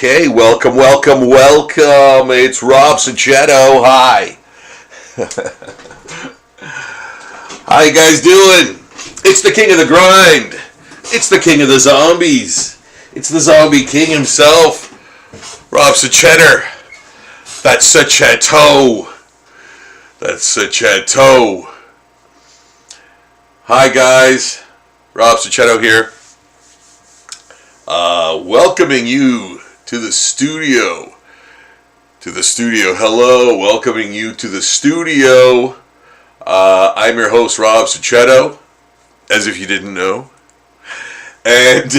Okay, welcome. It's Rob Sachetto. Hi. How you guys doing? It's the king of the grind. It's the king of the zombies. It's the zombie king himself, Rob Sachetto. That's Sachetto. Hi guys, Rob Sachetto here. Welcoming you to the studio. Hello, welcoming you to the studio. I'm your host, Rob Sachetto, as if you didn't know. And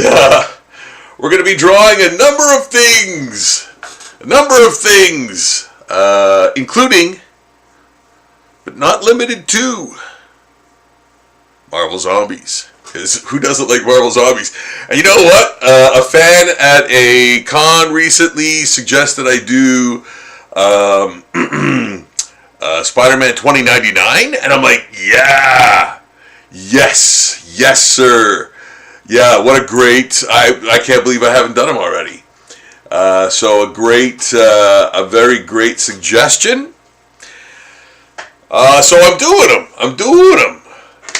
we're going to be drawing a number of things, including, but not limited to, Marvel Zombies. Because who doesn't like Marvel Zombies? And you know what? A fan at a con recently suggested I do Spider-Man 2099, and I'm like, yeah, yes, sir. Yeah, what a great! I can't believe I haven't done them already. So a very great suggestion. So I'm doing them.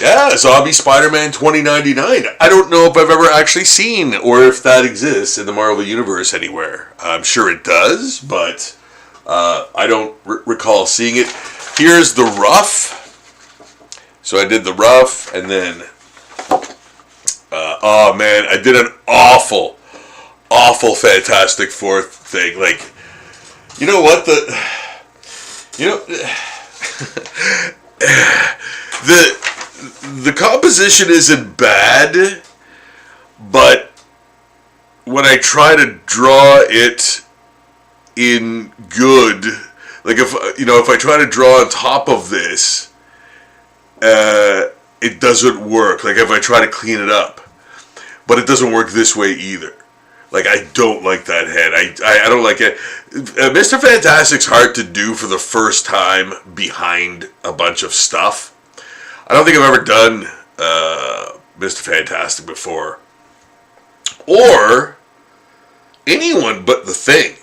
Yeah, Zombie Spider-Man 2099. I don't know if I've ever actually seen or if that exists in the Marvel Universe anywhere. I'm sure it does, but I don't recall seeing it. Here's the rough. So I did the rough, and then, oh man, I did an awful Fantastic Four thing. Like, you know what, the composition isn't bad, but when I try to draw it in good, like if I try to draw on top of this, it doesn't work. Like if I try to clean it up, but it doesn't work this way either. Like I don't like that head. I don't like it. Mr. Fantastic's hard to do for the first time behind a bunch of stuff. I don't think I've ever done Mr. Fantastic before. Or anyone but The Thing.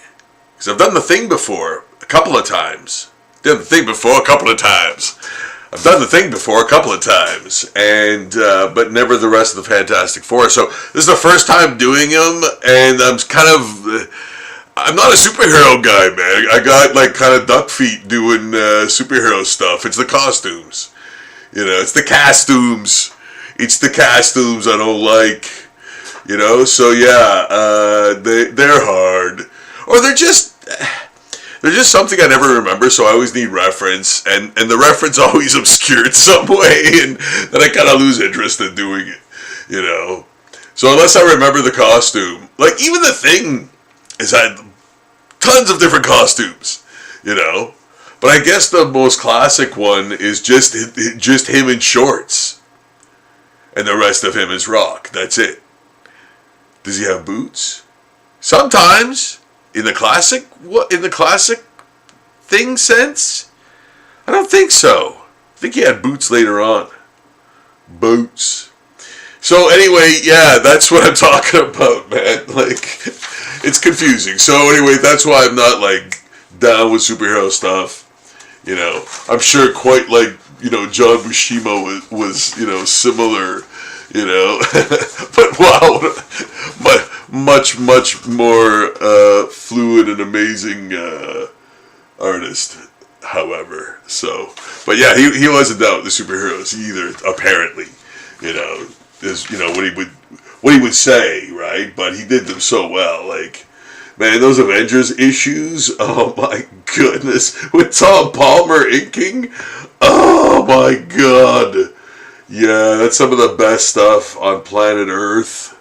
Because I've done The Thing before a couple of times. And but never the rest of the Fantastic Four. So this is the first time doing them, and I'm not a superhero guy, man. I got like kind of duck feet doing superhero stuff. It's the costumes. It's the costumes. I don't like. So yeah, they're hard, or they're just something I never remember. So I always need reference, and the reference always obscured some way, and then I kind of lose interest in doing it. So unless I remember the costume, like even The Thing has had tons of different costumes. But I guess the most classic one is just him in shorts, and the rest of him is rock. That's it. Does he have boots? Sometimes in the classic thing sense, I don't think so. I think he had boots later on. Boots. So anyway, yeah, that's what I'm talking about, man. Like, it's confusing. So anyway, that's why I'm not like down with superhero stuff. I'm sure quite like, John Buscema was similar, but wow, much more fluid and amazing artist, however. So, but yeah, he wasn't down with the superheroes either, apparently, is, what he would say, right? But he did them so well, like, man, those Avengers issues, oh my goodness, with Tom Palmer inking, oh my god, yeah, that's some of the best stuff on planet Earth,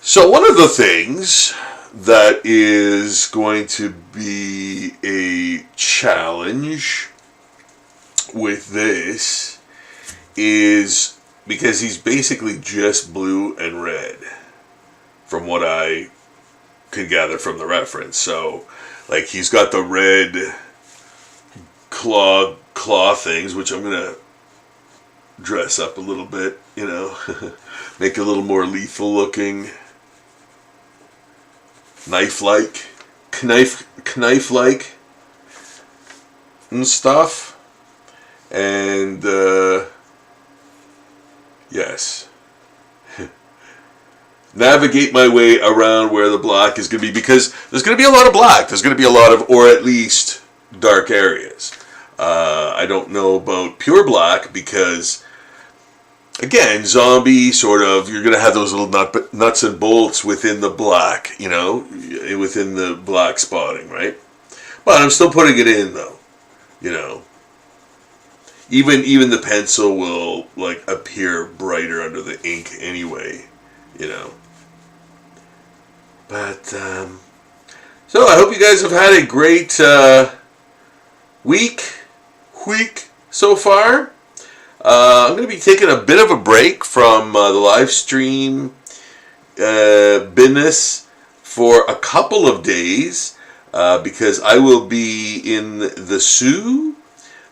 So one of the things that is going to be a challenge with this is because he's basically just blue and red, from what I could gather from the reference. So, like, he's got the red claw things, which I'm gonna dress up a little bit, make it a little more lethal looking. knife-like, knife-like and stuff. And yes, navigate my way around where the black is going to be, because there's going to be a lot of black. There's going to be a lot of, or at least, dark areas. I don't know about pure black because, again, zombie sort of, you're going to have those little nuts and bolts within the black, you know, within the black spotting, right? But I'm still putting it in, though, you know. Even the pencil will, like, appear brighter under the ink anyway, you know. But, so I hope you guys have had a great week so far. I'm going to be taking a bit of a break from the live stream business for a couple of days because I will be in the Sioux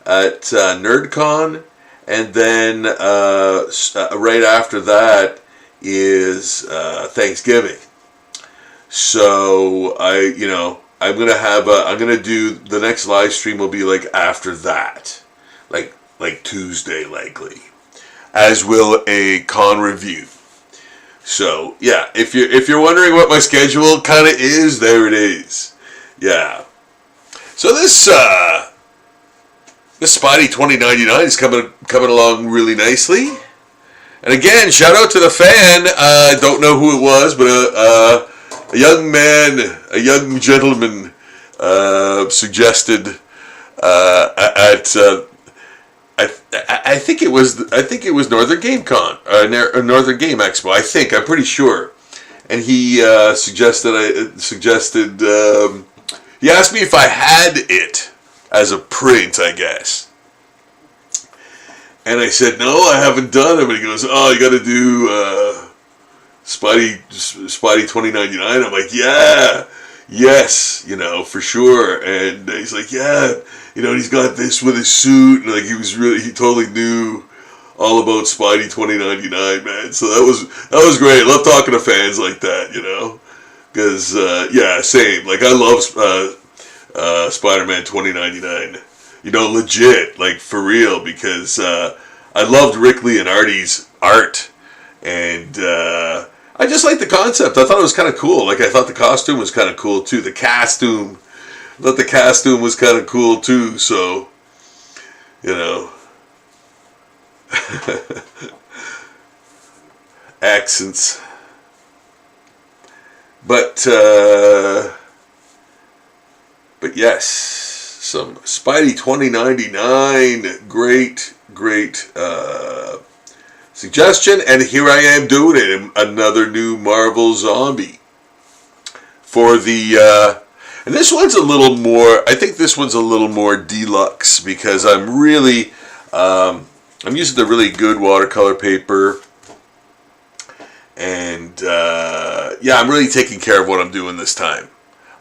at NerdCon, and then right after that is Thanksgiving. So I'm gonna do the next live stream will be like after that, like Tuesday likely, as will a con review. So yeah, if you're wondering what my schedule kind of is, there it is. Yeah. So this Spidey 2099 is coming along really nicely. And again, shout out to the fan. I don't know who it was, but a young man, a young gentleman suggested I think it was Northern Game Con, Northern Game Expo. I'm pretty sure. And he suggested he asked me if I had it as a print, I guess. And I said, no, I haven't done it. And he goes, oh, you got to do Spidey 2099. I'm like, yeah, yes, for sure. And he's like, yeah, he's got this with his suit. And like, he totally knew all about Spidey 2099, man. So that was great. I love talking to fans like that, because, yeah, same. Like, I love Spider-Man 2099. Legit, like, for real, because I loved Rick Leonardi's art, and I just liked the concept. I thought it was kind of cool. Like, I thought the costume was kind of cool, too. I thought the costume was kind of cool, too, so, accents. But yes, some Spidey 2099, great suggestion, and here I am doing it, another new Marvel zombie for the, and this one's a little more, I think this one's a little more deluxe, because I'm really, I'm using the really good watercolor paper, and yeah, I'm really taking care of what I'm doing this time.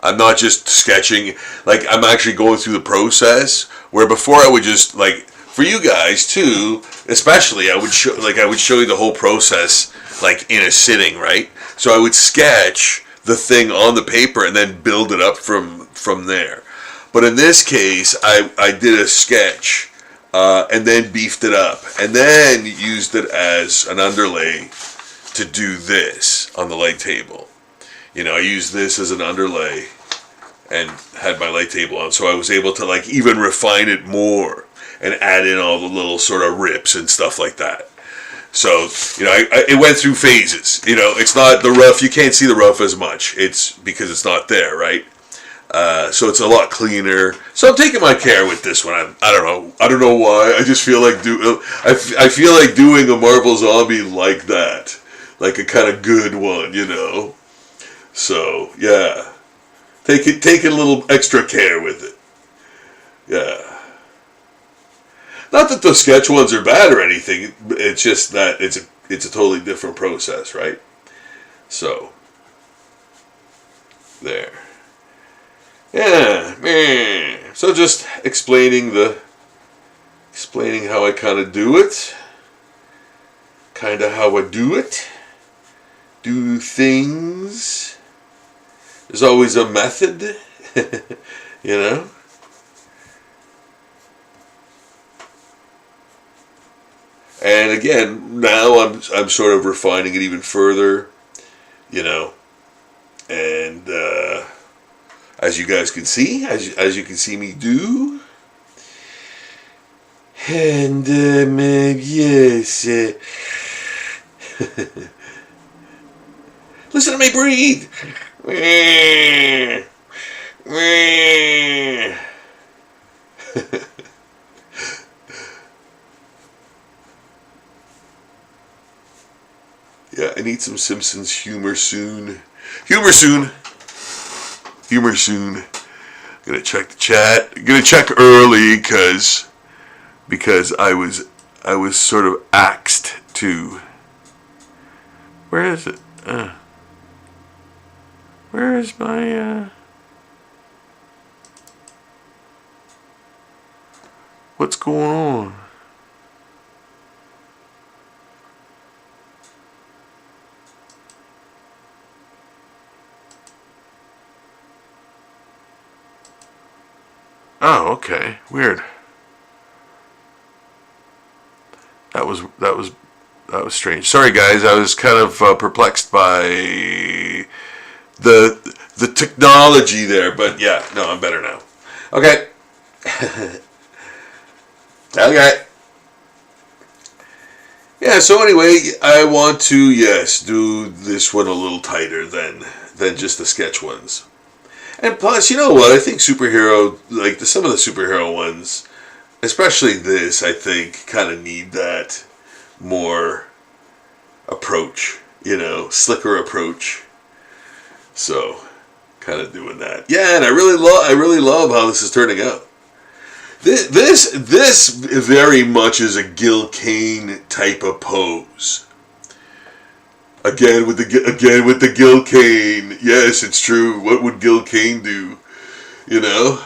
I'm not just sketching, like, I'm actually going through the process, where before I would just, like, for you guys too, especially, I would show you the whole process, like, in a sitting, right? So I would sketch the thing on the paper and then build it up from there. But in this case, I did a sketch and then beefed it up, and then used it as an underlay to do this on the light table. I used this as an underlay and had my light table on, so I was able to, like, even refine it more and add in all the little sort of rips and stuff like that. So, it went through phases. It's not the rough. You can't see the rough as much. It's because it's not there, right? So it's a lot cleaner. So I'm taking my care with this one. I don't know why. I just feel like I feel like doing a Marvel zombie like that, like a kind of good one, So yeah, take a little extra care with it. Yeah. Not that the sketch ones are bad or anything. It's just that it's a totally different process, right? So there. Yeah, man. So just explaining how I kind of do it. Kind of how I do it. Do things. There's always a method, you know. And again, now I'm sort of refining it even further, you know. And as you guys can see, as you can see me do, and yes, listen to me breathe. Yeah, I need some Simpsons humor soon. Humor soon. Humor soon. Gonna check the chat. Gonna check early because I was sort of axed to. Where is it? Where is my what's going on? Oh, okay. Weird. That was strange. Sorry, guys. I was kind of perplexed by the technology there, but yeah, no, I'm better now. Okay. Okay. Yeah. So anyway, I want to do this one a little tighter than just the sketch ones. And plus, you know what? I think superhero, like some of the superhero ones, especially this, I think, kind of need that more approach, slicker approach. So, kind of doing that. Yeah, and I really love how this is turning out. This very much is a Gil Kane type of pose. Again with the Gil Kane. Yes, it's true. What would Gil Kane do? Yeah.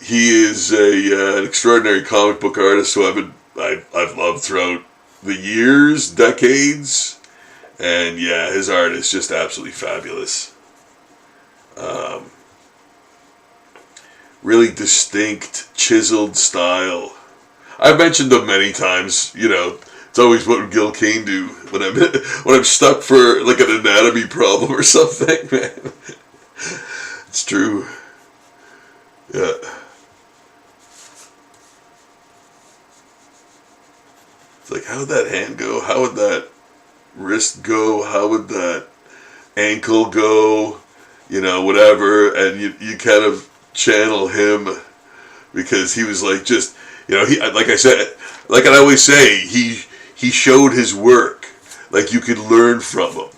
He is an extraordinary comic book artist who I've loved throughout the years, decades, and yeah, his art is just absolutely fabulous. Really distinct, chiseled style. I've mentioned them many times. It's always what would Gil Kane do when I'm stuck for like an anatomy problem or something, man. It's true. Yeah. It's like, how would that hand go? How would that wrist go? How would that ankle go? Whatever. And you kind of channel him because he was like just, he, like I said, like I always say, he showed his work. Like you could learn from him,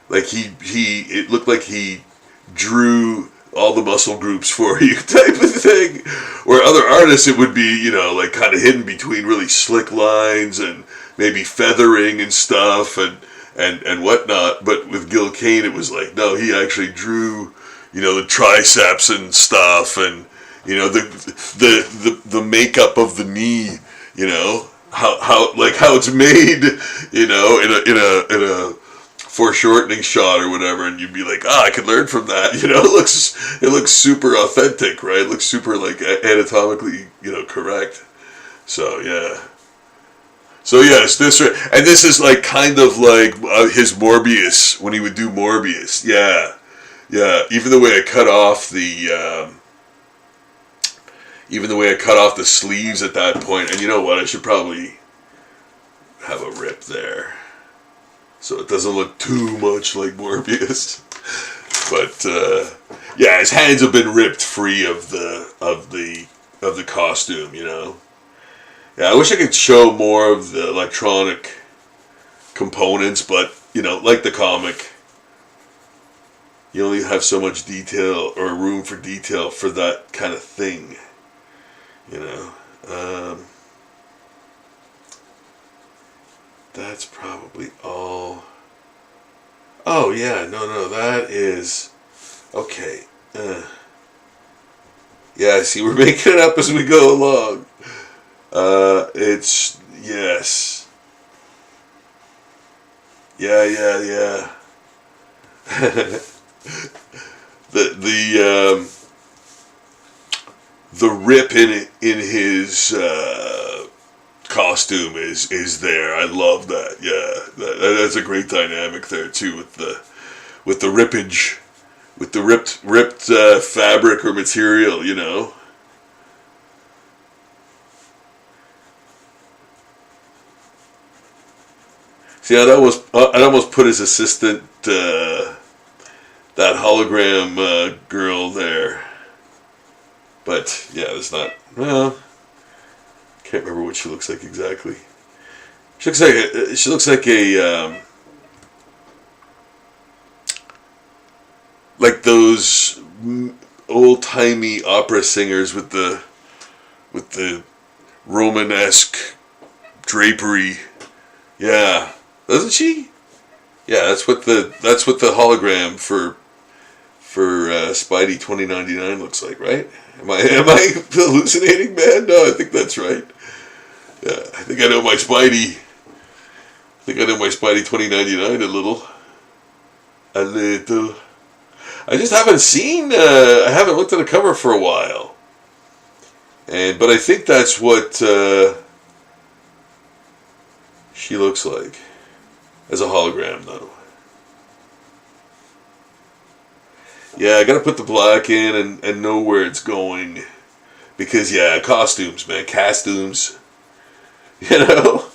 like it looked like he drew all the muscle groups for you type of thing. Where other artists, it would be, like kind of hidden between really slick lines and maybe feathering and stuff and whatnot. But with Gil Kane, it was like, no, he actually drew, the triceps and stuff and, the makeup of the knee, how it's made, in a foreshortening shot or whatever, and you'd be like, I could learn from that. It looks super authentic, right? It looks super like anatomically, correct. So yeah. So yes, this is like kind of like his Morbius when he would do Morbius. Yeah. Even the way I cut off the sleeves at that point, and you know what? I should probably have a rip there, so it doesn't look too much like Morbius. But yeah, his hands have been ripped free of the costume. Yeah, I wish I could show more of the electronic components, but like the comic, you only have so much detail or room for detail for that kind of thing. That's probably all. Oh yeah, no, that is okay. Yeah, see, we're making it up as we go along. It's yes. Yeah, yeah, yeah. The the rip in his costume is there. I love that. Yeah, that's a great dynamic there too with the rippage, with the ripped fabric or material. You know. See, I'd almost put his assistant, that hologram girl there, but yeah, there's not. Well, can't remember what she looks like exactly. She looks like those old timey opera singers with the Romanesque drapery. Yeah, doesn't she? Yeah, that's what the hologram for Spidey 2099 looks like, right? Am I hallucinating, man? No, I think that's right. Yeah, I think I know my Spidey. I think I know my Spidey 2099 a little. A little. I just haven't seen. I haven't looked at the cover for a while, but I think that's what she looks like as a hologram, though. Yeah, I gotta put the black in and know where it's going, because yeah, costumes, man, costumes. You know,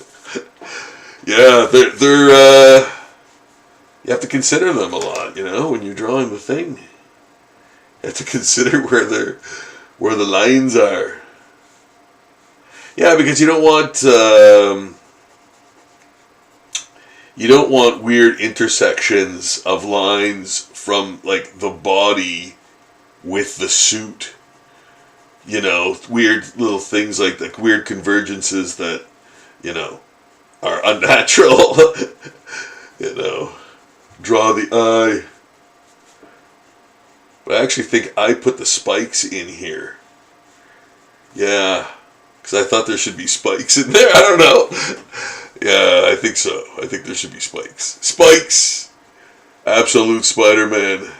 yeah, they're you have to consider them a lot. You know, when you're drawing the thing, you have to consider where the lines are. Yeah, because you don't want weird intersections of lines from like the body with the suit. You know, weird little things like weird convergences that, you know, are unnatural. You know, draw the eye. But I actually think I put the spikes in here. Yeah, because I thought there should be spikes in there. I don't know. Yeah, I think so. I think there should be spikes. Spikes! Absolute Spider-Man.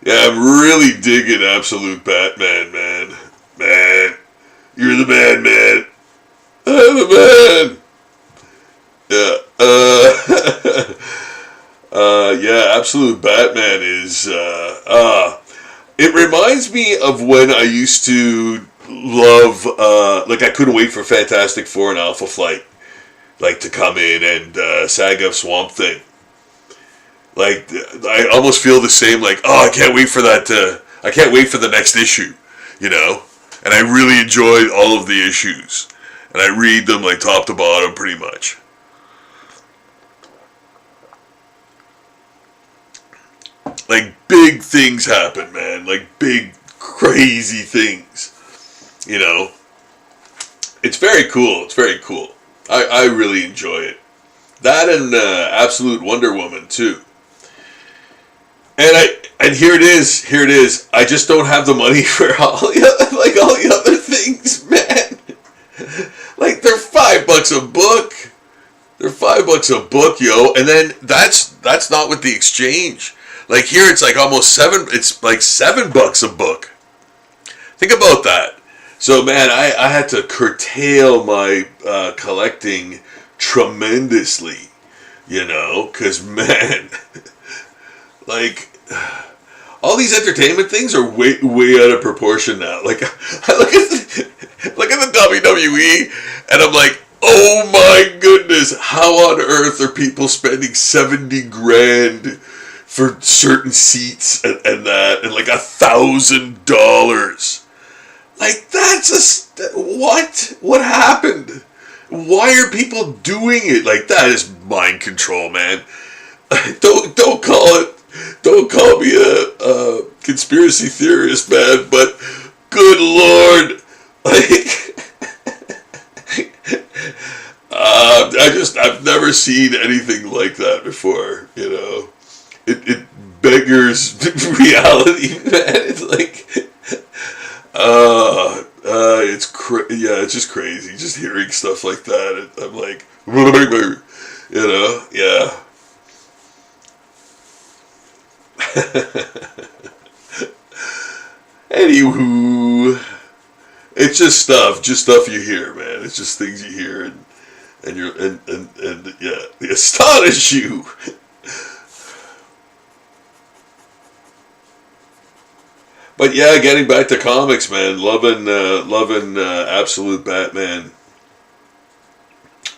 Yeah, I'm really digging Absolute Batman, man. Man, you're the man, man. I'm the man. Yeah. Yeah, Absolute Batman is, it reminds me of when I used to love, like I couldn't wait for Fantastic Four and Alpha Flight, like to come in and Saga of Swamp Thing. Like, I almost feel the same, like, oh, I can't wait for that, I can't wait for the next issue, you know? And I really enjoyed all of the issues. And I read them, like, top to bottom, pretty much. Like, big things happen, man. Like, big, crazy things. You know? It's very cool. It's very cool. I really enjoy it. That and Absolute Wonder Woman, too. And here it is. Here it is. I just don't have the money for all the other things, man. Like, they're $5 a book. They're $5 a book, yo. And then that's not with the exchange. Like here, it's like almost It's like $7 a book. Think about that. So man, I had to curtail my collecting tremendously, you know, because man, like all these entertainment things are way out of proportion now. Like I look at the WWE, and I'm like, oh my goodness, how on earth are people spending 70 grand for certain seats and that, and like $1,000? Like, that's what? What happened? Why are people doing it? Like, that is mind control, man. Don't call me a conspiracy theorist, man, but good Lord. Like, I've never seen anything like that before, you know. It beggars reality, man. It's like, it's just crazy. Just hearing stuff like that, I'm like, yeah. Anywho, it's just stuff you hear, man. It's just things you hear, and you're and yeah, they astonish you. But yeah, getting back to comics, man, loving Absolute Batman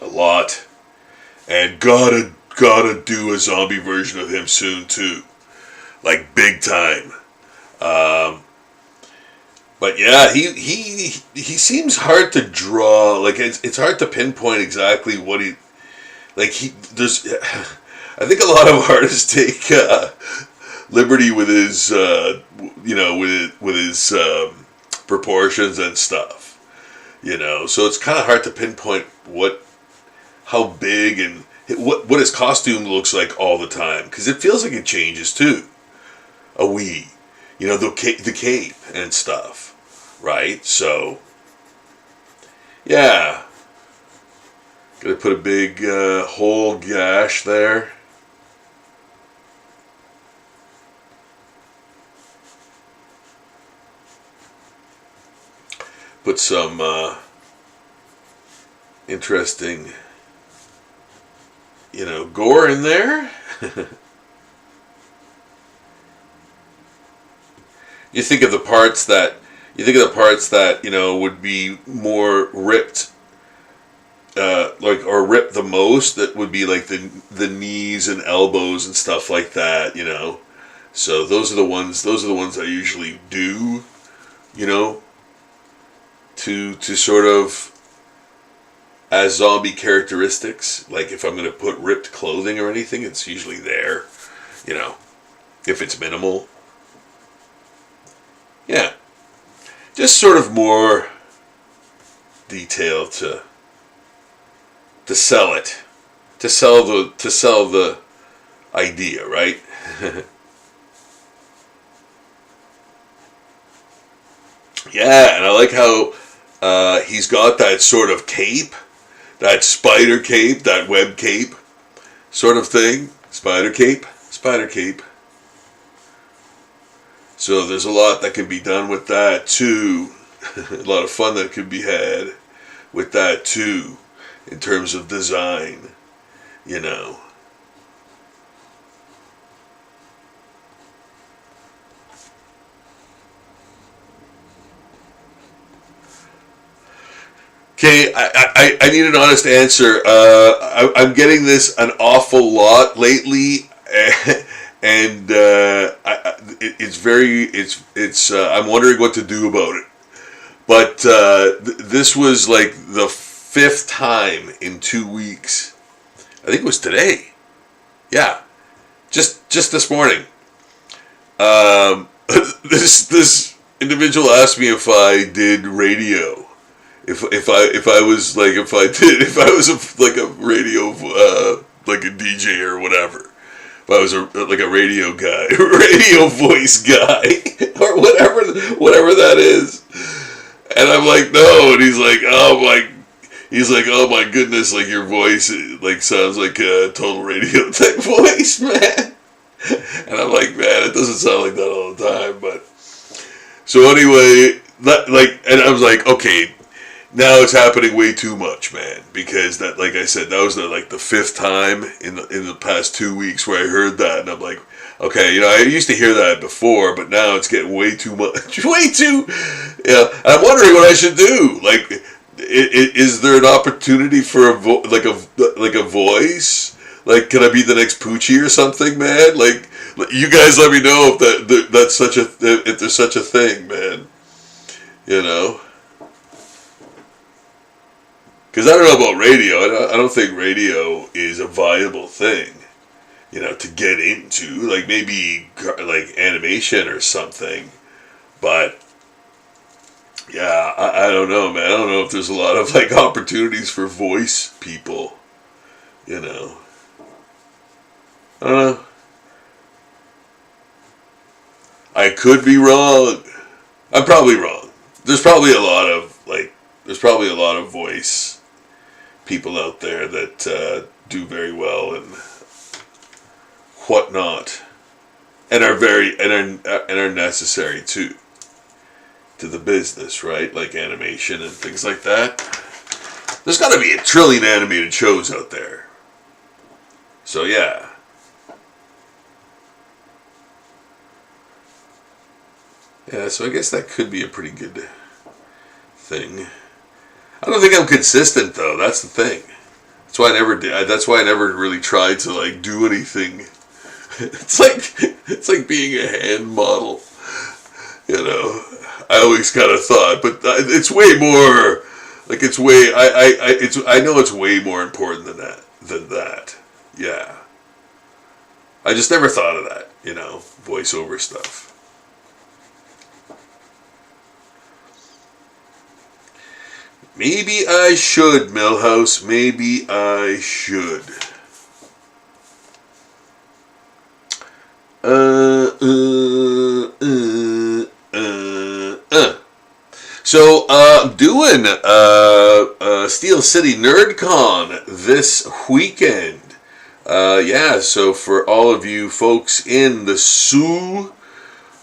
a lot, and gotta do a zombie version of him soon too, like big time. Um, but yeah, he seems hard to draw. Like it's hard to pinpoint exactly what he like. There's I think a lot of artists take liberty with his with his proportions and stuff. So it's kind of hard to pinpoint how big and what his costume looks like all the time, because it feels like it changes too. A wee, the cape and stuff, right? So yeah, gonna put a big hole gash there. Put some interesting, gore in there. You think of the parts that would be more ripped, or ripped the most. That would be like the knees and elbows and stuff like that. So those are the ones. Those are the ones I usually do. To sort of as zombie characteristics. Like if I'm going to put ripped clothing or anything, it's usually there. If it's minimal. Yeah. Just sort of more detail to sell it. To sell the idea, right? Yeah, and I like how he's got that sort of cape, that spider cape, that web cape sort of thing. Spider cape. So there's a lot that can be done with that too. A lot of fun that could be had with that too, in terms of design, Okay, I need an honest answer. I'm getting this an awful lot lately, and I'm wondering what to do about it. But this was like the 5th time in 2 weeks. I think it was today. Yeah, just this morning. This individual asked me if I did radio. If I was a radio like a DJ or whatever. If I was like a radio guy, radio voice guy, or whatever that is. And I'm like, no, and he's like, oh my goodness, like your voice like sounds like a total radio type voice, man. And I'm like, man, it doesn't sound like that all the time, but so anyway, and I was like, okay, now it's happening way too much, man, because that, like I said, that was the 5th time in the past 2 weeks where I heard that, and I'm like, okay, I used to hear that before, but now it's getting way too much, way too, yeah. And I'm wondering what I should do. Like, is there an opportunity for a voice? Like, can I be the next Poochie or something, man? Like, you guys let me know if if there's such a thing, man. Because I don't know about radio. I don't think radio is a viable thing, to get into. Like maybe like animation or something. But yeah, I don't know, man. I don't know if there's a lot of opportunities for voice people. I don't know. I could be wrong. I'm probably wrong. there's probably a lot of voice people out there that do very well and whatnot, and are necessary to the business, right? Like animation and things like that. There's got to be a trillion animated shows out there. So yeah. Yeah, so I guess that could be a pretty good thing. I don't think I'm consistent though. That's the thing. That's why I never did. That's why I never really tried to like do anything. It's like being a hand model. You know, I always kind of thought, but it's way more. Like it's way. I know it's way more important than that. Yeah. I just never thought of that. You know, voiceover stuff. Maybe I should, Millhouse. Maybe I should. So I'm doing Steel City NerdCon this weekend. Yeah, so for all of you folks in the Sioux,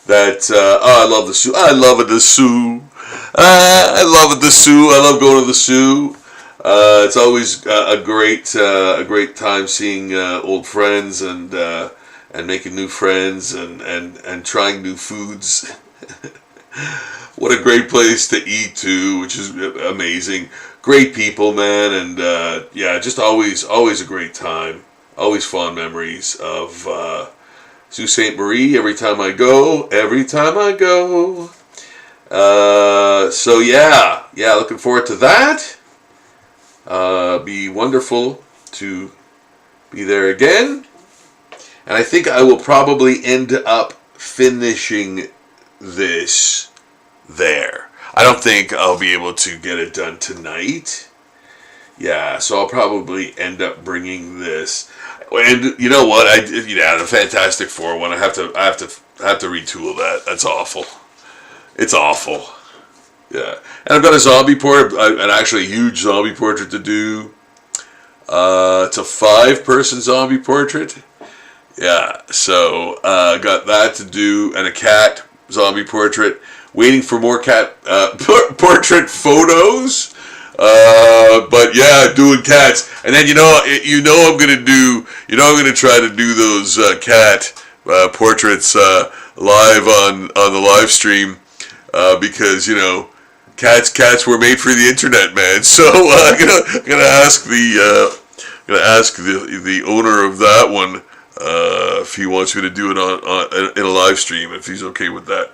I love the Sioux. I love it, the Sioux. I love it, the Sioux. I love going to the Sioux. It's always a great time seeing old friends and making new friends and trying new foods. What a great place to eat too, which is amazing. Great people, man, and yeah, just always a great time. Always fond memories of Sault Ste. Marie every time I go. So yeah, looking forward to that. Be wonderful to be there again. And I think I will probably end up finishing this there. I don't think I'll be able to get it done tonight. Yeah, so I'll probably end up bringing this. And you know what? The Fantastic Four one. I have to retool that. That's awful. It's awful. Yeah, and I've got a zombie portrait, an actually huge zombie portrait to do. It's a 5-person zombie portrait. Yeah, so got that to do, and a cat zombie portrait. Waiting for more cat portrait photos. But yeah, doing cats, and then I'm gonna try to do those cat portraits live on the live stream because cats were made for the internet, man. So I'm gonna ask the owner of that one if he wants me to do it on in a live stream, if he's okay with that.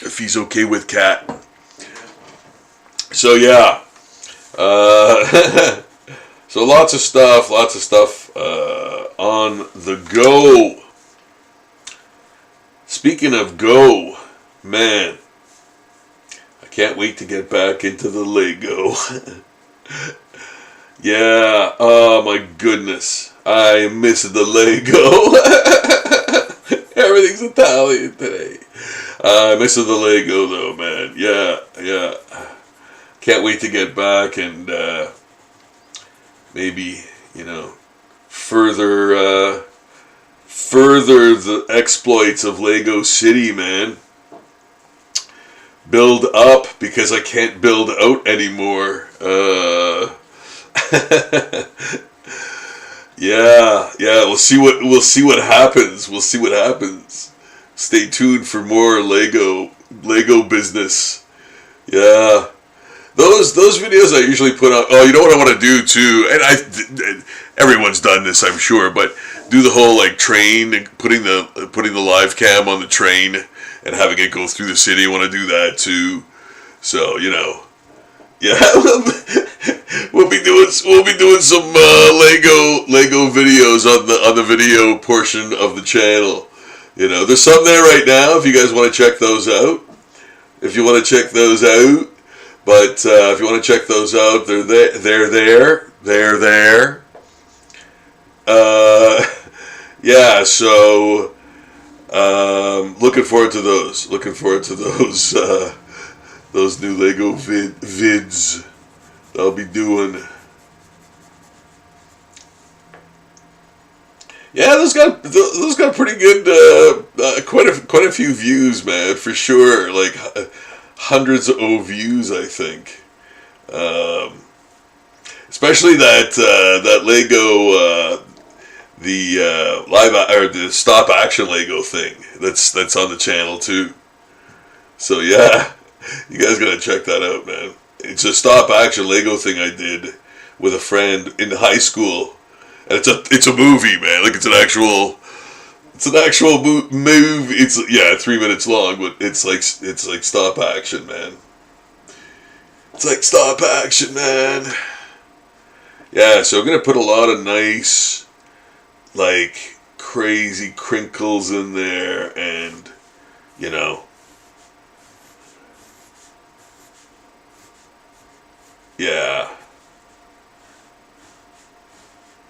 If he's okay with cat. So yeah. So lots of stuff on the go. Speaking of go, man, I can't wait to get back into the Lego. Yeah, oh my goodness, I miss the Lego. Everything's Italian today. I miss the Lego though, man. Yeah. Can't wait to get back and maybe further the exploits of Lego City, man. Build up because I can't build out anymore. Yeah. We'll see what happens. Stay tuned for more Lego business. Yeah. Those videos I usually put on. Oh, you know what I want to do too, and everyone's done this, I'm sure, but do the whole train and putting the live cam on the train and having it go through the city. I want to do that too. So yeah, we'll be doing some Lego videos on the video portion of the channel. There's some there right now if you guys want to check those out. But if you want to check those out, they're there. Yeah, so Looking forward to those. Looking forward to those new Lego vids that I'll be doing. Yeah, those got pretty good, quite a few views, man, for sure. Like hundreds of views, I think. Especially that Lego, the live or the stop action Lego thing that's on the channel too. So yeah, you guys gotta check that out, man. It's a stop action Lego thing I did with a friend in high school. And it's a movie, man. Like it's an actual movie. It's 3 minutes long, but it's like stop action, man. It's like stop action, man. Yeah, so I'm gonna put a lot of nice, like crazy crinkles in there, and you know, yeah.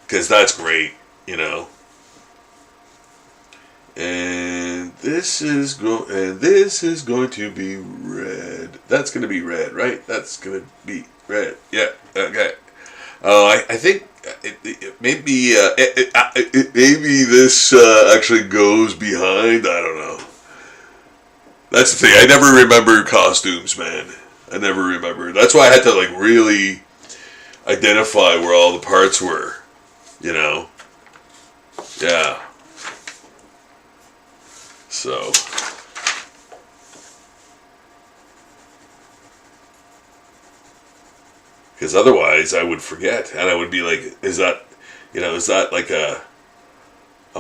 Because that's great, you know. And this is going to be red. That's going to be red, right? That's going to be red. Yeah. Okay. I think maybe this actually goes behind. I don't know. That's the thing. I never remember costumes, man. I never remember. That's why I had to like really identify where all the parts were. You know? Yeah. So. Because otherwise I would forget. And I would be like, is that like a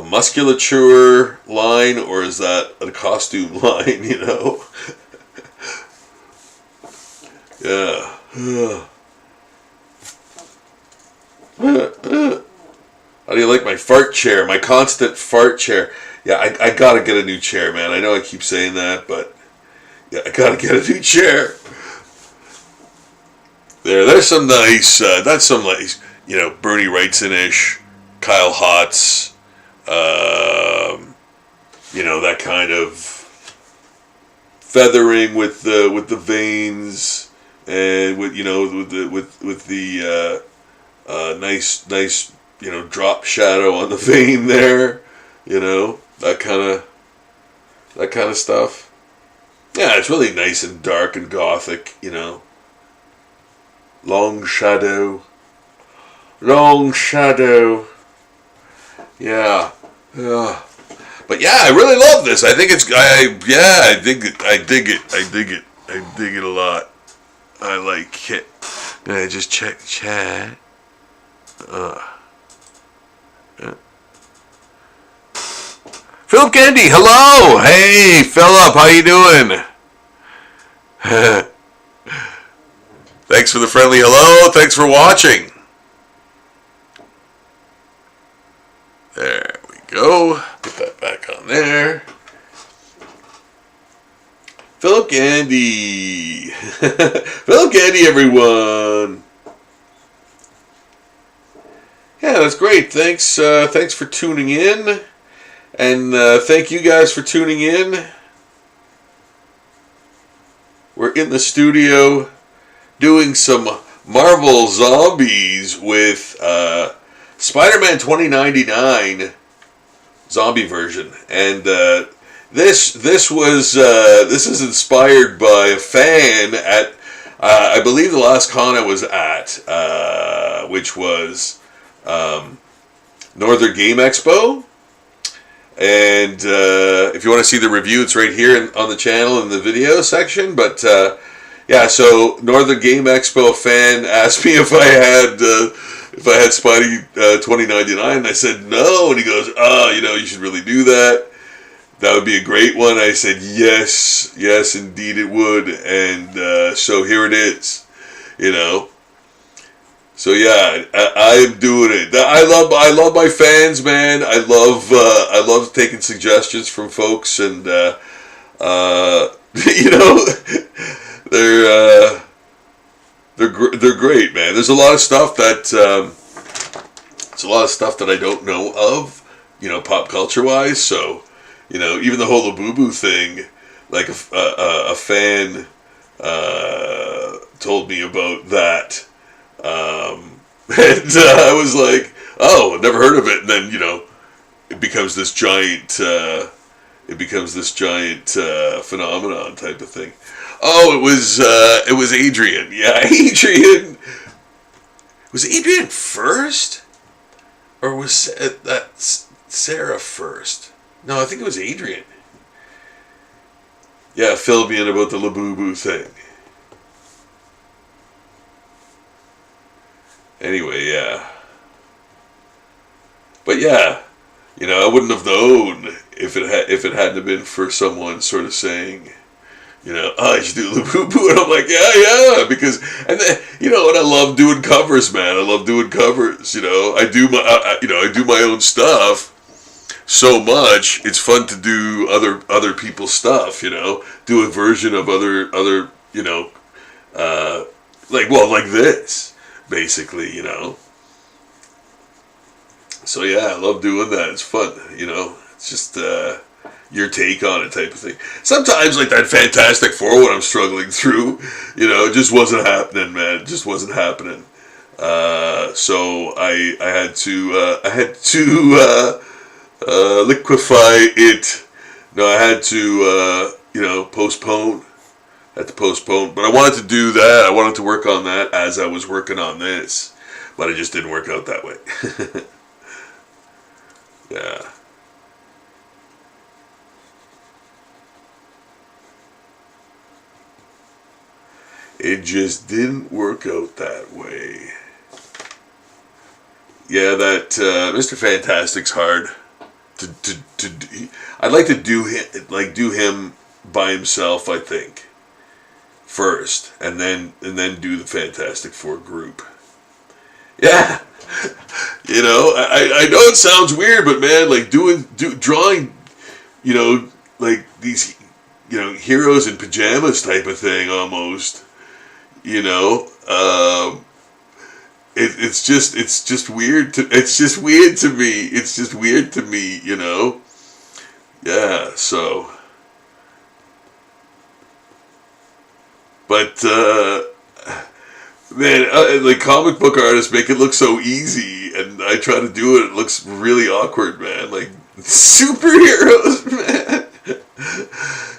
musculature line or is that a costume line, you know? Yeah. How do you like my fart chair? My constant fart chair. Yeah, I gotta get a new chair, man. I know I keep saying that, but yeah, I gotta get a new chair. There's some nice, that's some nice, you know, Bernie Wrightson-ish, Kyle Hotz, you know, that kind of feathering with the veins and with, you know, with the nice, you know, drop shadow on the vein there, you know, that kind of stuff. Yeah, it's really nice and dark and gothic, you know. Long shadow. Yeah. But yeah, I really love this. I think I dig it a lot. I like it. And I just check chat. Philip Kennedy, hello! Hey, Philip, how you doing? Thanks for the friendly hello. Thanks for watching. There we go. Put that back on there. Philip Kennedy. Philip Kennedy, everyone. Yeah, that's great. Thanks for tuning in. And thank you guys for tuning in. We're in the studio doing some Marvel Zombies with Spider-Man 2099 zombie version. And this is inspired by a fan at I believe the last con I was at, which was Northern Game Expo. And if you want to see the review, it's right here on the channel in the video section. But yeah, so Northern Game Expo fan asked me if I had Spidey 2099, and I said no. And he goes, "Oh, you know, you should really do that. That would be a great one." I said, "Yes, indeed it would." And so here it is. You know. So yeah, I am doing it. I love my fans, man. I love taking suggestions from folks, and you know, they're great, man. There's a lot of stuff that I don't know of, you know, pop culture wise. So Even the whole Labubu thing, like a fan told me about that. And I was like, oh, never heard of it. And then, it becomes this giant, phenomenon type of thing. Oh, it was Adrian. Yeah, Adrian. Was Adrian first? Or was that Sarah first? No, I think it was Adrian. Yeah, fill me in about the Labubu thing. Anyway, yeah. But yeah, I wouldn't have known if it hadn't been for someone sort of saying, oh, you should do Labubu, and I'm like, yeah, because, and then, and I love doing covers, man. I love doing covers. I do my own stuff so much. It's fun to do other people's stuff. Do a version of other like this, basically. So yeah, I love doing that. It's fun. It's just your take on it type of thing. Sometimes like that Fantastic Four when I'm struggling through, it just wasn't happening, man. It just wasn't happening. So I had to liquefy it. No, I had to postpone. Had to postpone, but I wanted to do that. I wanted to work on that as I was working on this, but it just didn't work out that way. Yeah. It just didn't work out that way. Yeah, that Mr. Fantastic's hard. I'd like to do him by himself, I think, first, and then do the Fantastic Four group. Yeah, I know it sounds weird, but man, like drawing, like these, heroes in pajamas type of thing almost. It's just weird to me. It's just weird to me, Yeah, so. But man, like comic book artists make it look so easy, and I try to do it. It looks really awkward, man. Like superheroes, man.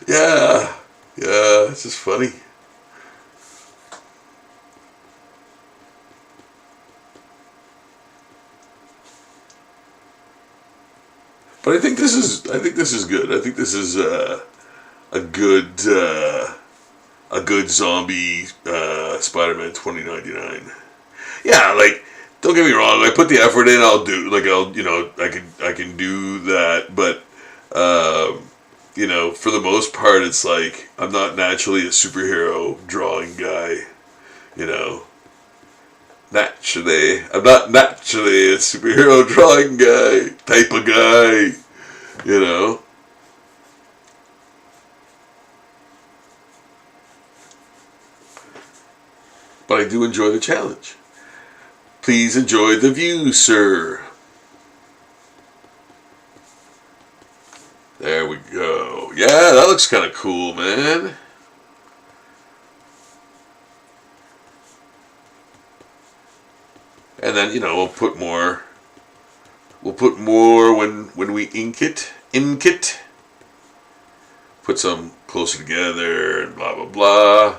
Yeah, it's just funny. But I think this is good. I think this is a good zombie Spider-Man 2099. Yeah, like don't get me wrong. I put the effort in. I can do that. But for the most part, it's like I'm not naturally a superhero drawing guy. I'm not naturally a superhero drawing guy type of guy. But I do enjoy the challenge. Please enjoy the view, sir. There we go. Yeah, that looks kind of cool, man. And then, we'll put more. We'll put more when we ink it. Put some closer together and blah, blah, blah.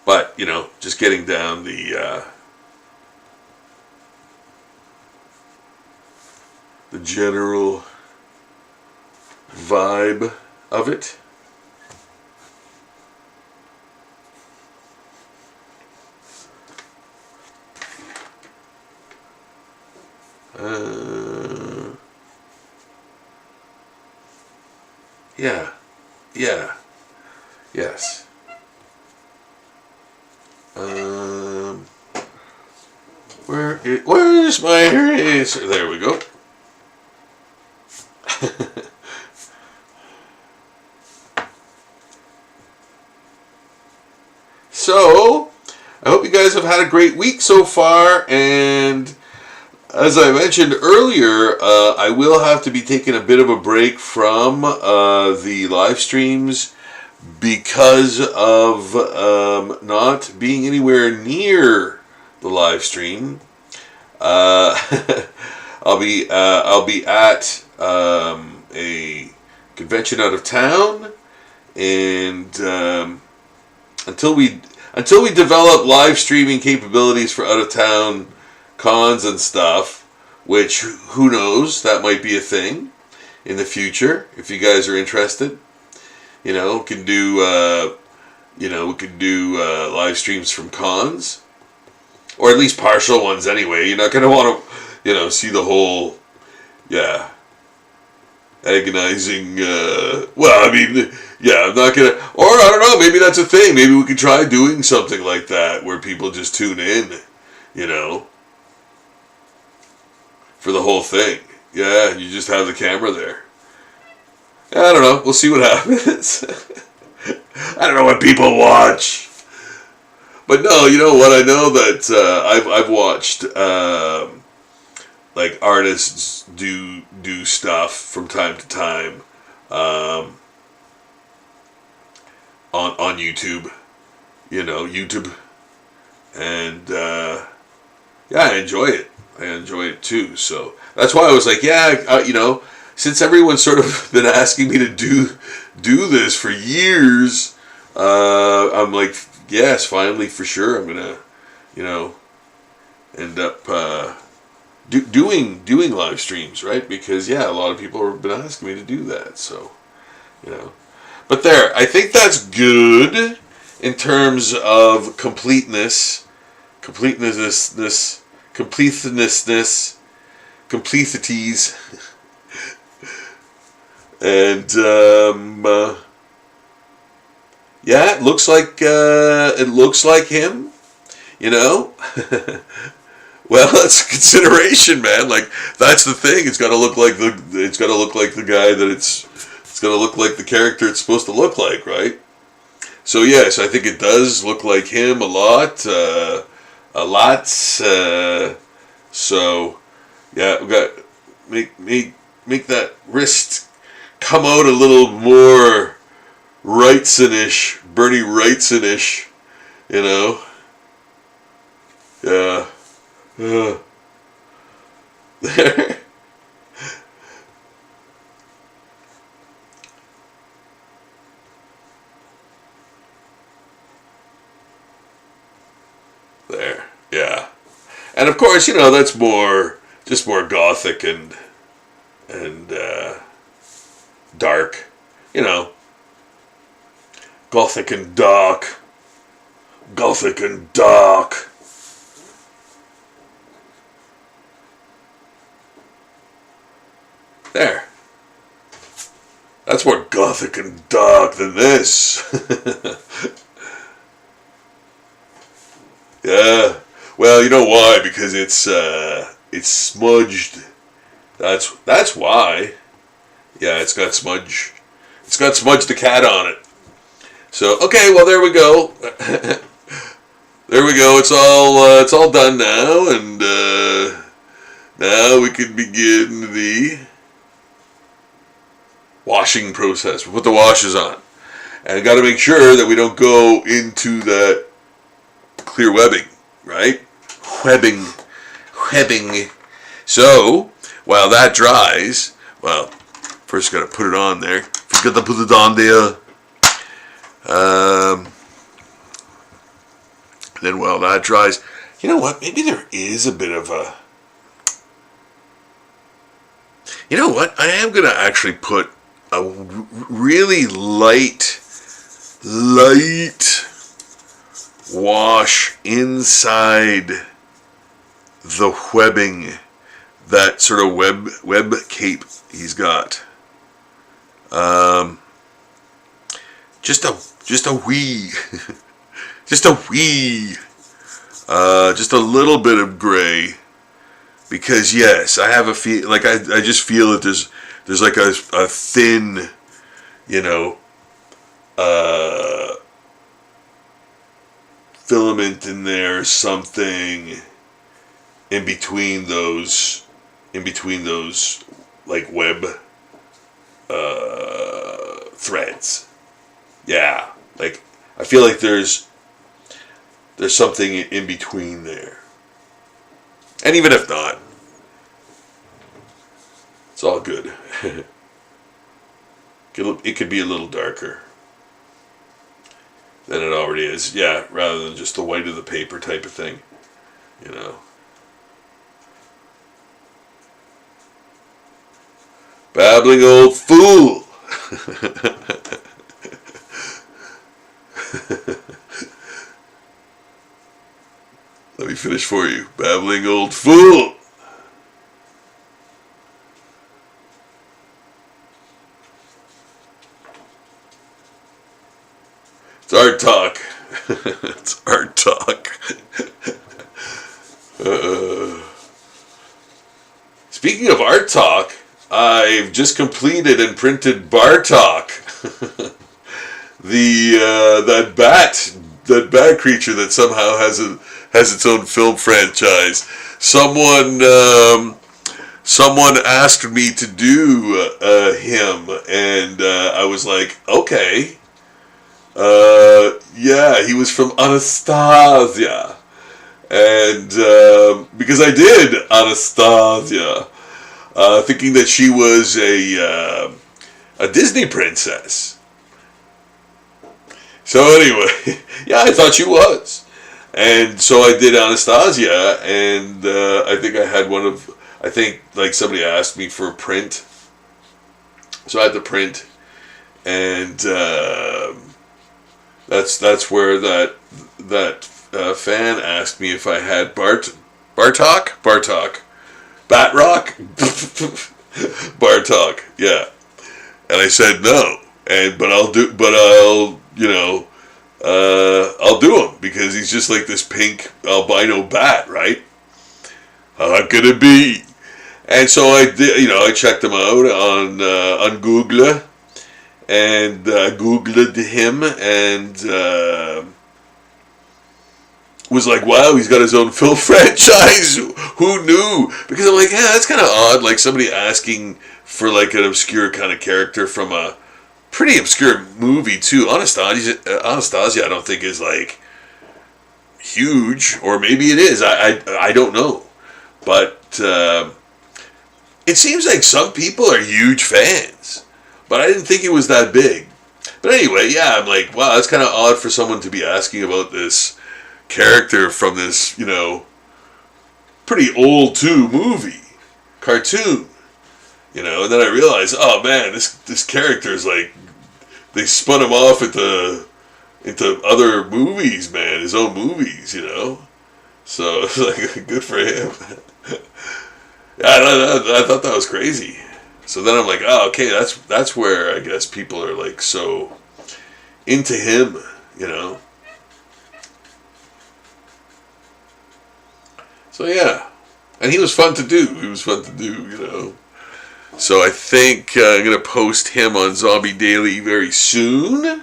But, just getting down the general vibe of it. Yeah. Yes. Where's my eraser? There we go. So, I hope you guys have had a great week so far, and as I mentioned earlier, I will have to be taking a bit of a break from the live streams because of not being anywhere near the live stream. I'll be at a convention out of town, and until we develop live streaming capabilities for out of town cons and stuff, which who knows, that might be a thing in the future if you guys are interested. You know, we can do live streams from cons, or at least partial ones anyway. You're not gonna want to, see the whole, agonizing. I'm not gonna. Or I don't know. Maybe that's a thing. Maybe we could try doing something like that where people just tune in, for the whole thing. Yeah, you just have the camera there. I don't know. We'll see what happens. I don't know what people watch. But no, you know what? I know that I've watched like artists do stuff from time to time on YouTube. YouTube, and I enjoy it. I enjoy it too. So that's why I was like, since everyone's sort of been asking me to do this for years, I'm like, yes, finally, for sure, I'm gonna, end up doing live streams, right? Because a lot of people have been asking me to do that. So, but there, I think that's good in terms of completeness, completeness, completities. And it looks like him, Well, that's a consideration, man. Like, that's the thing. It's got to look like the guy that it's got to look like the character it's supposed to look like, right? So yes, I think it does look like him a lot. So yeah, we got make that wrist come out a little more Wrightson-ish, Bernie Wrightson-ish, Yeah. There. There. Yeah. And of course, that's just more gothic and dark, Gothic and dark. Gothic and dark. There. That's more gothic and dark than this. Yeah. Well, you know why? Because it's smudged. That's why. Yeah, it's got smudge. It's got Smudge the cat on it. So okay, well there we go. There we go. It's all done now, and now we can begin the washing process. We put the washes on, and I got to make sure that we don't go into that clear webbing, right? Webbing. So while that dries, first got to put it on there. Got to put it on there. Then while that dries, you know what? Maybe there is a bit of a. You know what? I am gonna actually put a really light wash inside the webbing, that sort of web cape he's got. Just a wee, just a little bit of gray, because yes, I have a feel, like I just feel that there's like a thin, filament in there or something, in between those like web threads. Yeah, like I feel like there's something in between there. And even if not, it's all good. It could be a little darker than it already is. Yeah, rather than just the white of the paper type of thing. You know. Babbling old fool. Let me finish for you. Babbling old fool. It's art talk. It's art talk. Speaking of art talk, I've just completed and printed Bartok. That bat creature that somehow has its own film franchise. Someone asked me to do him, and I was like, okay. Yeah, he was from Anastasia, and because I did Anastasia, thinking that she was a Disney princess. So anyway, yeah, I thought she was. And so I did Anastasia, and I think I had like somebody asked me for a print. So I had the print, and that's where that fan asked me if I had Bartok, Batrock, Bartok, yeah. And I said no, but I'll do him because he's just like this pink albino bat, right? How could it be? And so I did, I checked him out on Google, and Googled him, and was like, wow, he's got his own film franchise. Who knew? Because I'm like, yeah, that's kind of odd. Like somebody asking for like an obscure kind of character from a pretty obscure movie too. Anastasia, I don't think is like huge, or maybe it is. I don't know, but it seems like some people are huge fans, but I didn't think it was that big. But anyway, yeah, I'm like, wow, that's kind of odd for someone to be asking about this character from this, pretty old too cartoon, and then I realized, oh man, this character is like, they spun him off into other movies, man, his own movies, so it's like, good for him. Yeah, I thought that was crazy. So then I'm like, oh, okay, that's where I guess people are like so into him, So yeah, and he was fun to do. So I think I'm going to post him on Zombie Daily very soon.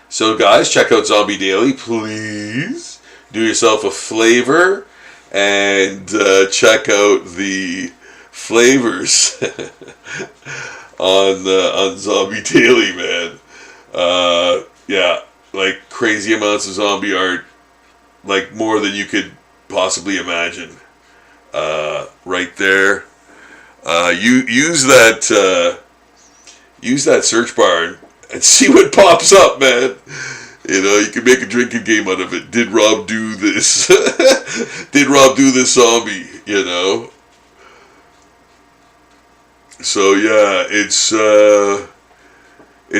So guys, check out Zombie Daily, please. Do yourself a flavor and check out the flavors on Zombie Daily, man. Yeah, like crazy amounts of zombie art, like more than you could possibly imagine. Right there. Use that search bar and see what pops up, man. You can make a drinking game out of it. Did Rob do this? Did Rob do this zombie? So yeah, it's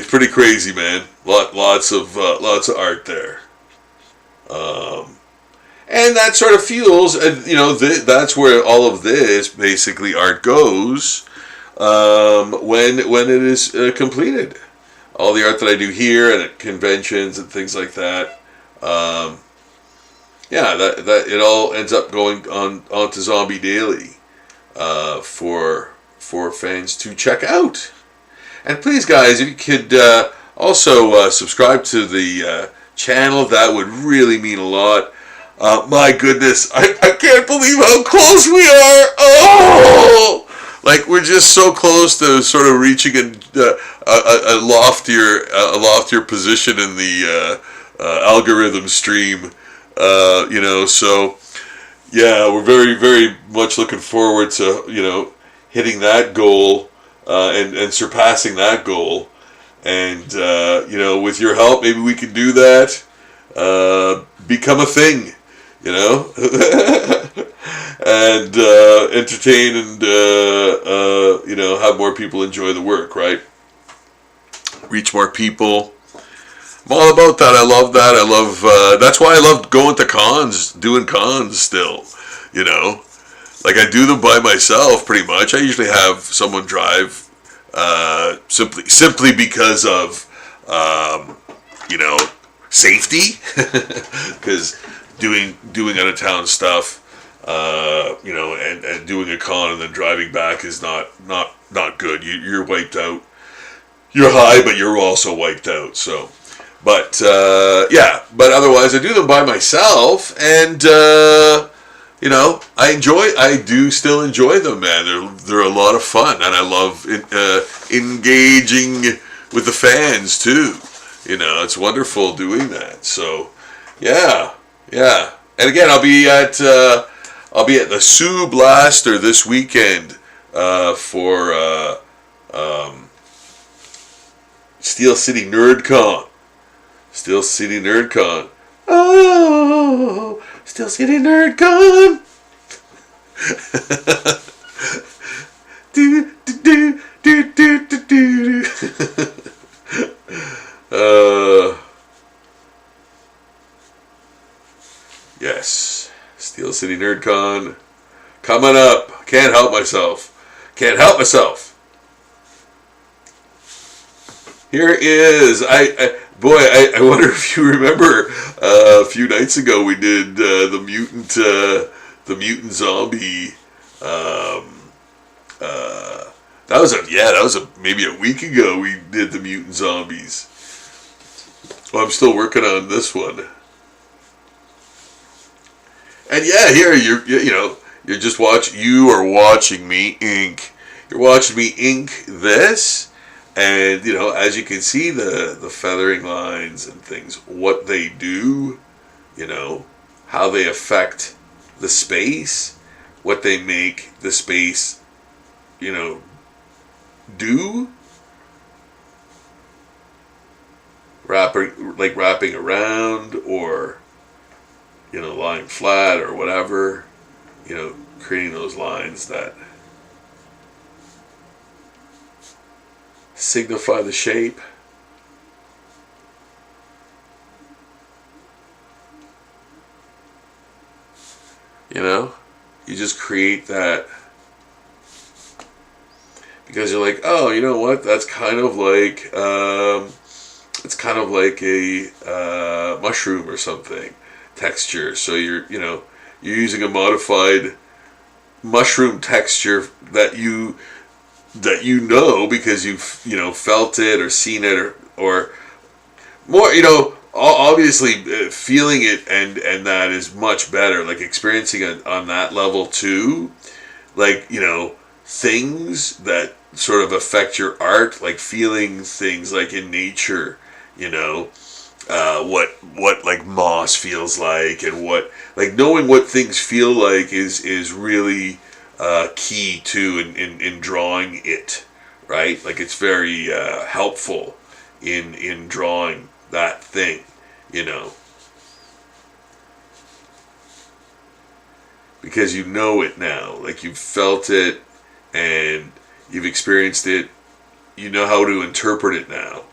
pretty crazy, man. Lots of art there. And that sort of fuels, that's where all of this basically art goes when it is completed. All the art that I do here and at conventions and things like that, that it all ends up going onto Zombie Daily for fans to check out. And please, guys, if you could also subscribe to the channel, that would really mean a lot. My goodness, I can't believe how close we are. Oh, like we're just so close to sort of reaching a loftier position in the algorithm stream. So yeah, we're very very much looking forward to hitting that goal and surpassing that goal. And with your help, maybe we can do that. Become a thing, and entertain and have more people enjoy the work, right? Reach more people. I'm all about that. I love that. I love that's why I love going to cons, doing cons still. Like I do them by myself pretty much. I usually have someone drive, simply because of safety, because doing out of town stuff, and doing a con and then driving back is not good. You're wiped out. You're high, but you're also wiped out. So, but but otherwise I do them by myself, and I do still enjoy them, man. They're a lot of fun, and I love engaging with the fans too. It's wonderful doing that. So, yeah. And again, I'll be at the Sioux Blaster this weekend for Steel City NerdCon. Steel City NerdCon. Oh, Steel City NerdCon. do do do do do do do. Yes, Steel City NerdCon coming up. Can't help myself. Here it is. I wonder if you remember a few nights ago we did the mutant zombie. That was maybe a week ago we did the mutant zombies. Well, I'm still working on this one. And yeah, here you're just you are watching me ink. You're watching me ink this, and as you can see the feathering lines and things, what they do, how they affect the space, what they make the space, do. Wrapping around, or lying flat, or whatever, creating those lines that signify the shape. You just create that because you're like, oh, you know what? That's kind of like it's kind of like a mushroom or something texture. So you're using a modified mushroom texture that you because you've felt it or seen it or more, obviously feeling it, and that is much better, like experiencing it on that level too, like things that sort of affect your art, like feeling things like in nature, what like moss feels like, and what, like, knowing what things feel like is really key to in drawing it, right? Like it's very helpful in drawing that thing, because you know it now, like you've felt it and you've experienced it, you know how to interpret it now,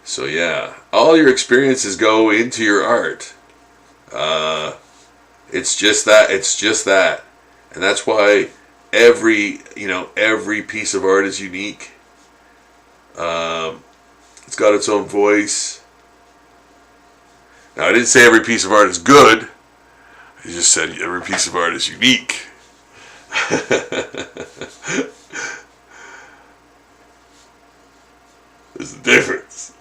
So yeah, all your experiences go into your art. It's just that, and that's why every piece of art is unique. It's got its own voice. Now, I didn't say every piece of art is good. I just said every piece of art is unique. There's a difference.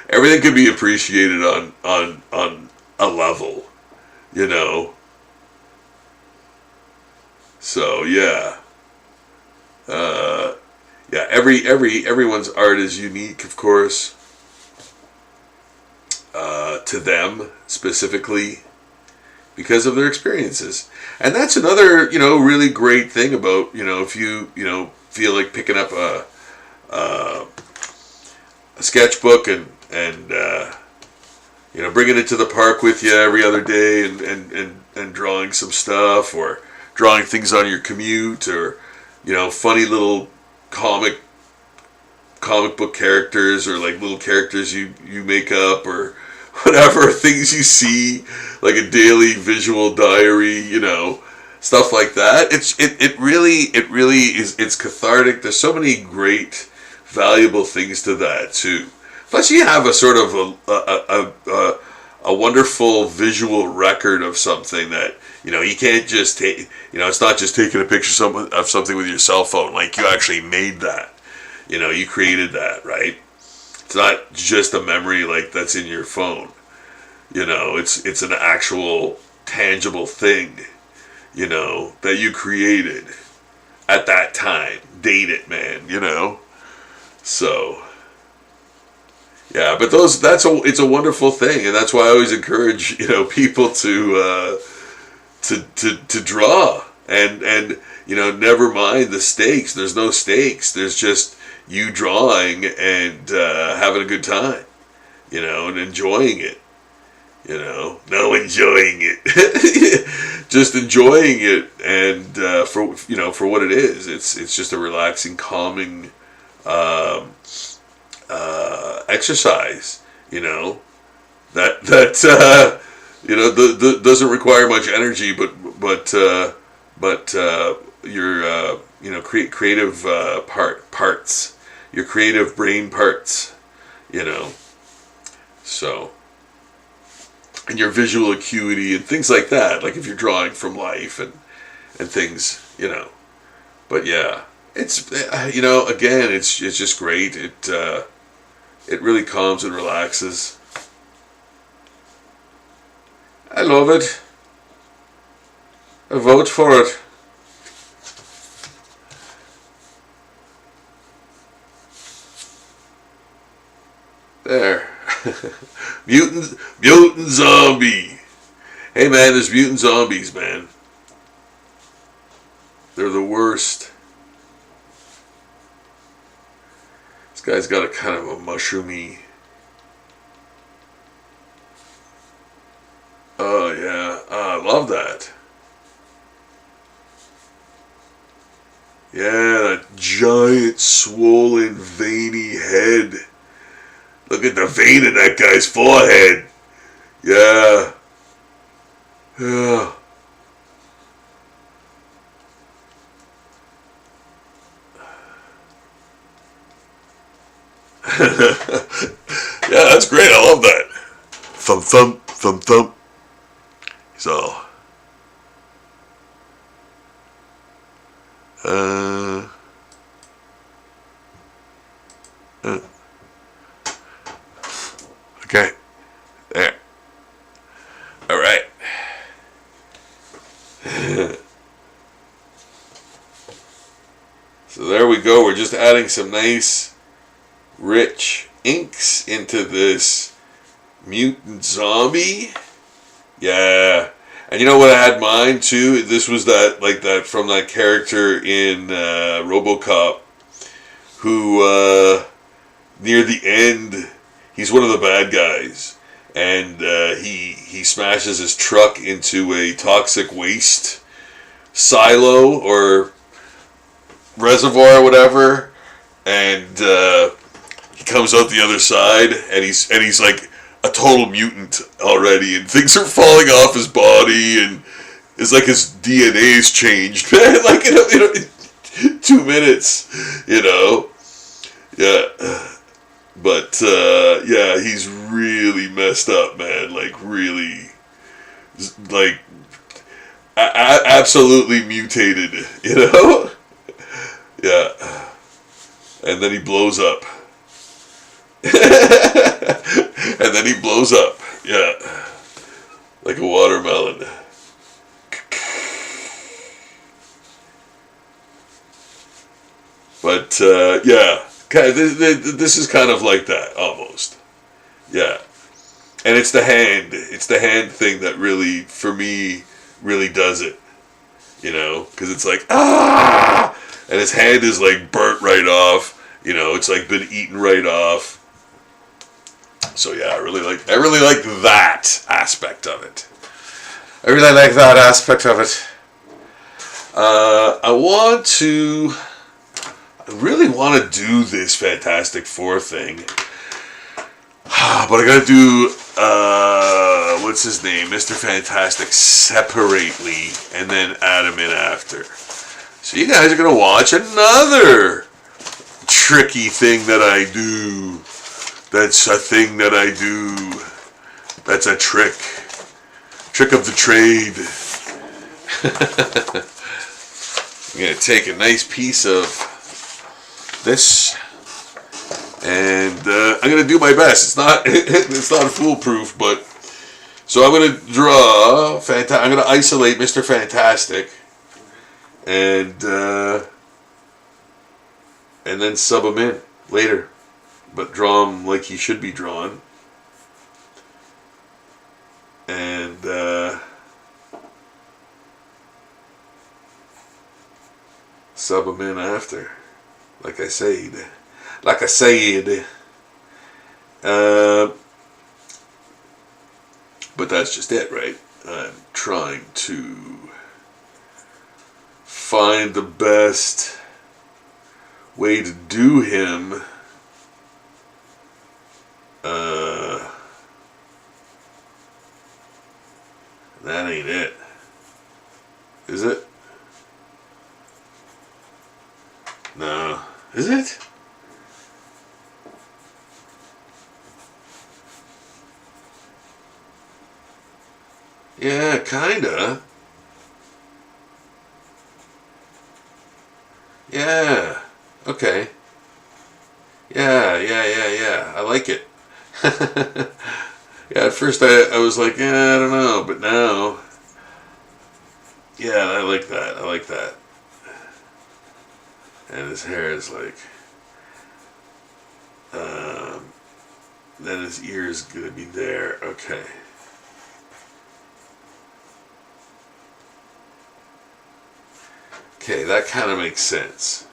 Everything can be appreciated on a level, you know. So yeah, uh, yeah. Everyone's art is unique, of course, to them specifically because of their experiences, and that's another really great thing about if you feel like picking up a, a sketchbook and bringing it to the park with you every other day and drawing some stuff or drawing things on your commute or funny little comic book characters or like little characters you make up or whatever things you see, like a daily visual diary, stuff like that. It really is, it's cathartic. There's so many great valuable things to that too. Plus, you have a sort of a wonderful visual record of something that you can't just take. It's not just taking a picture of something with your cell phone. Like you actually made that. You created that, right? It's not just a memory like that's in your phone. It's an actual tangible thing. That you created at that time. Date it, man. So. Yeah, but it's a wonderful thing, and that's why I always encourage people to draw and never mind the stakes. There's no stakes. There's just you drawing and having a good time, and enjoying it. No enjoying it, just enjoying it, and for what it is. It's just a relaxing, calming. Exercise, doesn't require much energy, but your creative parts, your creative brain parts, so, and your visual acuity and things like that, like if you're drawing from life and things, but yeah, it's again, it's just great. It really calms and relaxes. I love it. I vote for it. There. Mutant zombie. Hey man, there's mutant zombies, man. They're the worst. This guy's got a kind of a mushroomy. Oh yeah, I love that. Yeah, that giant, swollen, veiny head. Look at the vein in that guy's forehead. Yeah. Yeah. Yeah, that's great. I love that. Thump, thump, thump, thump. So, uh, okay, there. All right. So there we go. We're just adding some nice, rich inks into this mutant zombie. Yeah. And you know what I had mine too? This was that from that character in RoboCop who near the end, he's one of the bad guys, and he smashes his truck into a toxic waste silo or reservoir or whatever, and he comes out the other side, and he's like a total mutant already, and things are falling off his body, and it's like his DNA's changed, man. Like in 2 minutes, yeah. But yeah, he's really messed up, man. Like really, like absolutely mutated, Yeah. And then he blows up. And then he blows up. Yeah. Like a watermelon. But, yeah. This is kind of like that, almost. Yeah. And it's the hand. It's the hand thing that really, for me, really does it. You know? Because it's like, ah! And his hand is like burnt right off. You know, it's like been eaten right off. So yeah, I really like that aspect of it. I really like that aspect of it. I really want to do this Fantastic Four thing. But I gotta do, what's his name? Mr. Fantastic separately and then add him in after. So you guys are gonna watch another tricky thing that I do. That's a thing that I do. That's a trick. Trick of the trade. I'm going to take a nice piece of this. And I'm going to do my best. It's not foolproof, but... So I'm going to draw... I'm going to isolate Mr. Fantastic. And then sub him in later. But draw him like he should be drawn. And sub him in after. Like I said. But that's just it, right? I'm trying to find the best way to do him. That ain't it. Is it? No. Is it? Yeah, kinda. Yeah. Okay. Yeah. I like it. Yeah, at first I was like, yeah, I don't know, but now, yeah, I like that. And his hair is like, then his ear is gonna be there. Okay. Okay, that kind of makes sense.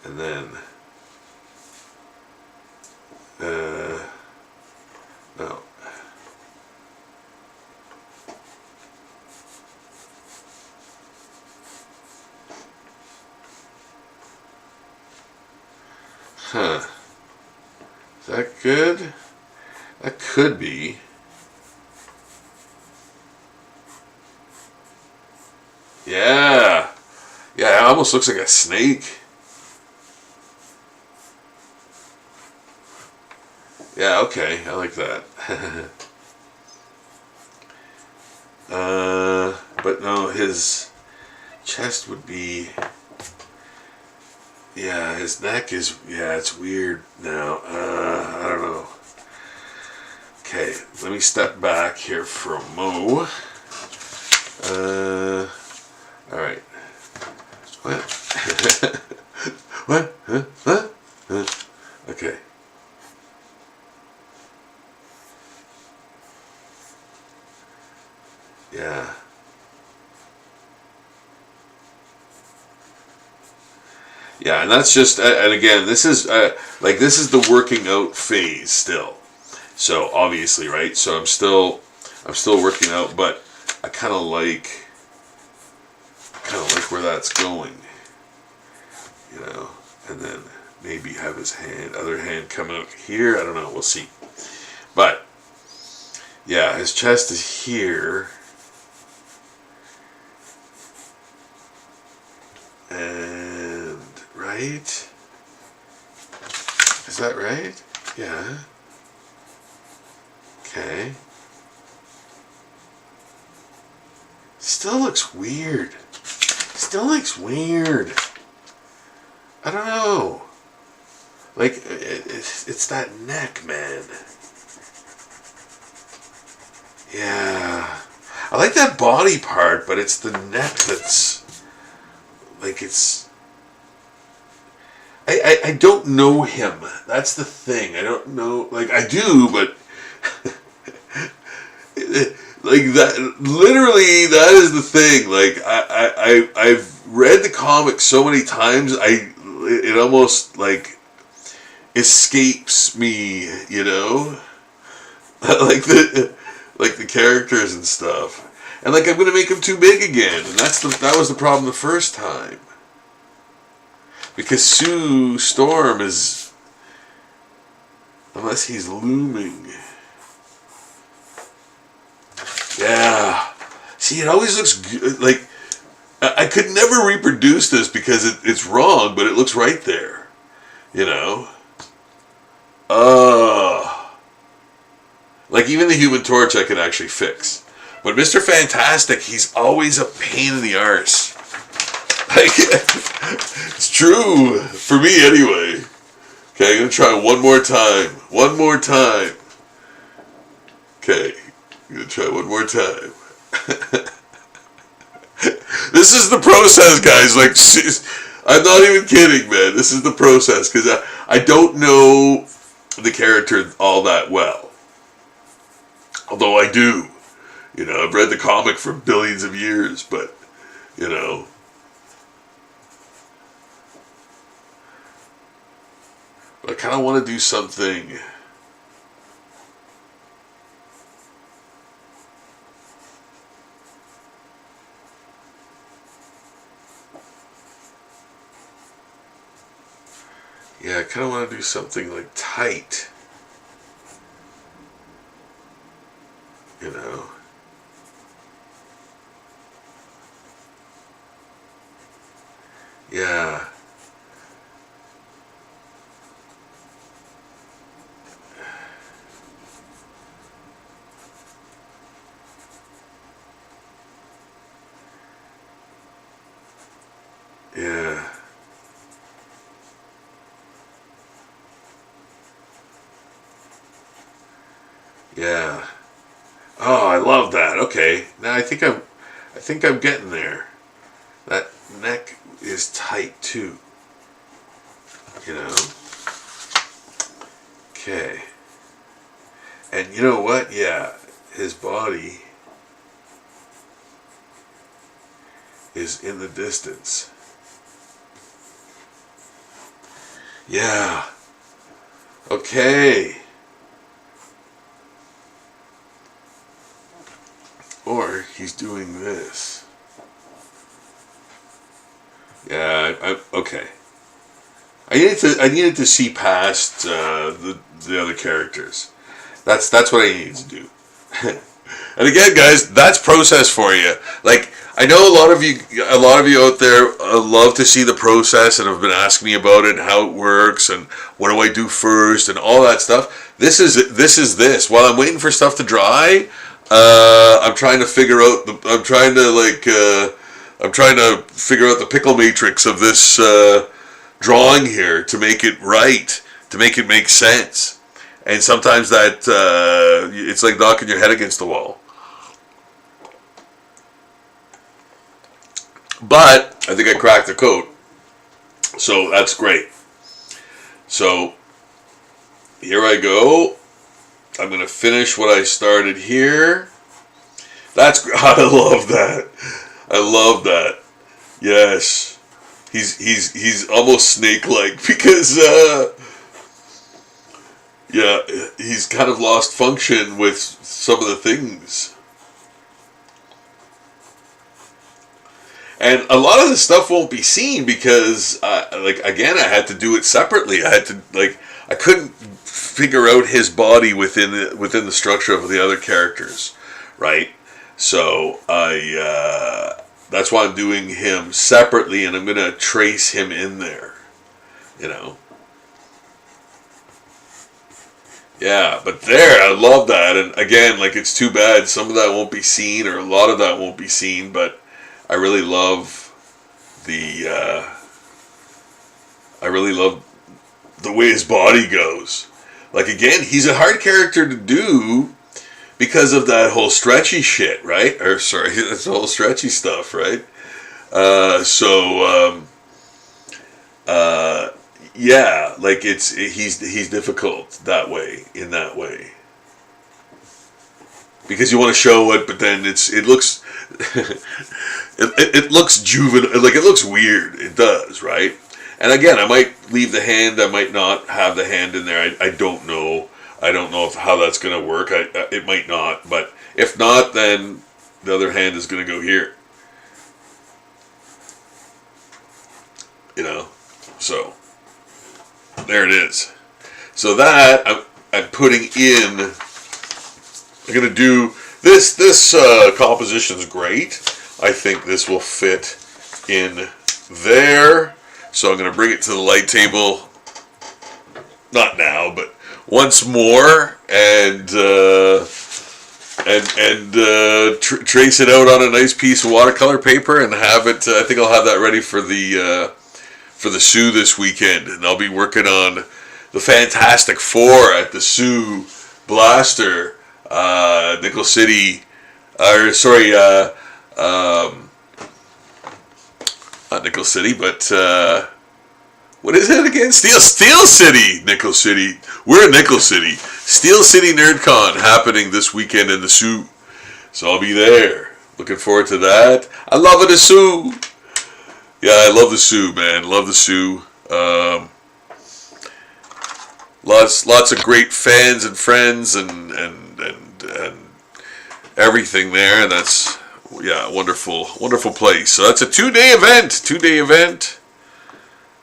And then, no. Huh. Is that good? That could be. Yeah. Yeah, it almost looks like a snake. Yeah, okay. I like that. But no, his chest would be... Yeah, his neck is... Yeah, it's weird now. I don't know. Okay, let me step back here for a mo. Alright. What? What? Huh? Okay. Yeah. Yeah, and that's just, and again, this is, this is the working out phase still. So, obviously, right? So I'm still working out, but I kind of like where that's going. You know, and then maybe have his other hand come out here. I don't know, we'll see. But, yeah, his chest is here. And, right? Is that right? Yeah. Okay. Still looks weird. I don't know. Like, it's that neck, man. Yeah. I like that body part, but it's the neck that's, like, it's... I don't know him. That's the thing. I don't know. Like, I do, but... like, that... Literally, that is the thing. Like, I've read the comic so many times, it almost, like, escapes me, you know? like the characters and stuff. And, like, I'm going to make him too big again. And that was the problem the first time. Because Sue Storm is... Unless he's looming. Yeah. See, it always looks good. Like, I could never reproduce this because it's wrong, but it looks right there. You know? Like, even the Human Torch I can actually fix. But Mr. Fantastic, he's always a pain in the arse. Like, it's true. For me, anyway. Okay, I'm going to try one more time. One more time. Okay, I'm going to try one more time. This is the process, guys. Like, I'm not even kidding, man. This is the process. Because I don't know the character all that well. Although I do. You know, I've read the comic for billions of years, but, you know. But I kind of want to do something. Yeah, I kind of want to do something like tight. You know. Yeah. Yeah. Yeah. Oh, I love that. Okay. Now I think I'm getting there. That neck is tight too. You know? Okay. And you know what? Yeah, his body is in the distance. Yeah. Okay. Or he's doing this. Yeah, okay. I needed to see past the other characters. That's what I needed to do. And again, guys, that's process for you. Like, I know a lot of you out there love to see the process and have been asking me about it and how it works and what do I do first and all that stuff. This is this. While I'm waiting for stuff to dry, I'm trying to figure out I'm trying to figure out the pickle matrix of this drawing here to make it right, to make it make sense. And sometimes that it's like knocking your head against the wall. But I think I cracked the code. So that's great. So here I go. I'm going to finish what I started here. I love that. I love that. Yes. He's almost snake-like because yeah, he's kind of lost function with some of the things. And a lot of the stuff won't be seen because, like, again, I had to do it separately. I couldn't figure out his body within the structure of the other characters, right? So that's why I'm doing him separately, and I'm gonna trace him in there, you know. Yeah, but there, I love that, and again, like, it's too bad some of that won't be seen, or a lot of that won't be seen, but I really love the way his body goes. Like, again, he's a hard character to do because of that whole stretchy shit, right? Or, sorry, that's the whole stretchy stuff, right? Yeah, like, he's difficult that way, in that way. Because you want to show it, but then it looks it looks juvenile, like it looks weird. It does, right? And again, I might leave the hand. I might not have the hand in there. I don't know. I don't know how that's going to work. It might not, but if not, then the other hand is going to go here. You know, so there it is. So that I'm putting in. I'm going to do this. This composition's great. I think this will fit in there. So I'm going to bring it to the light table. Not now, but once more, and trace it out on a nice piece of watercolor paper and have it. I think I'll have that ready for the Sioux this weekend, and I'll be working on the Fantastic Four at the Sioux Blaster. Nickel City, not Nickel City, but what is it again? Steel City, Nickel City. We're in Nickel City. Steel City NerdCon happening this weekend in the Sioux, so I'll be there. Looking forward to that. I love it, the Sioux. Yeah, I love the Sioux, man. Love the Sioux. Lots of great fans and friends and everything there, and that's wonderful place. So that's a 2-day event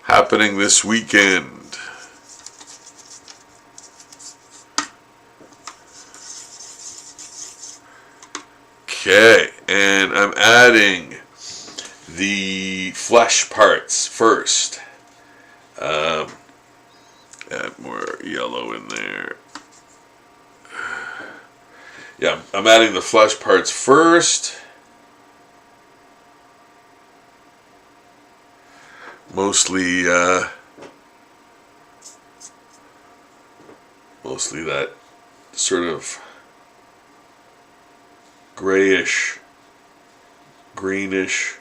happening this weekend. Okay, and I'm adding the flesh parts first. Add more yellow in there. Yeah, I'm adding the flesh parts first. Mostly that sort of grayish, greenish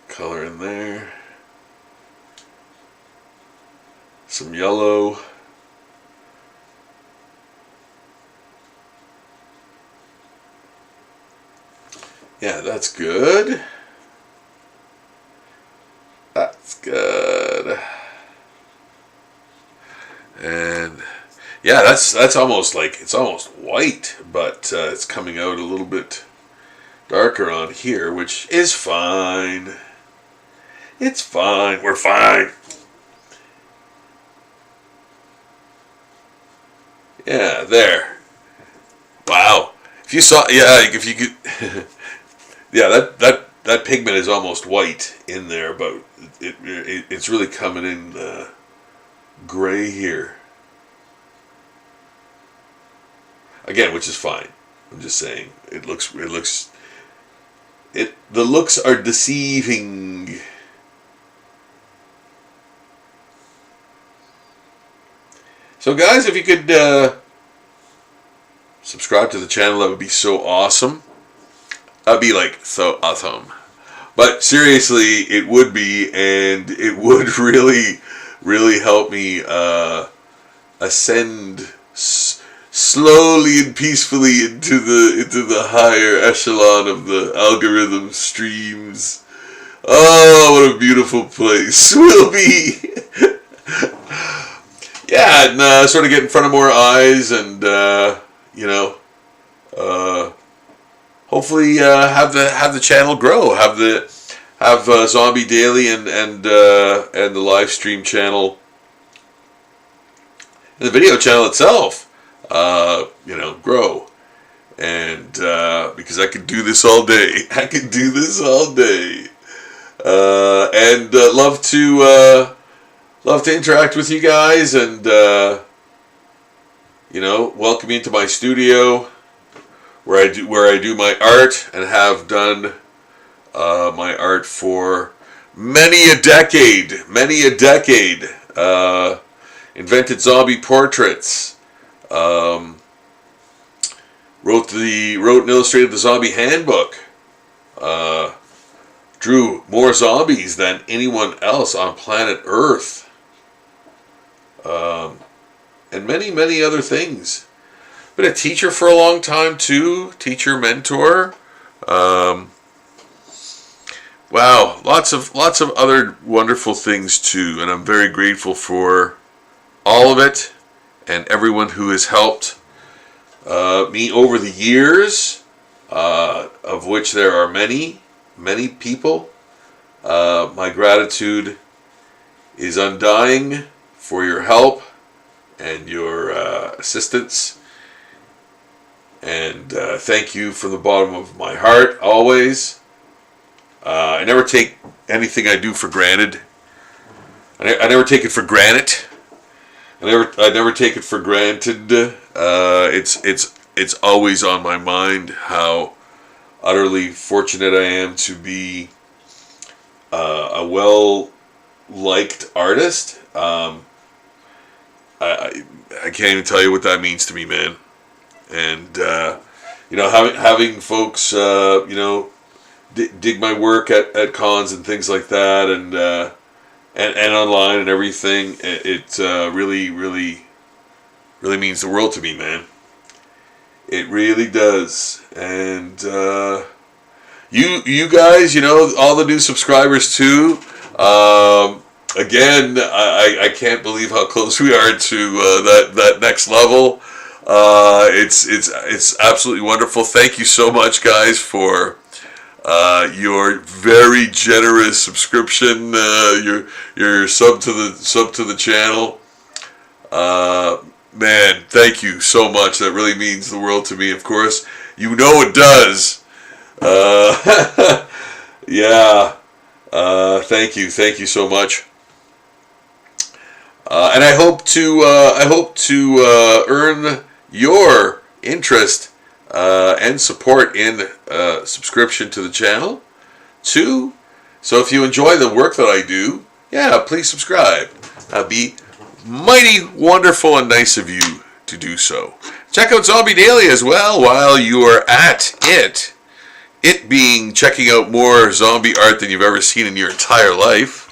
color in there. Some yellow. Yeah, that's good. That's good. And yeah, that's almost like, it's almost white, but it's coming out a little bit darker on here, which is fine. It's fine. We're fine. Yeah, there. Wow. If you saw, yeah, if you could, yeah, that pigment is almost white in there, but it's really coming in gray here. Again, which is fine. I'm just saying, the looks are deceiving. So guys, if you could subscribe to the channel, that would be so awesome. That'd be like so awesome. But seriously, it would be, and it would really, really help me ascend slowly and peacefully into the higher echelon of the algorithm streams. Oh, what a beautiful place we'll be. Yeah, and sort of get in front of more eyes, and hopefully have the channel grow, have Zombie Daily and the live stream channel, and the video channel itself, grow, and because I could do this all day. I could do this all day, and love to interact with you guys, and welcome you into my studio where I do my art, and have done my art for many a decade, invented zombie portraits, wrote and illustrated the zombie handbook, drew more zombies than anyone else on planet Earth, and many other things. Been a teacher for a long time too, teacher, mentor. Wow, lots of other wonderful things too, and I'm very grateful for all of it and everyone who has helped me over the years, of which there are many people. My gratitude is undying for your help and your assistance, and thank you from the bottom of my heart always. I never take anything I do for granted. I never take it for granted. I never take it for granted. It's always on my mind how utterly fortunate I am to be a well-liked artist. I can't even tell you what that means to me, man. And having folks dig my work at cons and things like that, and online and everything. It really means the world to me, man. It really does. And you guys, all the new subscribers too. Again, I can't believe how close we are to that next level. It's absolutely wonderful. Thank you so much, guys, for your very generous subscription, your sub to the channel. Man, thank you so much. That really means the world to me. Of course, it does. Yeah. Thank you so much. And I hope to earn your interest and support in subscription to the channel too. So if you enjoy the work that I do, please subscribe. That'd be mighty wonderful and nice of you to do so. Check out Zombie Daily as well while you are at it. It being checking out more zombie art than you've ever seen in your entire life.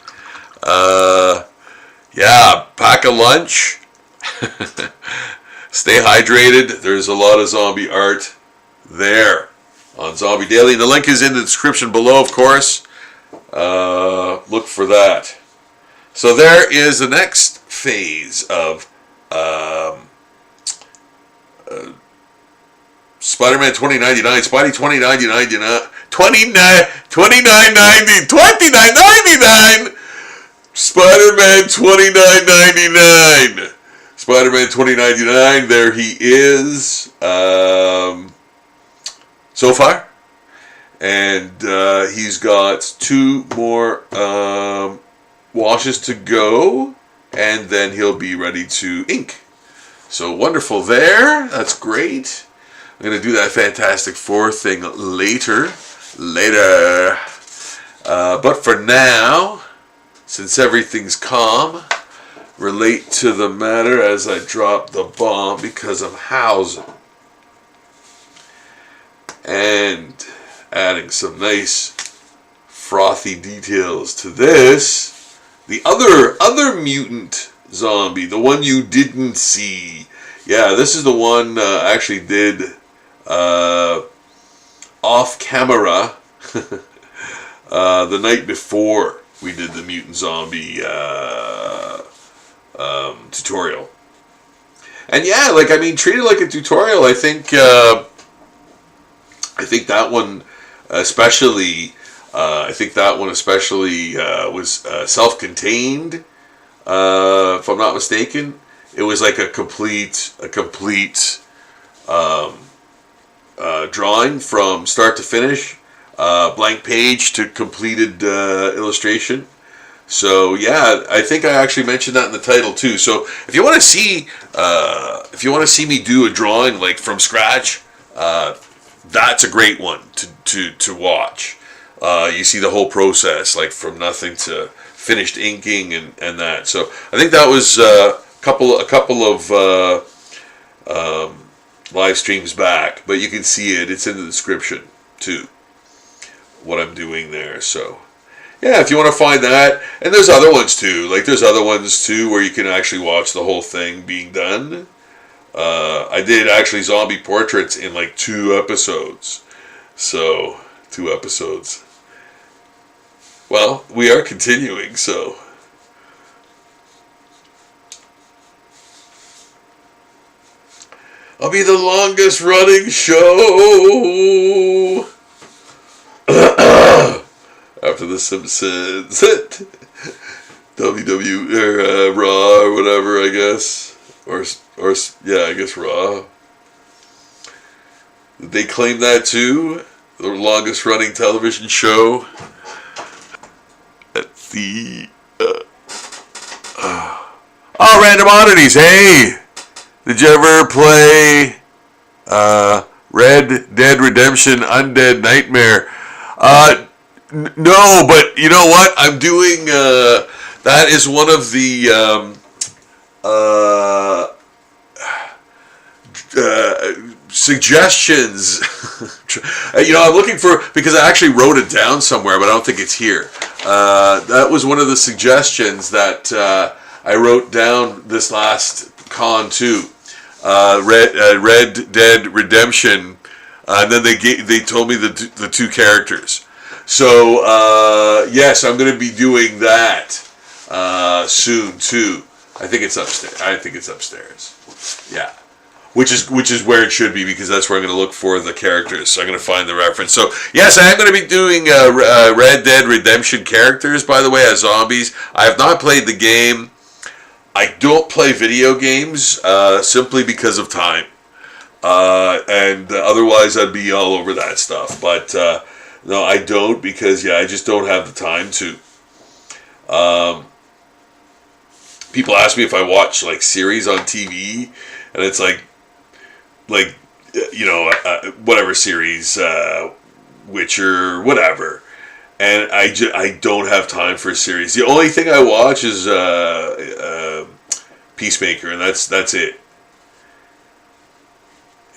Pack a lunch. Stay hydrated. There's a lot of zombie art there on Zombie Daily. The link is in the description below, of course. Look for that. So there is the next phase of Spider-Man 2099, Spidey 2999, 2999, Spider-Man 2999. Spider-Man 2099, there he is, so far. And he's got 2 more washes to go, and then he'll be ready to ink. So wonderful there. That's great. I'm going to do that Fantastic Four thing later. But for now, since everything's calm, relate to the matter as I drop the bomb because I'm housing. And adding some nice frothy details to this. The other mutant zombie, the one you didn't see. Yeah, this is the one I actually did off camera the night before we did the mutant zombie tutorial. And treat it like a tutorial. I think that one especially. Was self-contained. If I'm not mistaken, it was like a complete drawing from start to finish, blank page to completed illustration. So I think I actually mentioned that in the title too. So if you want to see me do a drawing like from scratch, that's a great one to watch. You see the whole process, like from nothing to finished inking and that. So I think that was a couple of live streams back, but you can see it. It's in the description too, what I'm doing there. So yeah, if you want to find that, and there's other ones too. Like there's other ones too where you can actually watch the whole thing being done. I did actually zombie portraits in like 2 episodes. So 2 episodes. Well, we are continuing, so. I'll be the longest running show after The Simpsons. WW or Raw or whatever, I guess. Or yeah, I guess Raw. Did they claim that too? The longest running television show? At the oh, Random Oddities. Hey, did you ever play Red Dead Redemption Undead Nightmare? No, but you know what? I'm doing that is one of the suggestions. I'm looking for, because I actually wrote it down somewhere, but I don't think it's here. That was one of the suggestions that I wrote down this last con too. Red Dead Redemption, and then they told me the 2 characters. So yes, I'm going to be doing that soon too. I think it's upstairs. Yeah. Which is where it should be, because that's where I'm going to look for the characters. So I'm going to find the reference. So yes, I am going to be doing Red Dead Redemption characters, by the way, as zombies. I have not played the game. I don't play video games simply because of time. And otherwise I'd be all over that stuff. But no, I don't, because I just don't have the time to. People ask me if I watch like series on TV, and it's like whatever series, Witcher, whatever, and I don't have time for a series. The only thing I watch is Peacemaker, and that's it.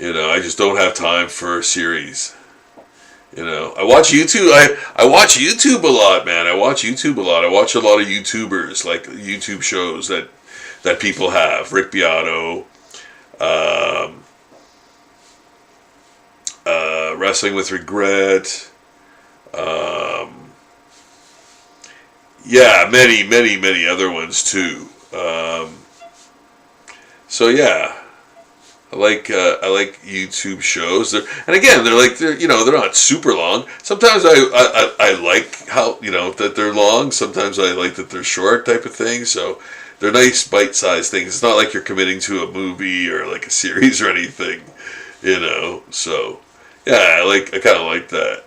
I just don't have time for a series. I watch YouTube. I watch YouTube a lot, man. I watch YouTube a lot. I watch a lot of YouTubers, like YouTube shows that people have. Rick Beato, Wrestling with Regret. Many other ones too. So yeah. I like YouTube shows. They're not super long. Sometimes I like how that they're long. Sometimes I like that they're short, type of thing. So they're nice bite-sized things. It's not like you're committing to a movie or like a series or anything. So yeah, I kind of like that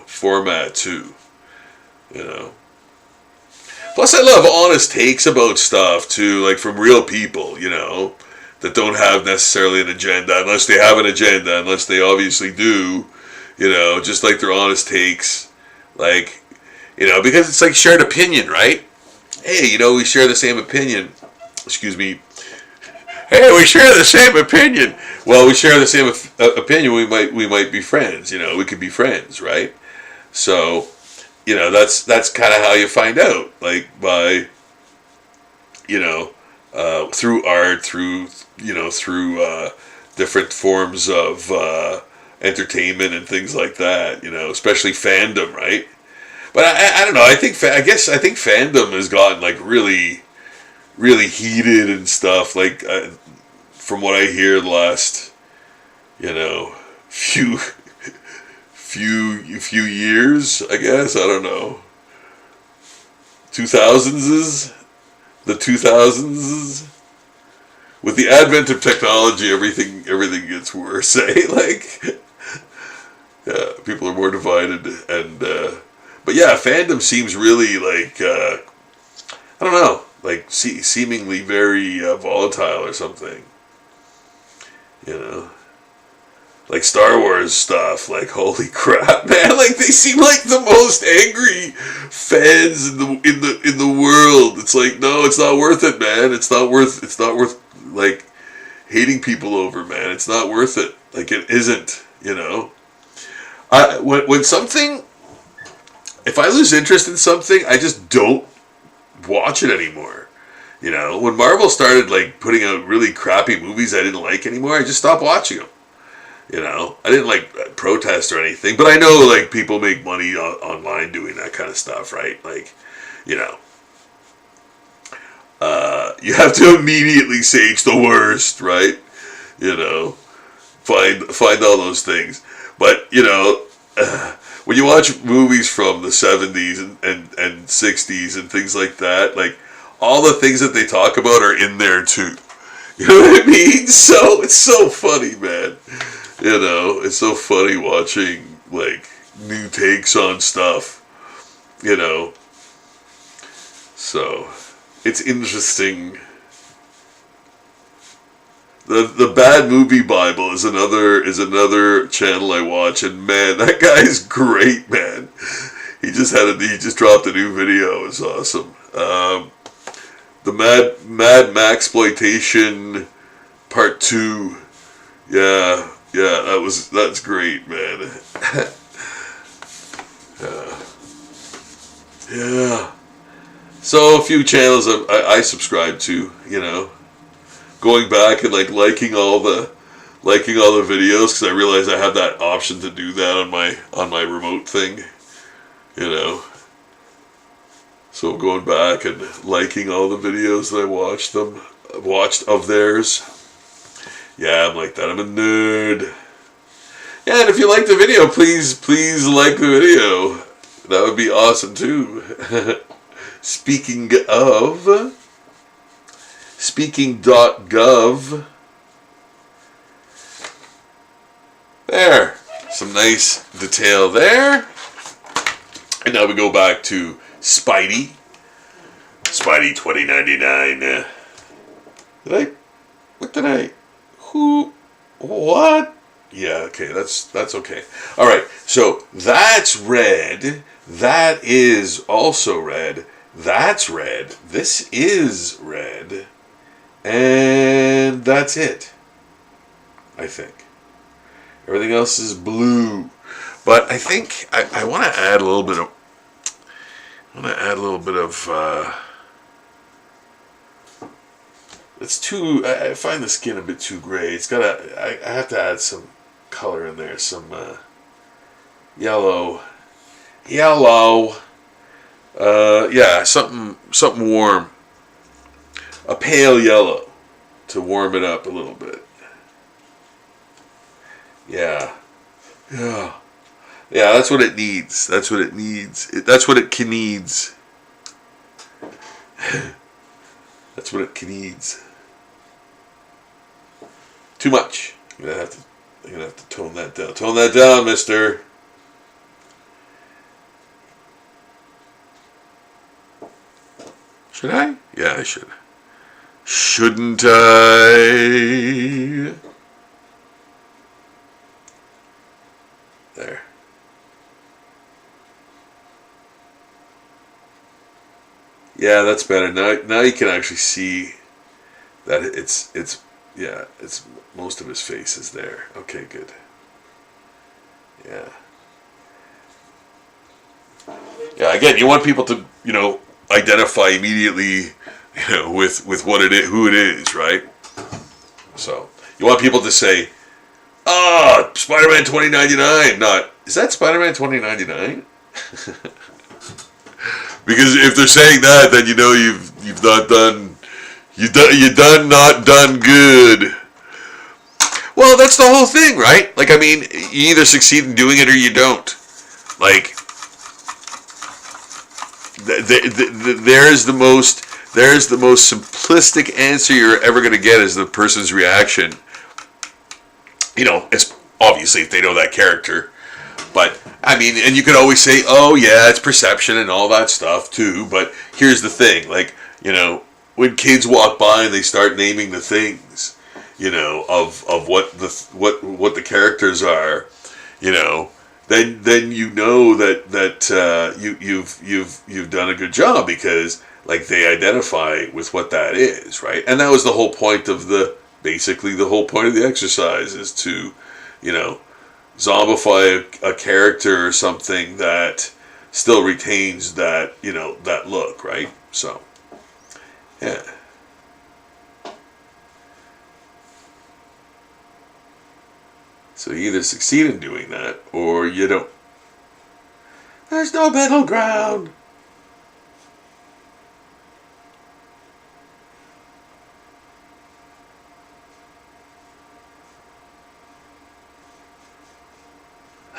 format too. Plus I love honest takes about stuff too, like from real people. That don't have necessarily an agenda, unless they have an agenda, unless they obviously do, just like their honest takes, like, because it's like shared opinion, right? Hey, we share the same opinion. Excuse me. Hey, we share the same opinion. Well, we share the same opinion. We might be friends. We could be friends, right? So, that's kind of how you find out, like by, through art, through different forms of entertainment and things like that, especially fandom, right? But I don't know. I think fandom has gotten like really, really heated and stuff. Like from what I hear, the last few years, I guess. I don't know. 2000s. With the advent of technology, everything gets worse. People are more divided, and but yeah, fandom seems really like I don't know, like seemingly very volatile or something. like Star Wars stuff, like holy crap, man! Like they seem like the most angry fans in the world. It's like, no, it's not worth it, man. It's not worth like hating people over, man. It's not worth it. Like it isn't, you know. When something, if I lose interest in something, I just don't watch it anymore. You know, when Marvel started like putting out really crappy movies I didn't like anymore, I just stopped watching them. You know, I didn't like protest or anything, but I know like people make money online doing that kind of stuff, right? Like, you know, you have to immediately say it's the worst, right? You know, find all those things, but you know, when you watch movies from the 70s and 60s and things like that, like all the things that they talk about are in there too. You know what I mean? So it's so funny, man. You know, it's so funny watching like new takes on stuff. You know, so it's interesting. The Bad Movie Bible is another channel I watch, and man, that guy's great, man. He just dropped a new video. It's awesome. The Mad Maxploitation Part 2. Yeah, that's great, man. Yeah. So a few channels I subscribe to, you know, going back and like liking all the videos, because I realize I have that option to do that on my remote thing, you know. So going back and liking all the videos that I watched of theirs. Yeah, I'm like that. I'm a nerd. Yeah, and if you like the video, please like the video. That would be awesome too. Speaking.gov. There. Some nice detail there. And now we go back to Spidey. Spidey 2099. What? Yeah, okay, that's okay. Alright, so that's red. That is also red. That's red. This is red. And that's it. I think. Everything else is blue. But I think I want to add a little bit of... It's too... I find the skin a bit too gray. It's gotta... I have to add some color in there. Some yellow. Yellow. Yeah, something warm. A pale yellow to warm it up a little bit. Yeah. Yeah. Yeah, that's what it needs. That's what it needs. That's what it needs. That's what it needs. Too much. I'm gonna have to tone that down. Tone that down, mister. Should I? Yeah, I should. Shouldn't I? There. Yeah, that's better. Now you can actually see that it's most of his face is there. Okay, good. Yeah. Yeah, again, you want people to, identify immediately, with what it is, who it is, right? So, you want people to say, Spider-Man 2099, not, is that Spider-Man 2099? Because if they're saying that, then you've not done, not done good. Well, that's the whole thing, right? Like, I mean, you either succeed in doing it or you don't. Like, there's the most simplistic answer you're ever going to get is the person's reaction. It's obviously if they know that character. But, I mean, and you could always say, oh, yeah, it's perception and all that stuff, too. But here's the thing. Like, when kids walk by and they start naming the things, of what the characters are, then you know that you've done a good job, because like they identify with what that is, right? And that was the whole point of basically the whole point of the exercise, is to, zombify a character or something that still retains that, that look, right? So, yeah. So you either succeed in doing that, or you don't. There's no middle ground.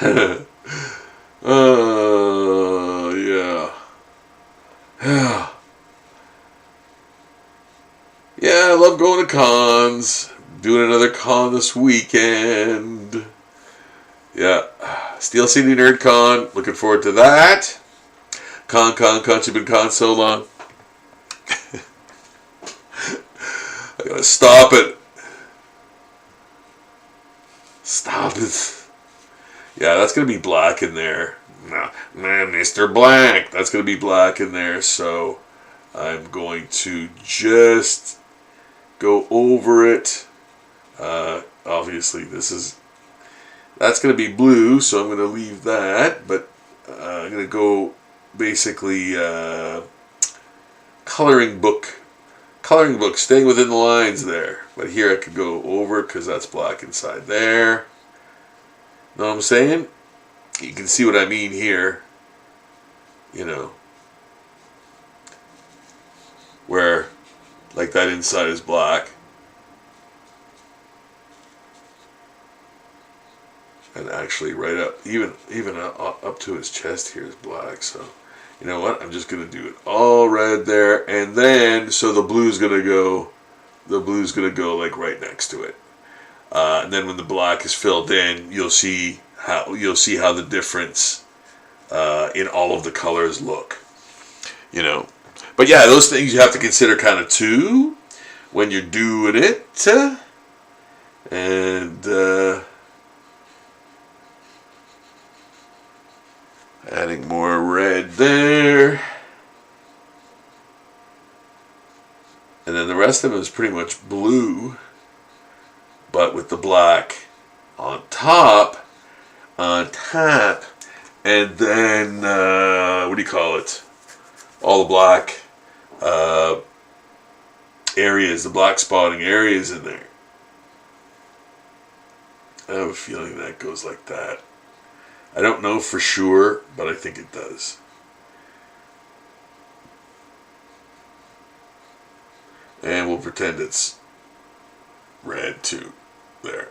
Yeah. Yeah. Yeah, I love going to cons. Doing another con this weekend. Yeah. Steel City Nerd Con. Looking forward to that. Con, you've been con so long. I gotta stop it. Stop it. Yeah, that's going to be black in there. Nah, Mr. Black. That's going to be black in there. So I'm going to just go over it. Obviously, that's going to be blue, so I'm going to leave that. But I'm going to go basically coloring book, staying within the lines there. But here I could go over because that's black inside there. Know what I'm saying? You can see what I mean here. Where, like, that inside is black. And actually right up, even up to his chest here is black. So, you know what? I'm just going to do it all red there. And then, so the blue's going to go like right next to it. And then when the black is filled in, you'll see how the difference in all of the colors look. But yeah, those things you have to consider kind of too when you're doing it. And adding more red there. And then the rest of it is pretty much blue, but with the black on top, and then, what do you call it? All the black areas, the black spotting areas in there. I have a feeling that goes like that. I don't know for sure, but I think it does. And we'll pretend it's red too. There.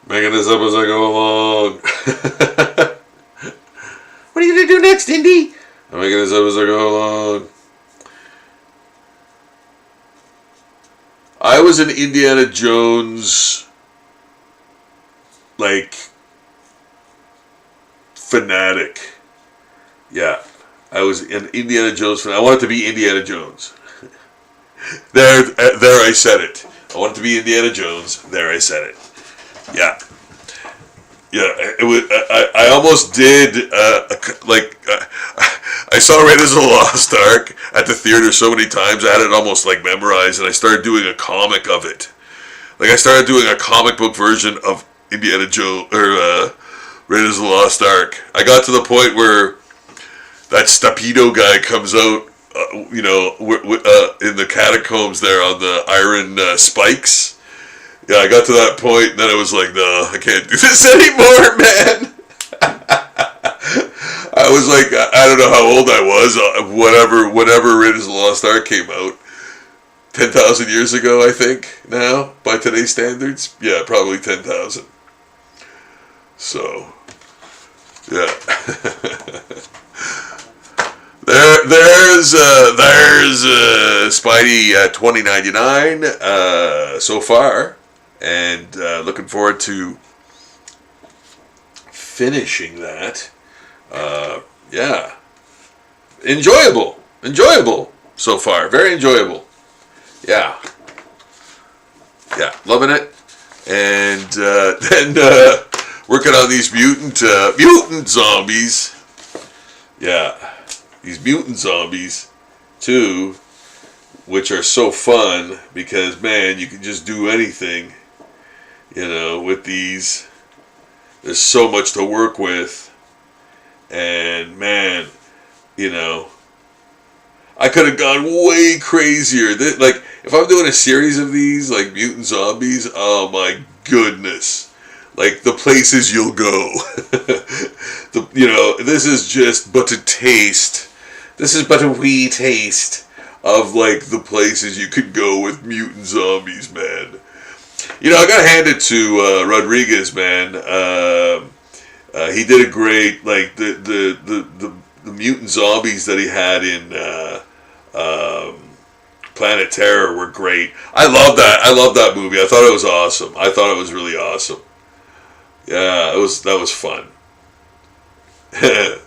Making this up as I go along. What are you going to do next, Indy? I'm making this up as I go along. I was an Indiana Jones, like, fanatic. Yeah. I was an Indiana Jones fan. I wanted to be Indiana Jones. There I said it. I wanted to be Indiana Jones. There I said it. Yeah. Yeah, it was. I almost did. I saw Raiders of the Lost Ark at the theater so many times. I had it almost like memorized, and I started doing a comic of it. Like I started doing a comic book version of Indiana Jones or Raiders of the Lost Ark. I got to the point where that Stapedo guy comes out, in the catacombs there on the iron spikes. Yeah, I got to that point, and then I was like, no, I can't do this anymore, man. I was like, I don't know how old I was, whenever Raiders of the Lost Ark came out. 10,000 years ago, I think, now, by today's standards. Yeah, probably 10,000. So, yeah. There's Spidey 2099 so far, and looking forward to finishing that. Yeah, enjoyable so far, very enjoyable. Yeah, yeah, loving it. And then working on these mutant zombies. Yeah, these mutant zombies too, which are so fun because, man, you can just do anything, with these. There's so much to work with, and man, I could have gone way crazier. Like, if I'm doing a series of these, like mutant zombies, oh my goodness. Like, the places you'll go. This is just but a taste. This is but a wee taste of, like, the places you could go with mutant zombies, man. I gotta hand it to Rodriguez, man. He did a great, like, the mutant zombies that he had in Planet Terror were great. I love that movie. I thought it was awesome. I thought it was really awesome. Yeah, that was fun. Yeah,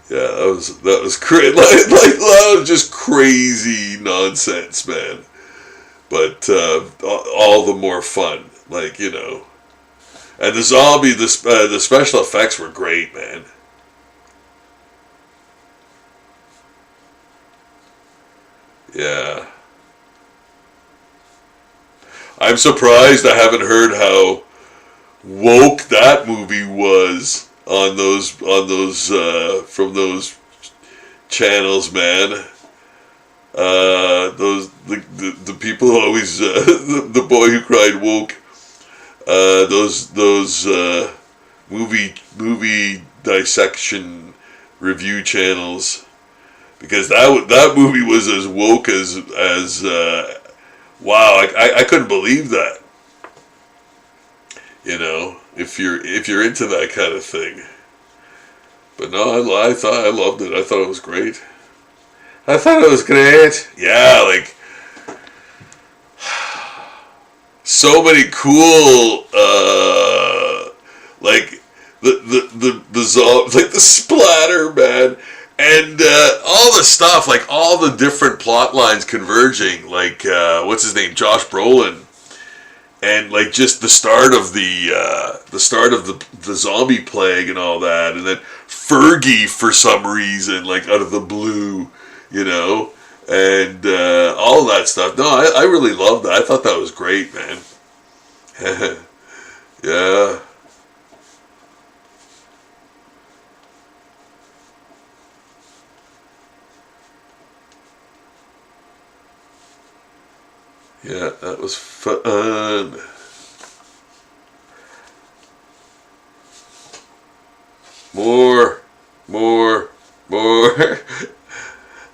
that was great. Like a lot of just crazy nonsense, man. But all the more fun, like, And the special effects were great, man. Yeah. I'm surprised I haven't heard how woke that movie was on those from those channels, man. The people who always the boy who cried woke. Those movie dissection review channels, because that movie was as woke as wow, I couldn't believe that. If you're into that kind of thing. But no, I thought I loved it. I thought it was great. Yeah, like, so many cool, like like the splatter, man, and all the stuff, like all the different plot lines converging, like what's his name, Josh Brolin, and like just the start of the zombie plague and all that, and then Fergie for some reason, like out of the blue, and all that stuff. No, I really loved that. I thought that was great, man. Yeah. Yeah, that was fun. More.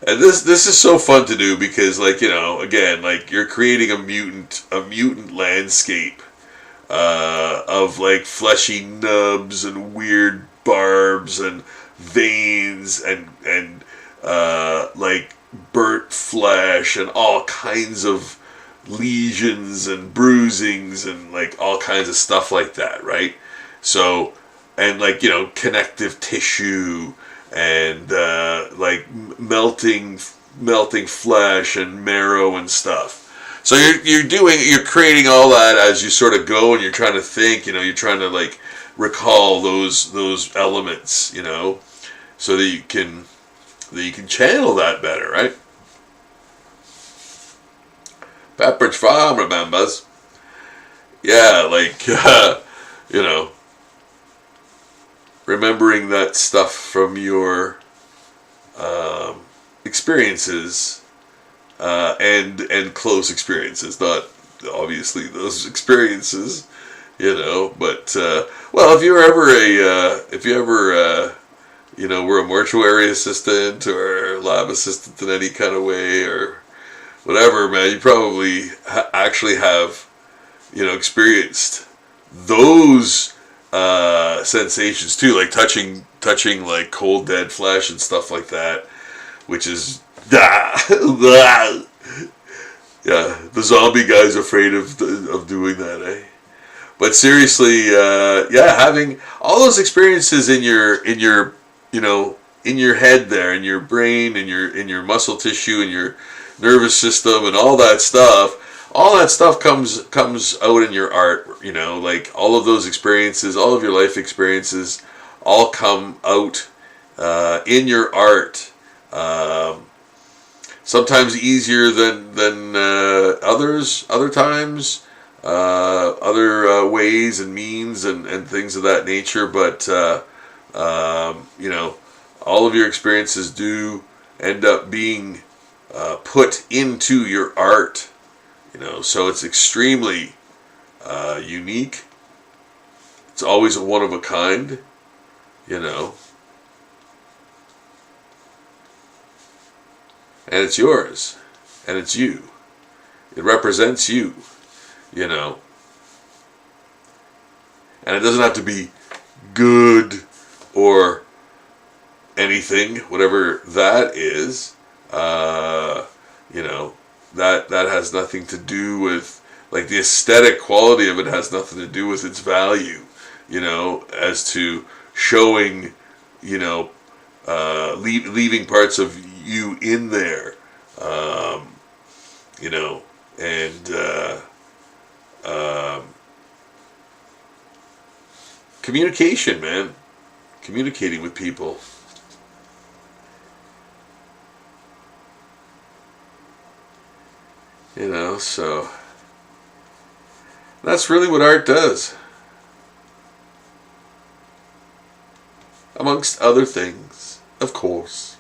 And this is so fun to do because, like, again, like, you're creating a mutant landscape of, like, fleshy nubs and weird barbs and veins and like burnt flesh and all kinds of lesions and bruisings and, like, all kinds of stuff like that, right? So, and, like, connective tissue and like melting flesh and marrow and stuff. So you're creating all that as you sort of go, and you're trying to think, you're trying to, like, recall those elements, so that you can channel that better, right? Pepperidge Farm remembers. Yeah, like remembering that stuff from your experiences and close experiences, not obviously those experiences, But well, if you ever were a mortuary assistant or lab assistant in any kind of way or whatever, man, you probably actually have experienced those sensations too, like touching like cold dead flesh and stuff like that, which is yeah, the zombie guy's afraid of doing that, eh? But seriously, yeah, having all those experiences in your in your head there, in your brain, in your muscle tissue, in your nervous system, and all that stuff. All that stuff comes out in your art. Like all of those experiences, all of your life experiences, all come out in your art. Sometimes easier than others. Other times, other ways and means and things of that nature. But all of your experiences do end up being put into your art. So it's extremely unique. It's always a one of a kind. And it's yours, and it's you. It represents you, And it doesn't have to be good or anything, whatever that is. That has nothing to do with, like, the aesthetic quality of it has nothing to do with its value, as to showing, leaving parts of you in there, and communication, man. Communicating with people. So that's really what art does. Amongst other things, of course.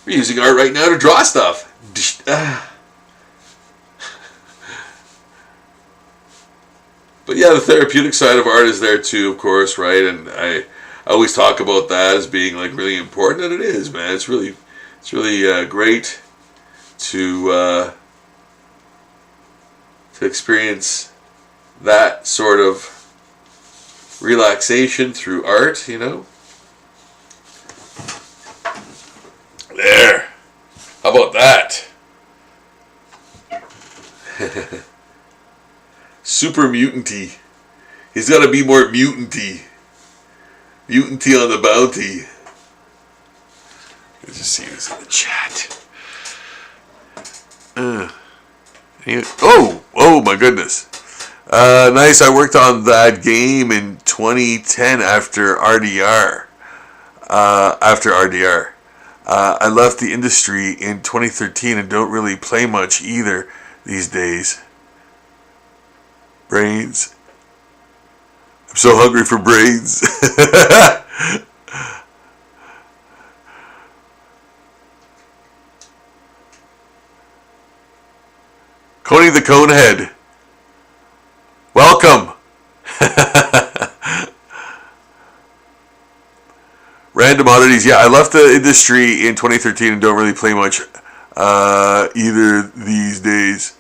We're using art right now to draw stuff. But yeah, the therapeutic side of art is there too, of course, right? And I always talk about that as being like really important, and it is, man. It's really great to experience that sort of relaxation through art, There. How about that? Super mutanty. He's got to be more mutanty. Mutanty on the bounty. Let's just see who's in the chat. Oh my goodness. Nice. I worked on that game in 2010 after RDR. I left the industry in 2013 and don't really play much either these days. Brains. I'm so hungry for brains. Coney the Conehead. Welcome. Random oddities. Yeah, I left the industry in 2013 and don't really play much either these days.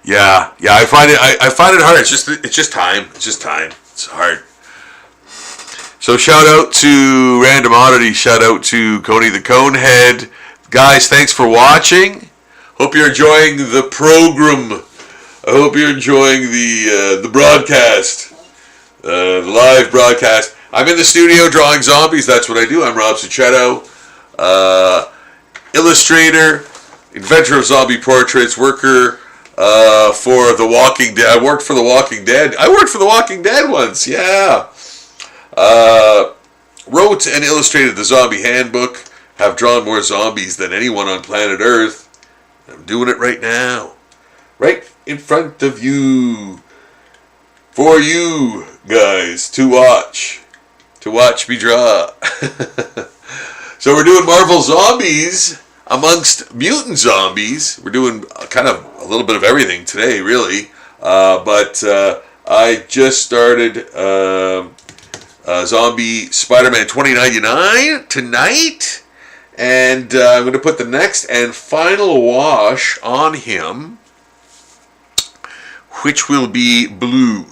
Yeah. I find it hard. It's just time. It's hard. So shout out to Random Oddities. Shout out to Coney the Conehead. Guys, thanks for watching. Hope you're enjoying the program. I hope you're enjoying the broadcast, the live broadcast. I'm in the studio drawing zombies. That's what I do. I'm Rob Suchetto, illustrator, inventor of zombie portraits, worker for The Walking Dead. I worked for The Walking Dead. I worked for The Walking Dead once. Yeah. Wrote and illustrated the Zombie Handbook. Have drawn more zombies than anyone on planet Earth. I'm doing it right now. Right in front of you. For you guys to watch. To watch me draw. So we're doing Marvel Zombies amongst mutant zombies. We're doing kind of a little bit of everything today, really. But I just started Zombie Spider-Man 2099 tonight. And I'm going to put the next and final wash on him, which will be blue.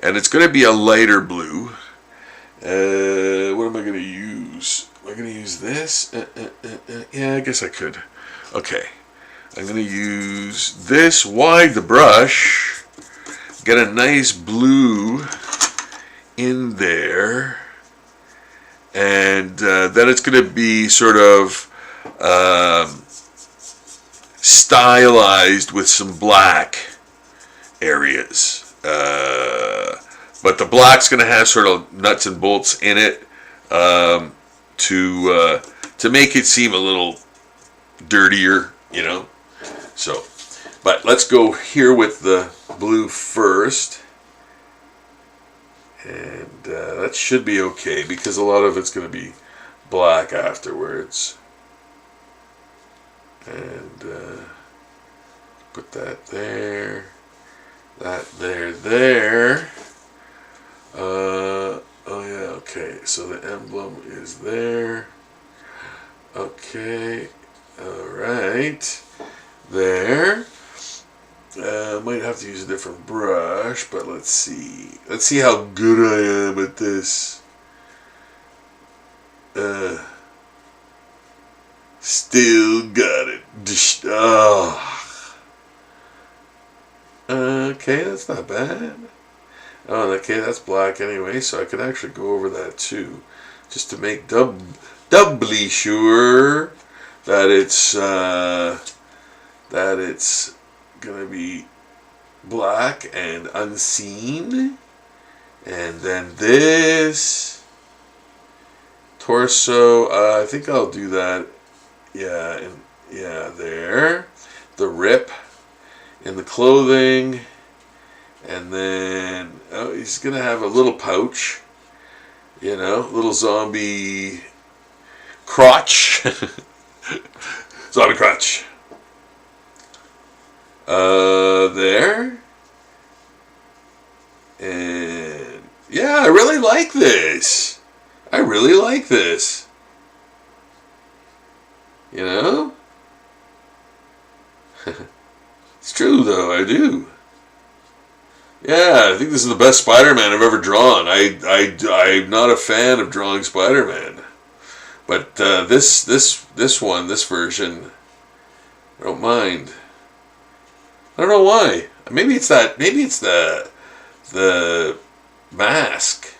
And it's going to be a lighter blue. What am I going to use? Am I going to use this? Yeah, I guess I could. Okay. I'm going to use this, wide the brush, get a nice blue in there. And then it's going to be sort of stylized with some black areas. But the black's going to have sort of nuts and bolts in it to make it seem a little dirtier, you know. So, but let's go here with the blue first. And that should be okay because a lot of it's going to be black afterwards. And put that there, that there. Oh yeah, okay. So the emblem is there. Okay, all right, there. Might have to use a different brush, but let's see. Let's see how good I am at this. Still got it. Oh. Okay, that's not bad. Oh, okay, that's black anyway, so I could actually go over that too, just to make doubly sure that it's gonna be black and unseen. And then this torso, I think I'll do that. Yeah, and yeah, there. The rip in the clothing. And then, oh, he's gonna have a little pouch, you know, little zombie crotch. Zombie crotch. There. And yeah, I really like this. I really like this. You know? It's true though, I do. Yeah, I think this is the best Spider-Man I've ever drawn. I'm not a fan of drawing Spider-Man. But this version, I don't mind. I don't know why. Maybe it's the mask.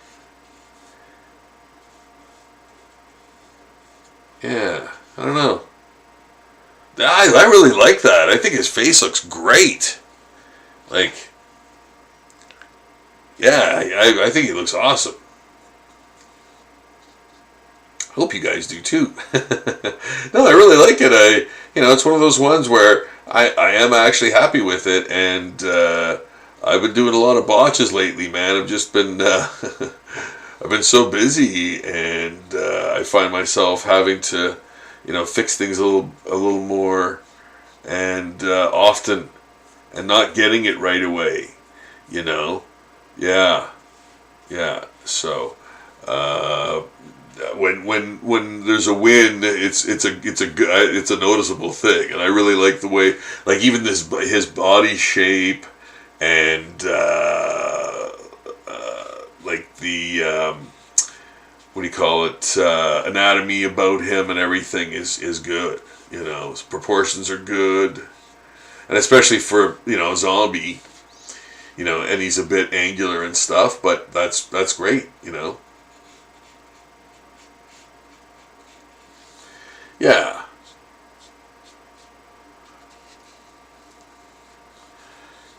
Yeah, I don't know. I really like that. I think his face looks great. Like, yeah, I think he looks awesome. Hope you guys do too. No, I really like it. It's one of those ones where I am actually happy with it, and I've been doing a lot of botches lately, man. I've just been I've been so busy, and I find myself having to, fix things a little more, and often, and not getting it right away, Yeah. So when there's a win, it's a noticeable thing, and I really like the way, like, even his body shape, and like the what do you call it, anatomy about him and everything is good. His proportions are good, and especially for a zombie. And he's a bit angular and stuff, but that's great. Yeah.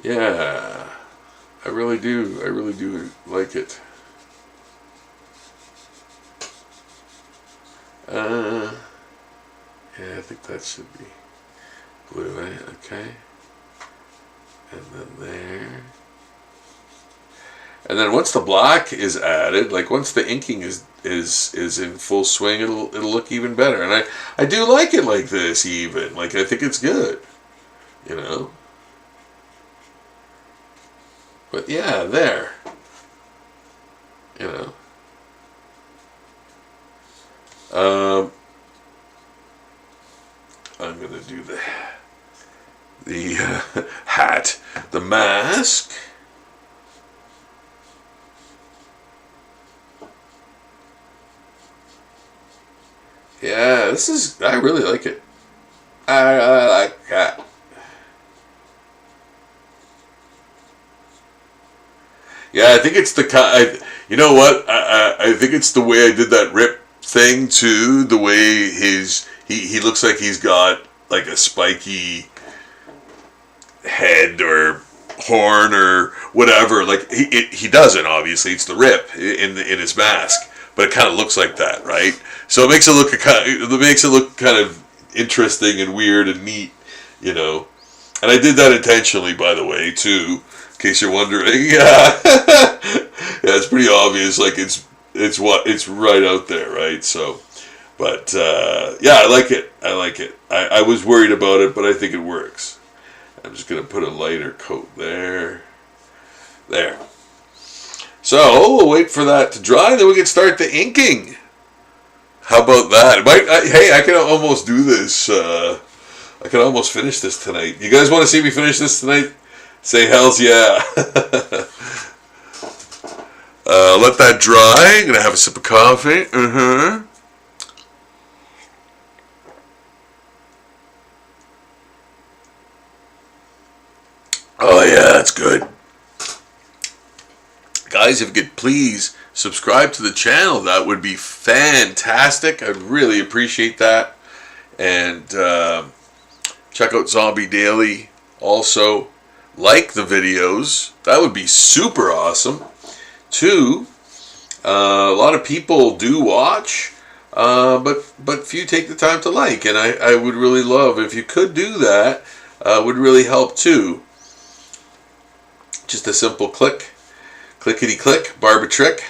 Yeah. I really do. I really do like it. Yeah, I think that should be blue, right? Okay. And then there. And then once the black is added, like once the inking is in full swing, it'll look even better. And I do like it like this even. Like, I think it's good. But yeah, there. I'm gonna do the hat, the mask. Yeah, I really like it. I like that. Yeah, I think it's the kind. You know what? I think it's the way I did that rip thing too. The way he looks like he's got like a spiky head or horn or whatever. Like he doesn't, obviously. It's the rip in his mask, but it kind of looks like that, right? So it makes it look kind of interesting and weird and neat, you know. And I did that intentionally, by the way, too, in case you're wondering. Yeah, yeah, it's pretty obvious. Like it's right out there, right? So, but yeah, I like it. I like it. I was worried about it, but I think it works. I'm just gonna put a lighter coat there. There. So we'll wait for that to dry, then we can start the inking. How about that? Hey, I can almost do this. I can almost finish this tonight. You guys want to see me finish this tonight? Say hells yeah. Let that dry. Gonna have a sip of coffee. Oh yeah, that's good. Guys, if you could please subscribe to the channel, that would be fantastic. I'd really appreciate that. And check out Zombie Daily. Also, like the videos. That would be super awesome. Two, a lot of people do watch, but few take the time to like. And I would really love if you could do that. Would really help too. Just a simple click. Clickety click, barber trick.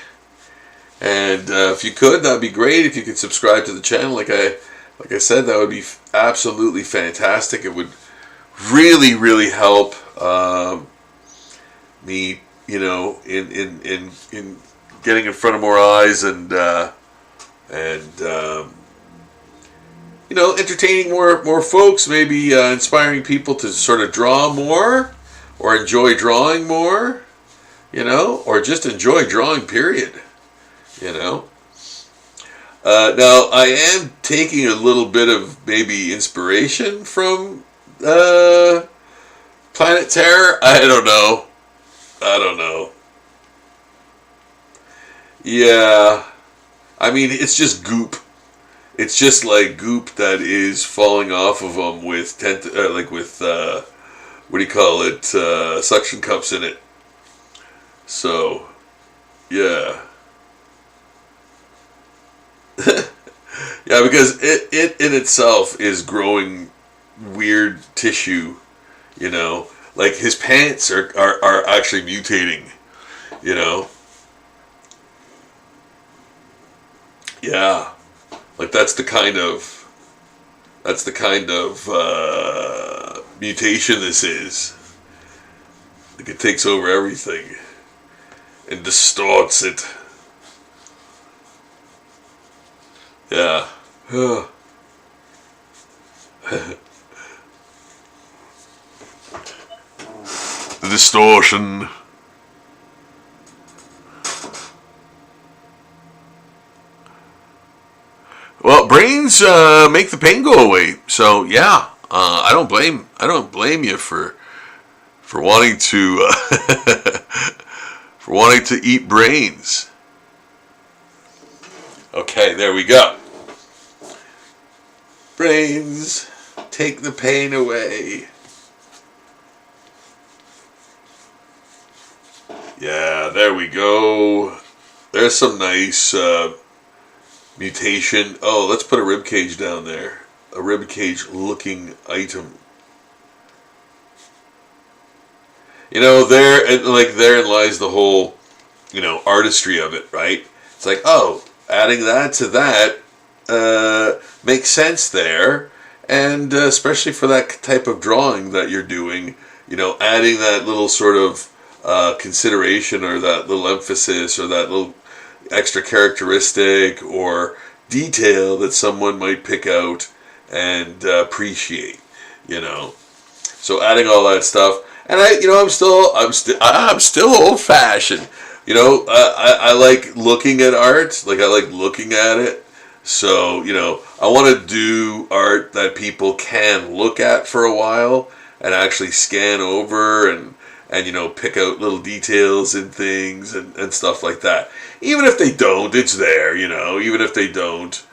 And if you could, that'd be great. If you could subscribe to the channel, like I said, that would be absolutely fantastic. It would really, really help me, you know, in getting in front of more eyes and you know, entertaining more folks. Maybe inspiring people to sort of draw more or enjoy drawing more. You know, or just enjoy drawing, period. You know. Now, I am taking a little bit of maybe inspiration from Planet Terror. I don't know. Yeah. I mean, it's just goop. It's just like goop that is falling off of them with, what do you call it, suction cups in it. So, yeah. Yeah, because it in itself is growing weird tissue, you know. Like his pants are actually mutating, you know. Yeah. Like that's the kind of mutation this is. Like it takes over everything and distorts it. Yeah. The distortion. Well, brains make the pain go away. So yeah, I don't blame you for wanting to for wanting to eat brains. Okay, there we go. Brains, take the pain away. Yeah, there we go. There's some nice mutation. Oh, let's put a rib cage down there. A rib cage looking item. You know, therein lies the whole, you know, artistry of it, right? It's like, oh, adding that to that makes sense there, and especially for that type of drawing that you're doing, you know, adding that little sort of consideration or that little emphasis or that little extra characteristic or detail that someone might pick out and appreciate, you know. So adding all that stuff, and I'm still old-fashioned. You know, I like looking at art, like I like looking at it. So, you know, I want to do art that people can look at for a while and actually scan over and pick out little details in things and stuff like that. Even if they don't, it's there. Even if they don't,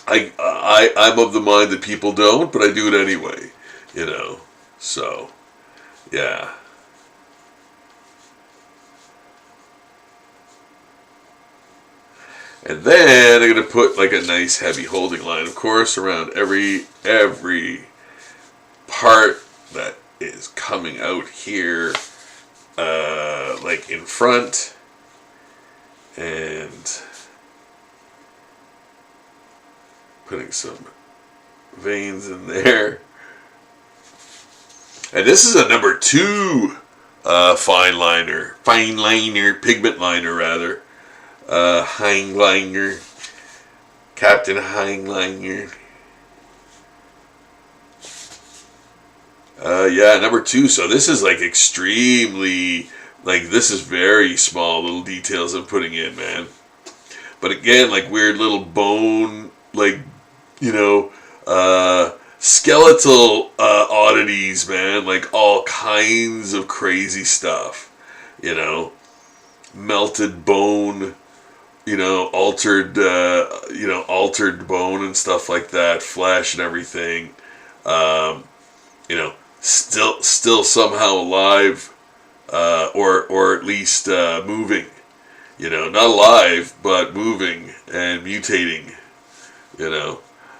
I'm of the mind that people don't, but I do it anyway. So yeah. And then I'm gonna put like a nice heavy holding line, of course, around every part that is coming out here, like in front, and putting some veins in there. And this is a number 2 fine liner, pigment liner rather. Heinleiner, Captain Heinleiner. Yeah, number 2. So this is like extremely, this is very small little details I'm putting in, man. But again, like weird little bone, skeletal oddities, man. Like all kinds of crazy stuff, melted bone. Altered bone and stuff like that, flesh and everything. Still somehow alive, or at least moving. Not alive, but moving and mutating.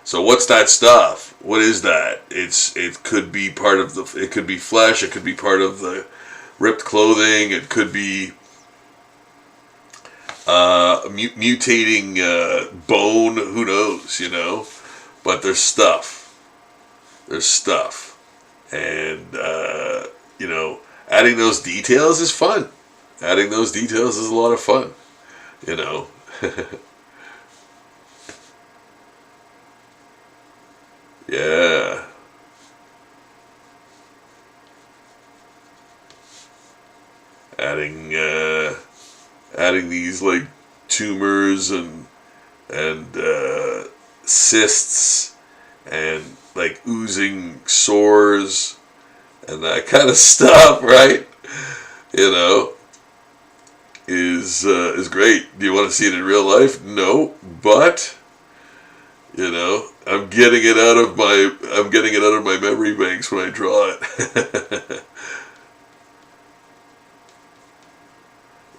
So what's that stuff? What is that? It could be part of it could be flesh. It could be part of the ripped clothing. It could be mutating bone, who knows, but there's stuff, and adding those details is fun. Adding those details is a lot of fun, Yeah. Adding these like tumors and cysts and like oozing sores and that kind of stuff, right? Is great. Do you want to see it in real life? No, but I'm getting it out of my memory banks when I draw it.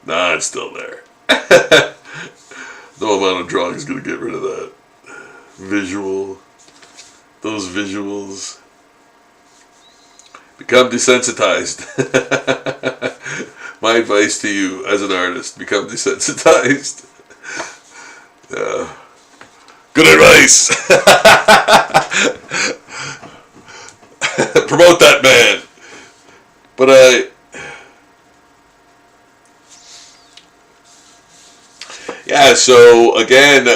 Nah, it's still there. No amount of drawing is going to get rid of that. Those visuals. Become desensitized. My advice to you as an artist, become desensitized. Good advice. Promote that man. But yeah, so again,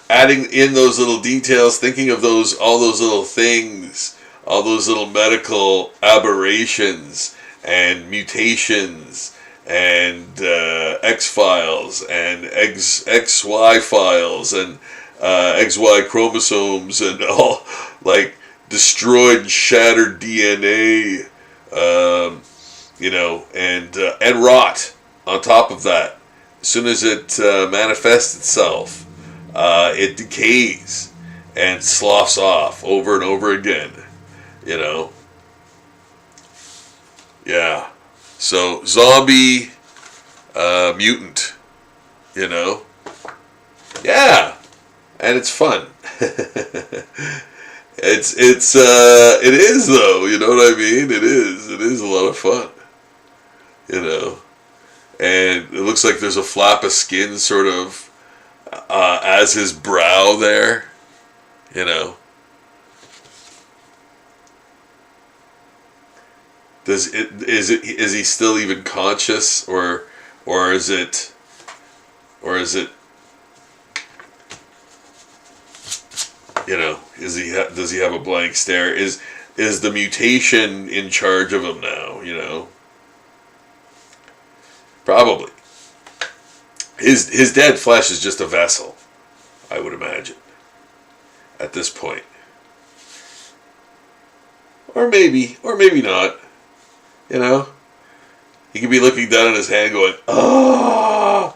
adding in those little details, thinking of all those little things, all those little medical aberrations and mutations and X-files and XY files and XY chromosomes and all like destroyed, shattered DNA, and rot on top of that. As soon as it manifests itself, it decays and sloughs off over and over again. Yeah. So zombie, mutant. Yeah, and it's fun. It is though. You know what I mean? It is a lot of fun. And it looks like there's a flap of skin sort of as his brow there, Is he still even conscious, or is it does he have a blank stare? Is the mutation in charge of him now? Probably. His dead flesh is just a vessel, I would imagine, at this point. Or maybe not. You know, he could be looking down at his hand, going, "Oh,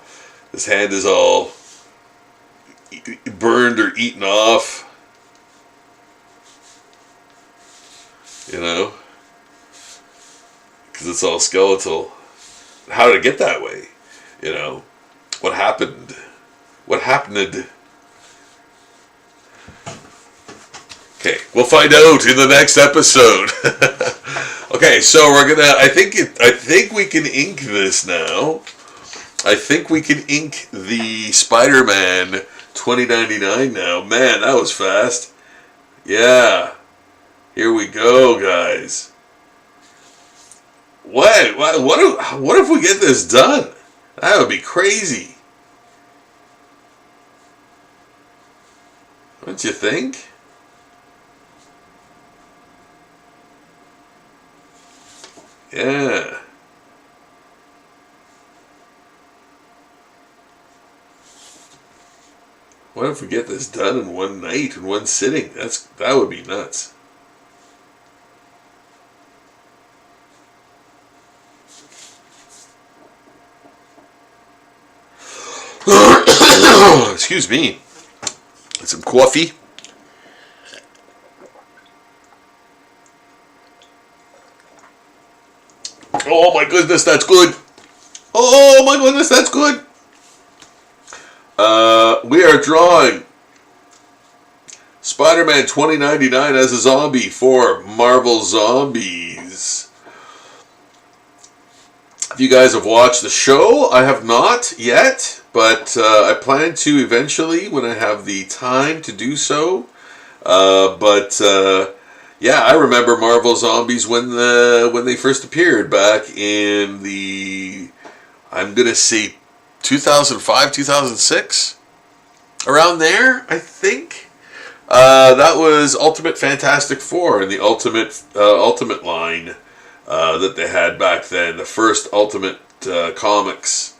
his hand is all burned or eaten off." You know, because it's all skeletal. How did it get that way? You know, what happened? What happened? Okay, we'll find out in the next episode. Okay, so we're gonna. I think we can ink this now. I think we can ink the Spider-Man 2099 now. Man, that was fast. Yeah. Here we go, guys. What if we get this done? That would be crazy. Don't you think? Yeah. What if we get this done in one night, in one sitting? That would be nuts. Excuse me. Some coffee. Oh my goodness, that's good. Oh my goodness, that's good. We are drawing Spider-Man 2099 as a zombie for Marvel Zombies. If you guys have watched the show, I have not yet, but I plan to eventually when I have the time to do so. Yeah, I remember Marvel Zombies when they first appeared back in the, I'm gonna say 2005, 2006, around there, I think. That was Ultimate Fantastic Four and the Ultimate line that they had back then, the first Ultimate comics.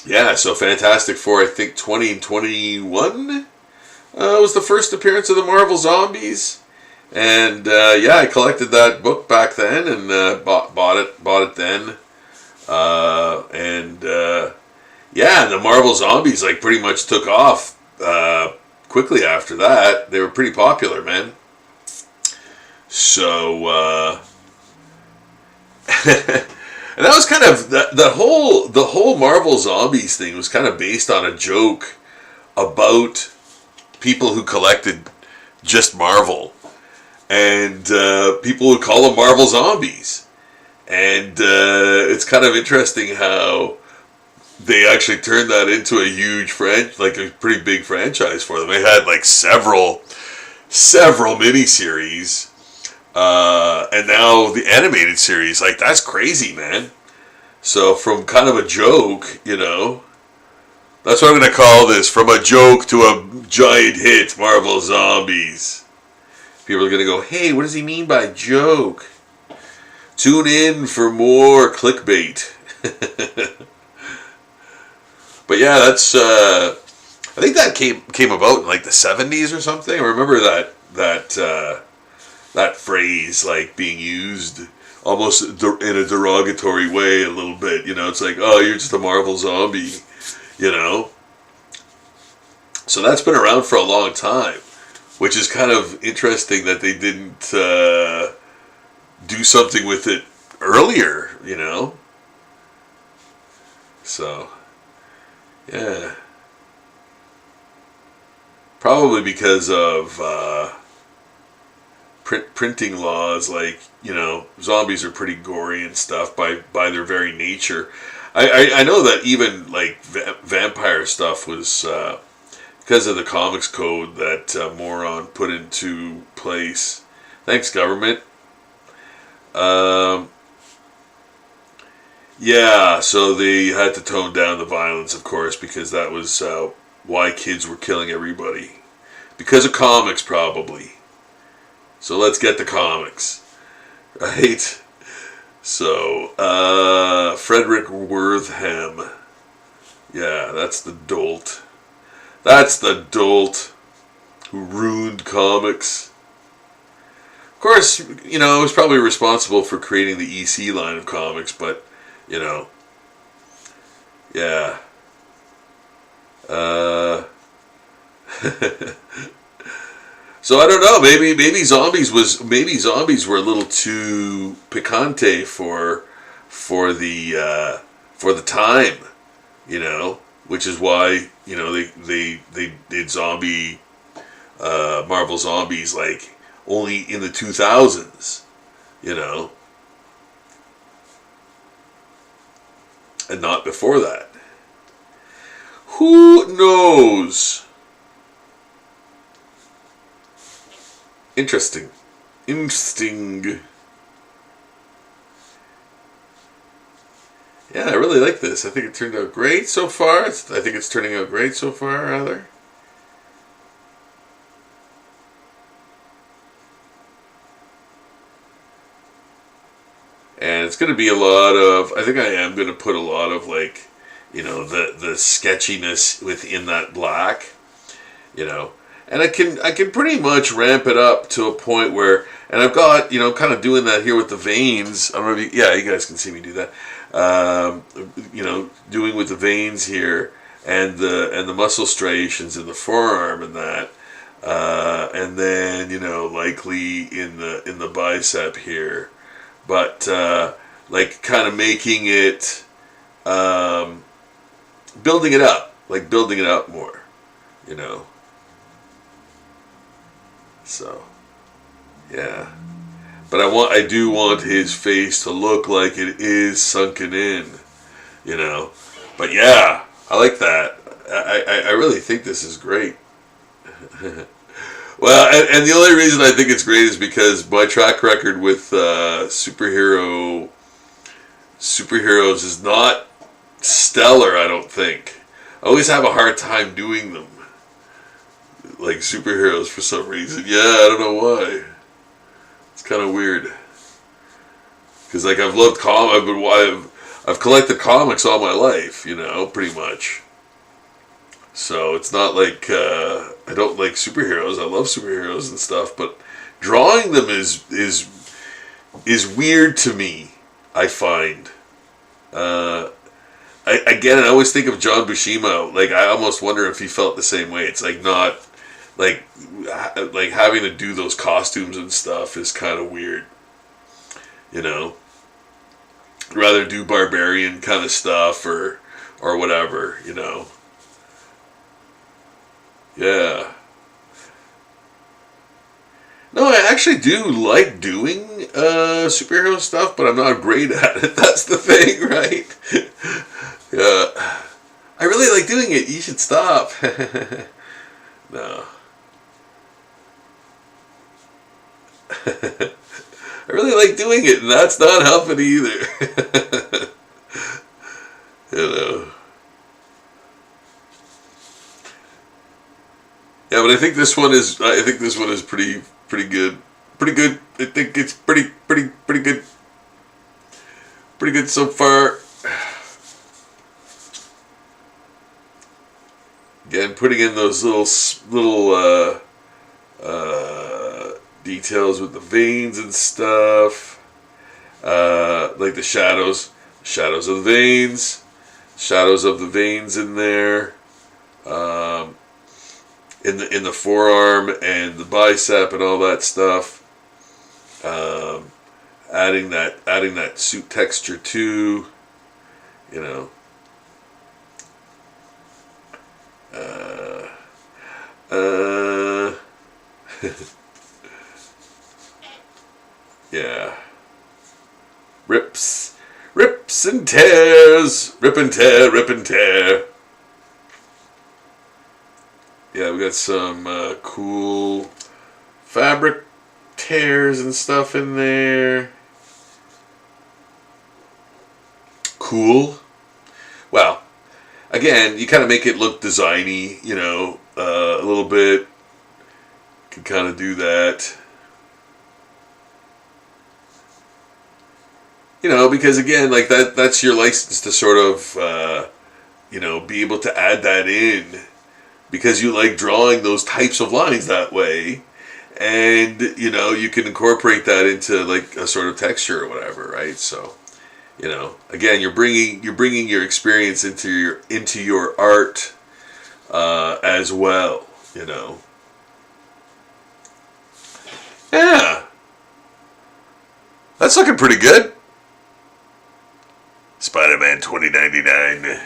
Yeah, so Fantastic Four, I think 20 and 21 was the first appearance of the Marvel Zombies. And yeah, I collected that book back then and bought it then. Yeah, the Marvel Zombies like pretty much took off quickly after that. They were pretty popular, man. So and that was kind of the whole Marvel Zombies thing was kind of based on a joke about people who collected just Marvel, and people would call them Marvel Zombies. And it's kind of interesting how they actually turned that into a huge like a pretty big franchise for them. They had like several miniseries, and now the animated series. Like, that's crazy, man. So from kind of a joke, you know, that's what I'm going to call this. From a joke to a giant hit, Marvel Zombies. People are going to go, hey, what does he mean by joke? Tune in for more clickbait. But yeah, that's I think that came about in like the 70s or something. I remember that phrase like being used almost in a derogatory way a little bit. You know, it's like, oh, you're just a Marvel zombie, you know. So that's been around for a long time, which is kind of interesting that they didn't do something with it earlier, you know. So yeah, probably because of printing laws. Like, you know, zombies are pretty gory and stuff by their very nature. I know that even like vampire stuff was because of the comics code that Moron put into place. Thanks, government. Yeah, so they had to tone down the violence, of course, because that was why kids were killing everybody. Because of comics, probably. So let's get the comics. Right? So, Frederick Wortham. Yeah, that's the dolt. That's the dolt who ruined comics. Of course, I was probably responsible for creating the EC line of comics, but, you know, yeah. So I don't know. Maybe zombies were a little too picante for the time, which is why they did Marvel Zombies like only in the 2000s, and not before that. Who knows? Interesting. Yeah, I really like this. I think it turned out great so far. I think it's turning out great so far, rather. And it's going to be a lot of, I think I am going to put a lot of like, the sketchiness within that black, and I can pretty much ramp it up to a point where, and I've got, kind of doing that here with the veins. I don't know if you guys can see me do that. Doing with the veins here and the muscle striations in the forearm and that, and then likely in the bicep here, but like kind of making it, building it up more, So, yeah. But I do want his face to look like it is sunken in, But yeah, I like that. I really think this is great. Well, and the only reason I think it's great is because my track record with superheroes is not stellar, I don't think. I always have a hard time doing them. Like superheroes for some reason. Yeah, I don't know why. It's kind of weird. Because like I've loved I've collected comics all my life, pretty much. So it's not like I don't like superheroes. I love superheroes and stuff, but drawing them is weird to me, I find. I always think of John Buscema. Like I almost wonder if he felt the same way. It's like not like having to do those costumes and stuff is kind of weird. I'd rather do barbarian kind of stuff or whatever. Yeah. No, I actually do like doing superhero stuff, but I'm not great at it. That's the thing, right? Yeah. I really like doing it. You should stop. No. I really like doing it, and that's not helping either. Yeah, but I think this one is pretty good. Pretty good. I think it's pretty good. Pretty good so far. Again, putting in those little details with the veins and stuff, like the shadows of the veins, in there, in the forearm and the bicep and all that stuff. Adding that suit texture too, yeah. Rips and tears. Rip and tear. Yeah, we got some cool fabric tears and stuff in there. Cool. Well, again, you kind of make it look designy, a little bit. Can kind of do that. Because again, like that's your license to sort of, be able to add that in because you like drawing those types of lines that way. and you can incorporate that into like a sort of texture or whatever, right? So again, you're bringing your experience into your art as well. Yeah, that's looking pretty good. Spider-Man 2099.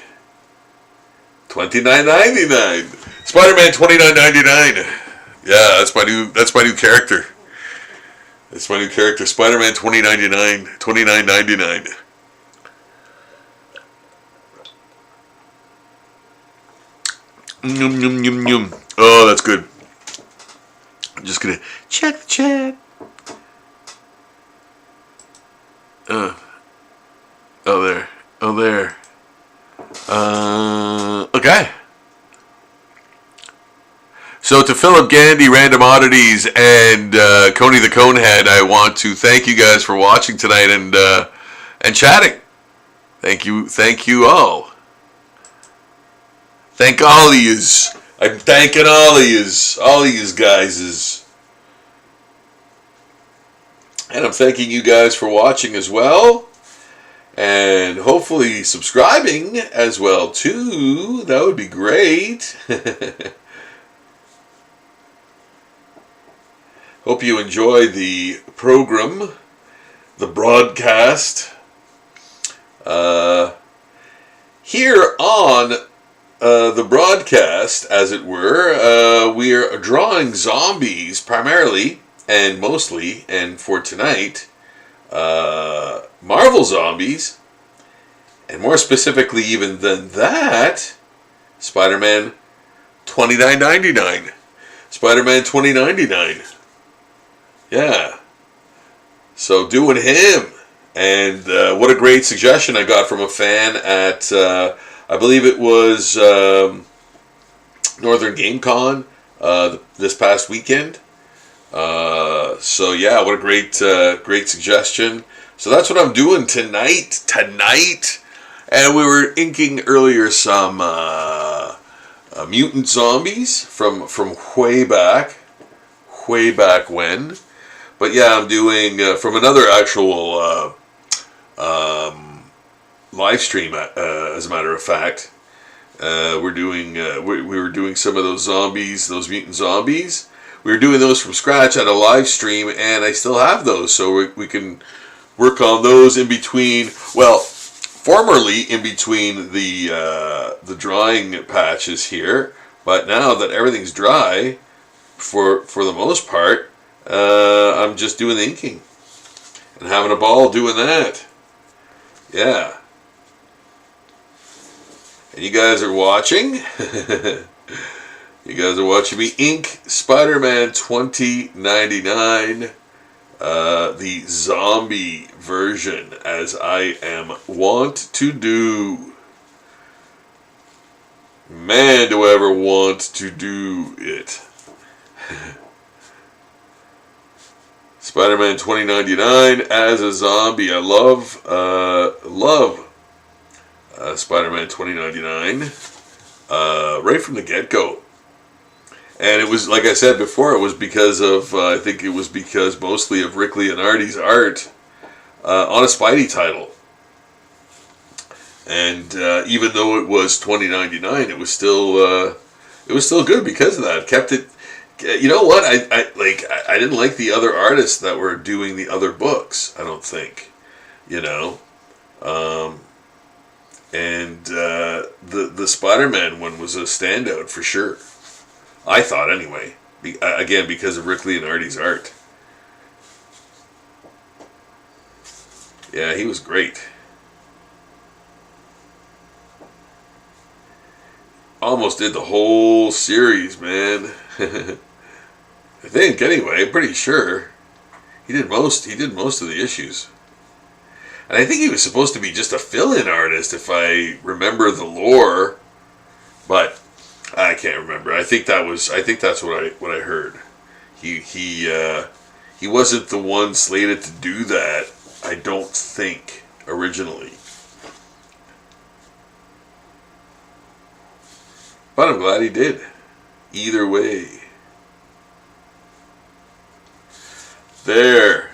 $29.99. Spider-Man $29.99. Yeah, that's my new character. That's my new character. Spider-Man 2099. $29.99. Yum, yum, yum, yum. Oh, that's good. I'm just gonna check the chat. Oh, there. Oh, there. Okay. So to Philip Gandy, Random Oddities, and Coney the Conehead, I want to thank you guys for watching tonight and chatting. Thank you all. Thank all of yous. I'm thanking all of yous guys. And I'm thanking you guys for watching as well. And hopefully subscribing as well too. That would be great. Hope you enjoy the program, the broadcast. Here on the broadcast, as it were, we are drawing zombies primarily and mostly, and for tonight, Marvel zombies, and more specifically even than that, Spider-Man $29.99. Spider-Man $20.99. Yeah. So doing him. And what a great suggestion I got from a fan at, I believe it was Northern Game Con this past weekend. So yeah, what a great suggestion. So that's what I'm doing tonight. And we were inking earlier some mutant zombies from way back when. But yeah, I'm doing from another actual live stream. As a matter of fact, we're doing we were doing some of those zombies, those mutant zombies. We were doing those from scratch at a live stream, and I still have those, so we can work on those in between. Well, formerly in between the drying patches here, but now that everything's dry, for the most part, I'm just doing the inking and having a ball doing that. Yeah. And you guys are watching. You guys are watching me ink Spider-Man 2099, the zombie version, as I am wont to do. Man, do I ever want to do it. Spider-Man 2099 as a zombie. I love Spider-Man 2099 right from the get-go. And it was, like I said before, it was because of, I think it was because mostly of Rick Leonardi's art on a Spidey title. And even though it was $20.99, it was still good because of that. Kept it. You know what? I didn't like the other artists that were doing the other books. I don't think, and the Spider-Man one was a standout for sure. I thought anyway. Again, because of Rick Leonardi's art. Yeah, he was great. Almost did the whole series, man. I think anyway. I'm pretty sure he did most of the issues. And I think he was supposed to be just a fill-in artist, if I remember the lore, but I can't remember. I think that's what I heard. He wasn't the one slated to do that, I don't think, originally. But I'm glad he did. Either way. There.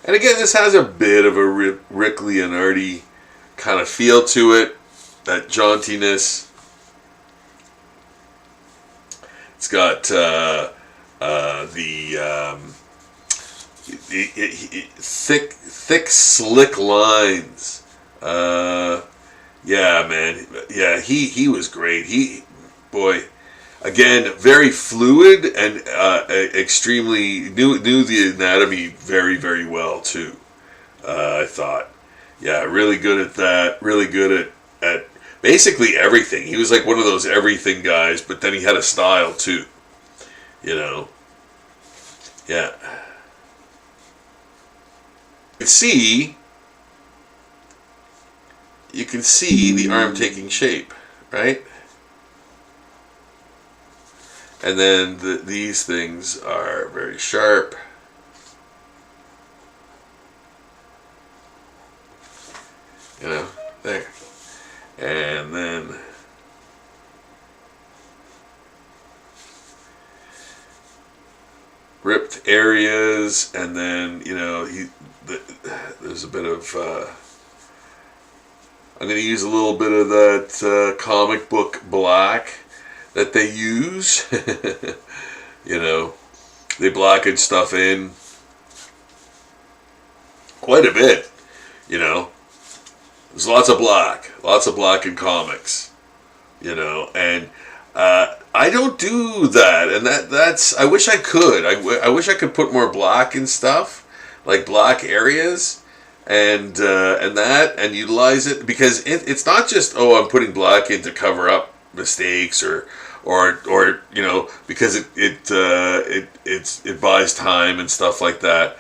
And again, this has a bit of a Rick Leonardi kind of feel to it, that jauntiness. It's got thick, slick lines. Yeah, man. Yeah, he was great. Boy, again, very fluid and extremely knew the anatomy very, very well too. I thought, yeah, really good at that. Really good at basically everything. He was like one of those everything guys, but then he had a style too. You know, yeah. You can see the arm taking shape, right? And then these things are very sharp. You know, there. And then ripped areas, and then, you know, there's a bit of, I'm going to use a little bit of that comic book black that they use. You know, they blacken stuff in quite a bit, you know. There's lots of black in comics, you know, and I don't do that, and that's, I wish I could. I wish I could put more black in stuff, like black areas, and that, and utilize it, because it's not just, oh, I'm putting black in to cover up mistakes or you know, because it buys time and stuff like that.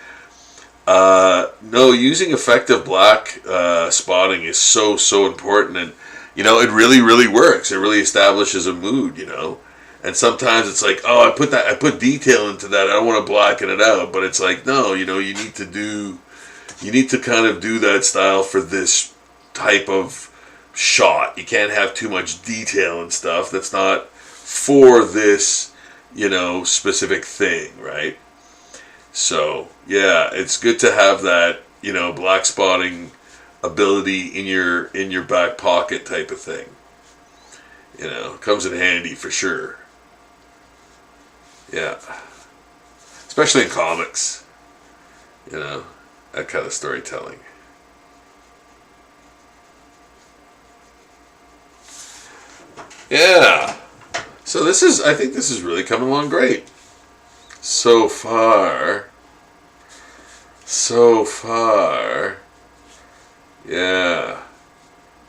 No, using effective black spotting is so important, and you know, it really works. It really establishes a mood, you know. And sometimes it's like, oh, I put detail into that. I don't want to blacken it out, but it's like, no, you know, you need to kind of do that style for this type of shot. You can't have too much detail and stuff. That's not for this, you know, specific thing, right? So, yeah, it's good to have that, you know, black spotting ability in your back pocket type of thing. You know, comes in handy for sure. Yeah. Especially in comics. You know, that kind of storytelling. Yeah. So I think this is really coming along great. So far. Yeah.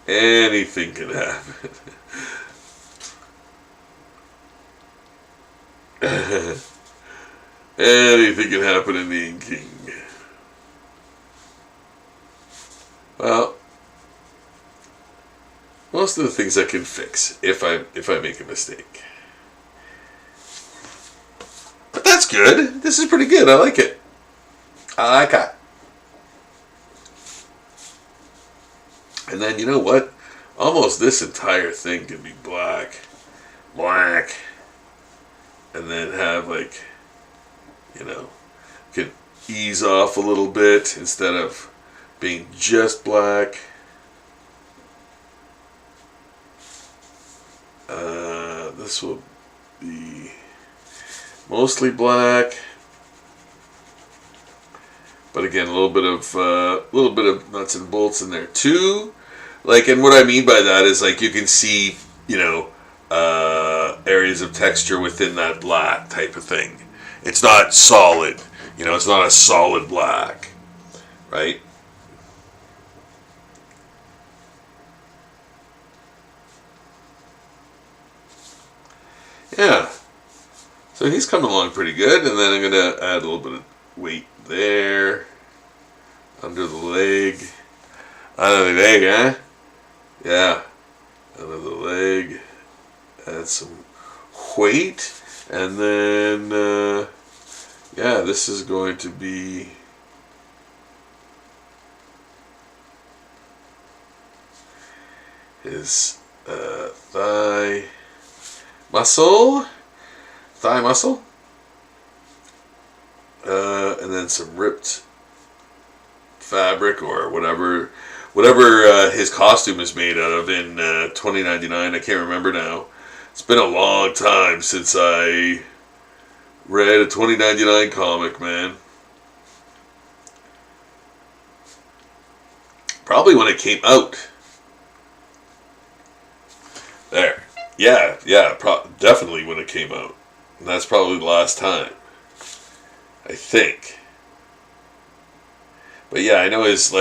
Anything can happen. Anything can happen in the inking. Well, most of the things I can fix if I make a mistake. But that's good. This is pretty good. I like it. I like it. And then, you know what? Almost this entire thing can be black. And then have, like, you know, can ease off a little bit instead of being just black. This will be mostly black, but again, a little bit of nuts and bolts in there too. Like, and what I mean by that is, like, you can see, you know, areas of texture within that black type of thing. It's not solid, you know. It's not a solid black, right? Yeah. So he's coming along pretty good, and then I'm going to add a little bit of weight there, under the leg. Under the leg, eh? Yeah. Under the leg. Add some weight, and then, yeah, this is going to be his thigh muscle, and then some ripped fabric or whatever his costume is made out of in 2099. I can't remember now. It's been a long time since I read a 2099 comic, man. Probably when it came out. There. Yeah, definitely when it came out. And that's probably the last time. I think. But yeah, I know it's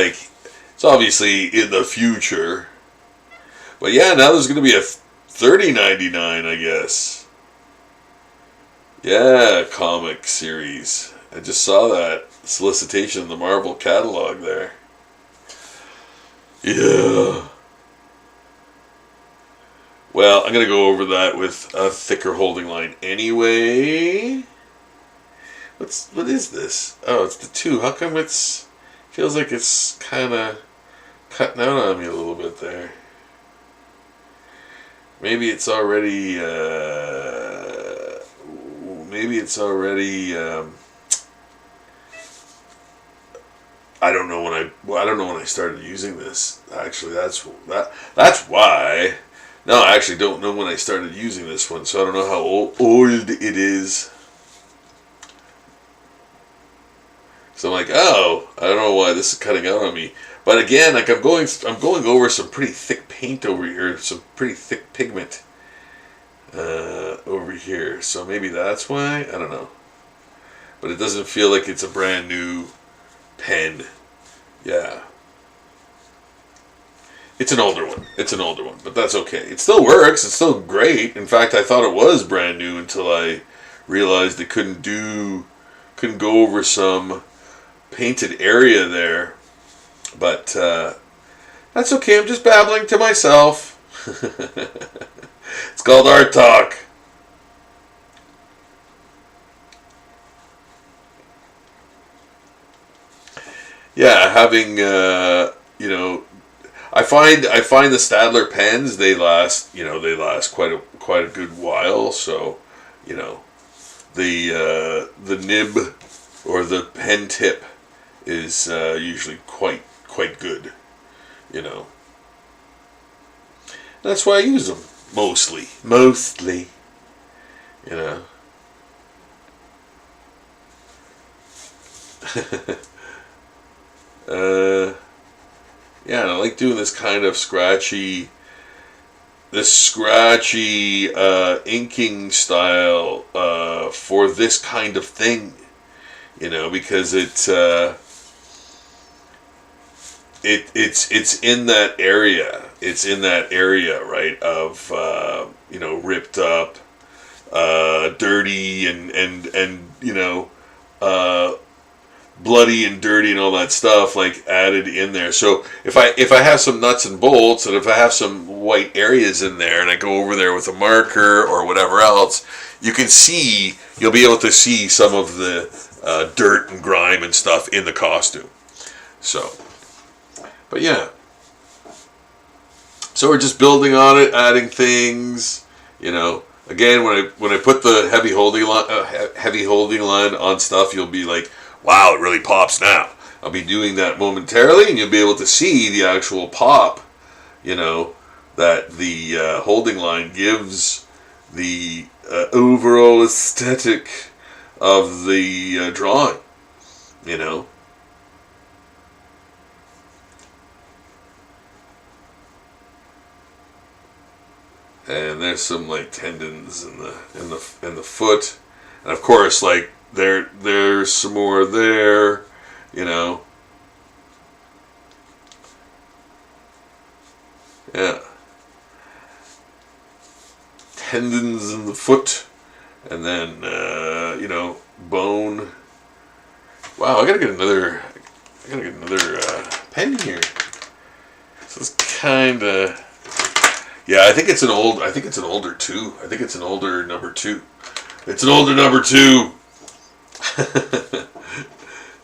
obviously in the future. But yeah, now there's going to be a 3099, I guess. Yeah, comic series. I just saw that solicitation in the Marvel catalog there. Yeah. Well, I'm going to go over that with a thicker holding line anyway. What is this? Oh, it's the 2. How come feels like it's kind of cutting out on me a little bit there. Maybe it's already I don't know when I started using this. Actually, that's why. No, I actually don't know when I started using this one, so I don't know how old it is. So I'm like, oh, I don't know why this is cutting out on me. But again, like I'm going over some pretty thick paint over here, some pretty thick pigment over here. So maybe that's why. I don't know. But it doesn't feel like it's a brand new pen. Yeah. It's an older one. But that's okay. It still works. It's still great. In fact, I thought it was brand new until I realized it couldn't go over some painted area there. But that's okay. I'm just babbling to myself. It's called Art Talk. Yeah, having I find the Staedtler pens, they last quite a good while. So, the nib or the pen tip is usually quite good. That's why I use them mostly. Yeah, and I like doing this kind of scratchy inking style for this kind of thing, because it's in that area. It's in that area, right, of ripped up, dirty, and bloody and dirty and all that stuff added in there. So if I have some nuts and bolts, and if I have some white areas in there, and I go over there with a marker or whatever else, you'll be able to see some of the dirt and grime and stuff in the costume. So, but yeah. So we're just building on it, adding things. Again, when I put the heavy holding line on stuff, you'll be like, wow, it really pops now. I'll be doing that momentarily, and you'll be able to see the actual pop, that the holding line gives the overall aesthetic of the drawing, And there's some tendons in the foot, and of course there's some more there, Yeah. Tendons in the foot, and then bone. Wow, I gotta get another pen here. So it's kind of. Yeah, I think it's an older 2. I think it's an older number 2. It's an older number 2.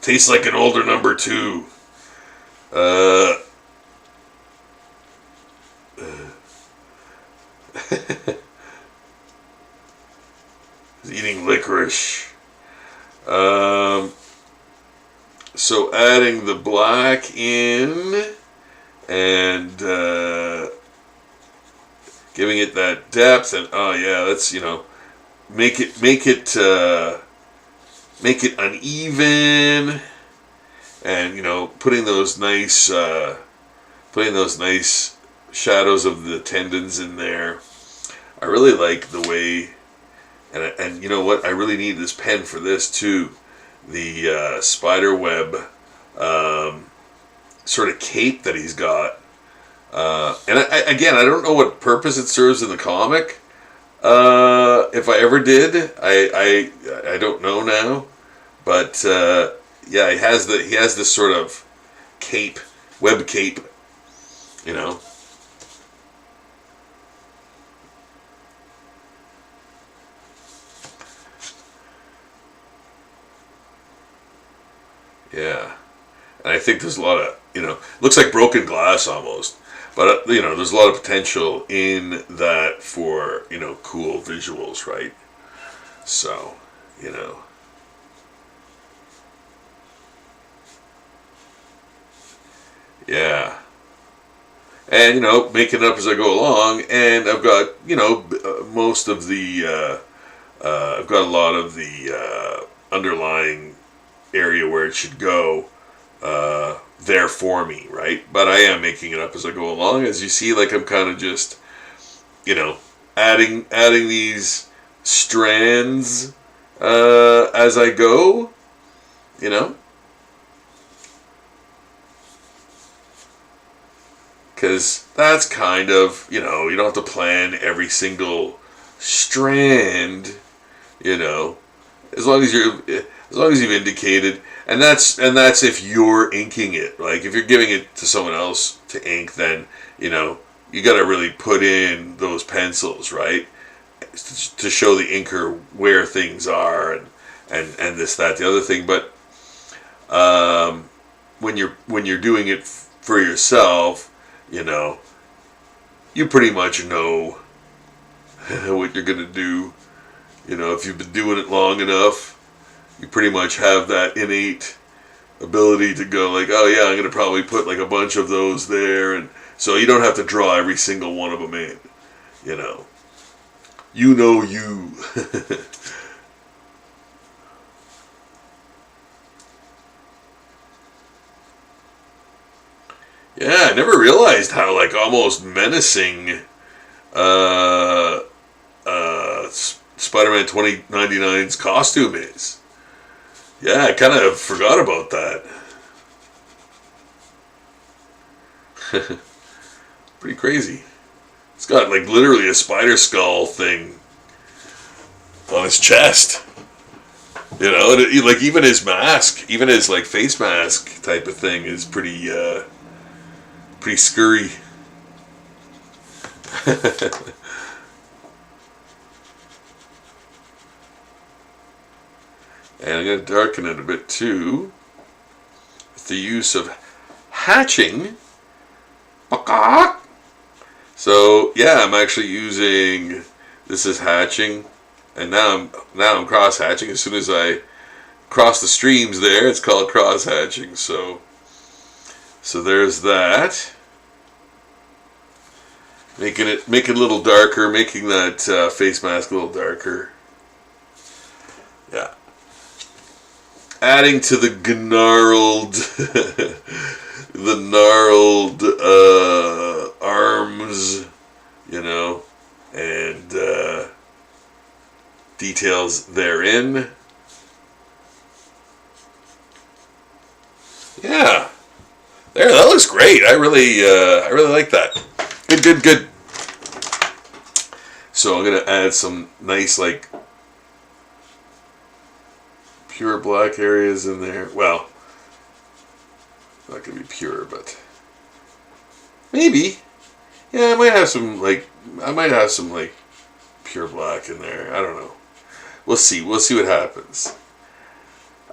Tastes like an older number 2. He's eating licorice. adding the black in and giving it that depth, and oh yeah, let's make it uneven, and putting those nice shadows of the tendons in there. I really like the way, and you know what? I really need this pen for this too. The spider web sort of cape that he's got. And I don't know what purpose it serves in the comic. If I ever did, I don't know now. But yeah, he has this sort of cape, web cape, Yeah, and I think there's a lot of looks like broken glass almost, but there's a lot of potential in that for cool visuals, right? So yeah, and making it up as I go along, and I've got most of the I've got a lot of the underlying area where it should go there for me, right? But I am making it up as I go along. As you see, like I'm kind of just adding these strands as I go, because that's kind of you don't have to plan every single strand, as long as you've indicated, and that's if you're inking it. Like if you're giving it to someone else to ink, then you got to really put in those pencils, right, to show the inker where things are and this, that, the other thing. But when you're doing it for yourself, you pretty much know what you're gonna do. If you've been doing it long enough, you pretty much have that innate ability to go like, oh yeah, I'm gonna probably put like a bunch of those there, and so you don't have to draw every single one of them in. You. Yeah, I never realized how like almost menacing Spider-Man 2099's costume is. Yeah, I kind of forgot about that. Pretty crazy. It's got like literally a spider skull thing on his chest. Like even his mask, even his like face mask type of thing is pretty scurry. And I'm going to darken it a bit too with the use of hatching. So yeah, I'm actually using, this is hatching, and now I'm cross hatching. As soon as I cross the streams there, it's called cross hatching. So there's that. Making it a little darker, making that face mask a little darker. Yeah. Adding to the gnarled arms, and details therein. Yeah, that looks great. I really like that. Good. So I'm gonna add some nice like pure black areas in there. Well, not gonna be pure, but maybe. Yeah, I might have some pure black in there. I don't know. We'll see what happens.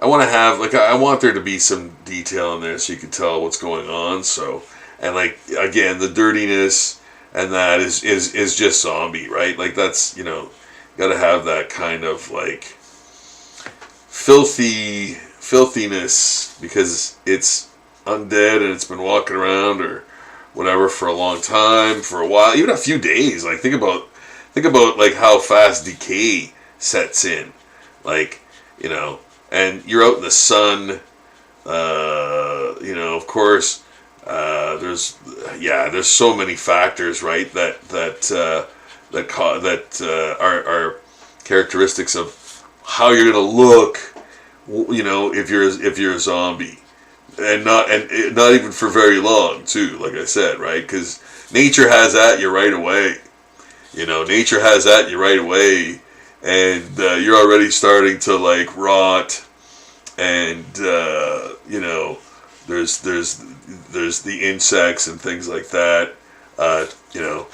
I want to have I want there to be some detail in there so you can tell what's going on. So, and like again, the dirtiness and that is just zombie, right? Like that's got to have that kind of like filthy filthiness because it's undead and it's been walking around or whatever for a long time, for a while, even a few days. Like think about like how fast decay sets in, like, you know, and you're out in the sun. You know, of course, there's so many factors, right? That are characteristics of how you're gonna look. You know, if you're a zombie, and not even for very long too. Like I said, right? Because nature has at you right away. You know, nature has at you right away, and you're already starting to like rot, and you know, there's the insects and things like that. You know,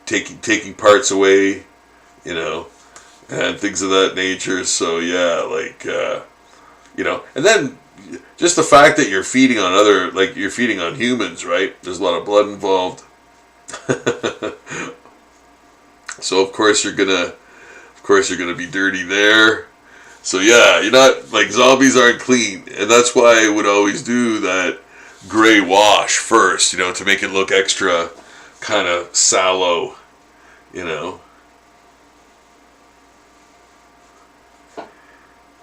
taking parts away. You know, and things of that nature. So yeah, like you know, and then just the fact that you're feeding on you're feeding on humans, right? There's a lot of blood involved. So of course you're gonna be dirty there. So yeah, you're not, like, zombies aren't clean, and that's why I would always do that gray wash first, you know, to make it look extra kind of sallow, you know.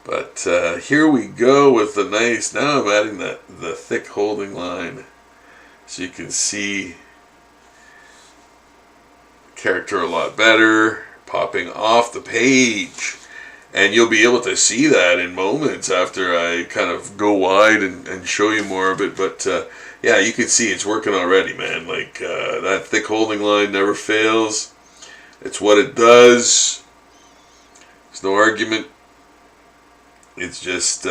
But here we go with the nice. Now I'm adding the thick holding line, so you can see character a lot better, popping off the page. And you'll be able to see that in moments after I kind of go wide and show you more of it. But yeah, you can see it's working already, man. Like that thick holding line never fails. It's what it does. There's no argument. It's just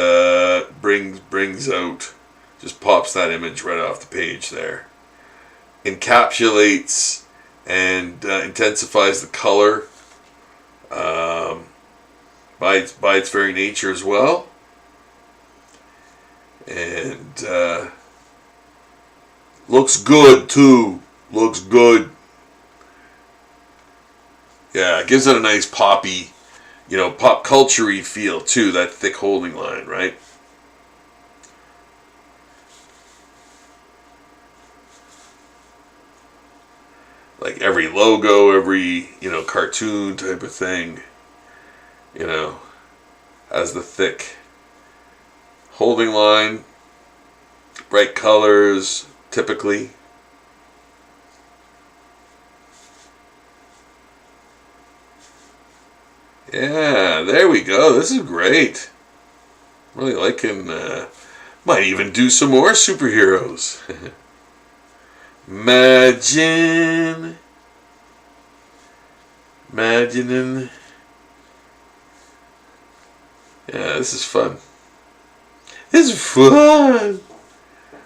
brings out, just pops that image right off the page there. Encapsulates and intensifies the color by its very nature as well. And looks good too. Looks good. Yeah, it gives it a nice poppy, you know, pop culture-y feel too, that thick holding line, right? Like every logo, every, you know, cartoon type of thing, you know, has the thick holding line, bright colors, typically. Yeah, there we go. This is great. Really liking, might even do some more superheroes. Imagining. Yeah, this is fun. This is fun.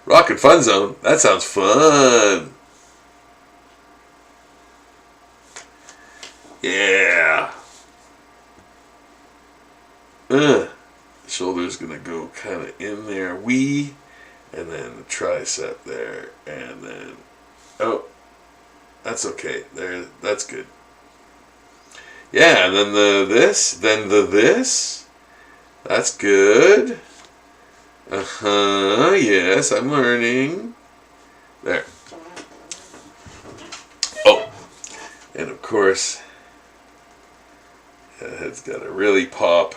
Rockin' Fun Zone. That sounds fun. Yeah. Shoulder's gonna go kind of in there, and then the tricep there, and then, oh, that's okay. There, that's good. Yeah, and then the this. That's good. Yes, I'm learning. There. Oh, and of course, the head's got to really pop.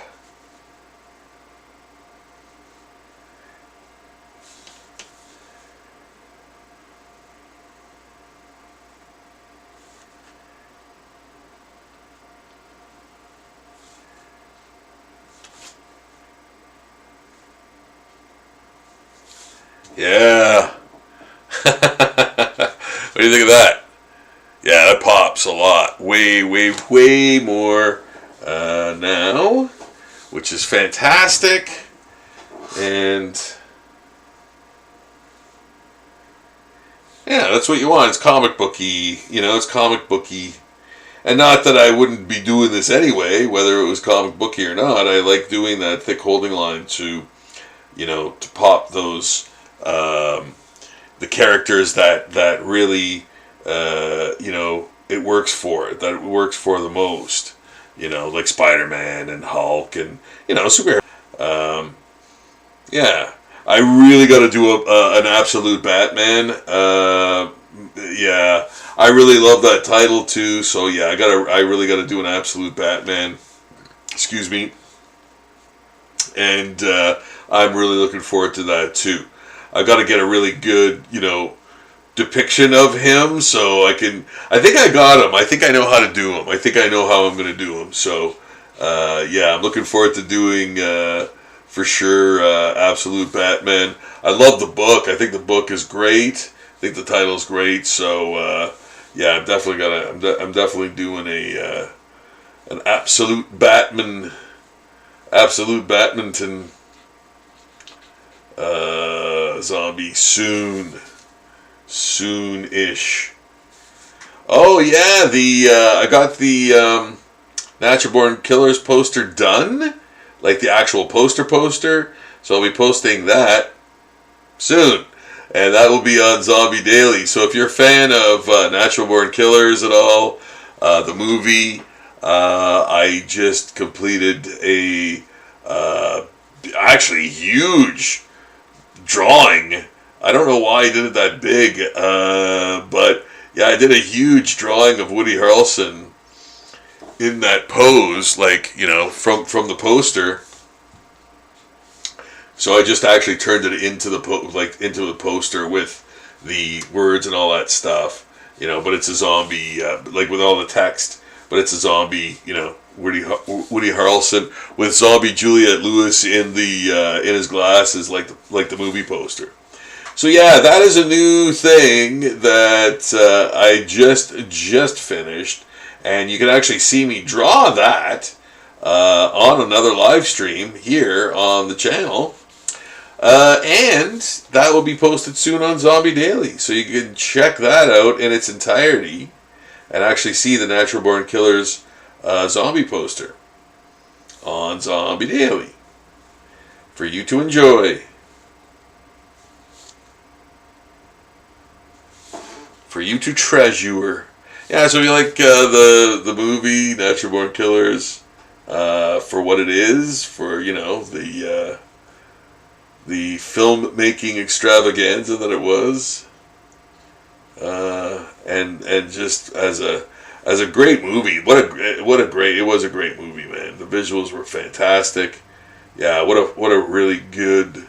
Yeah. What do you think of that? Yeah, that pops a lot. Way more now, which is fantastic. And yeah, that's what you want. It's comic booky. You know, it's comic booky. And not that I wouldn't be doing this anyway, whether it was comic booky or not. I like doing that thick holding line to, you know, to pop those, the characters that really, you know, it works for, that it works for the most. You know, like Spider-Man and Hulk and, you know, superhero. Yeah, I really got to do an absolute Batman. Yeah, I really love that title too. So yeah, I really got to do an absolute Batman. Excuse me, and I'm really looking forward to that too. I got to get a really good, depiction of him, so I can. I think I got him. I think I know how to do him. I think I know how I'm going to do him. So, yeah, I'm looking forward to doing for sure Absolute Batman. I love the book. I think the book is great. I think the title's great. So, yeah, I'm definitely doing a an Absolute Batmanton zombie soon-ish. Oh yeah, the I got the Natural Born Killers poster done, like the actual poster. So I'll be posting that soon, and that will be on Zombie Daily. So if you're a fan of Natural Born Killers at all, the movie, I just completed a actually huge drawing. I don't know why I did it that big, but yeah, I did a huge drawing of Woody Harrelson in that pose, like from the poster. So I just actually turned it into into the poster with the words and all that stuff, But it's a zombie, like with all the text. But it's a zombie, Woody Harrelson with zombie Juliette Lewis in in his glasses, like the movie poster. So yeah, that is a new thing that I just finished, and you can actually see me draw that on another live stream here on the channel, and that will be posted soon on Zombie Daily, so you can check that out in its entirety and actually see the Natural Born Killers zombie poster on Zombie Daily for you to enjoy. For you to treasure. Yeah, so you like the movie Natural Born Killers for what it is, for the filmmaking extravaganza that it was, and just as a great movie. It was a great movie, man. The visuals were fantastic. Yeah, what a really good,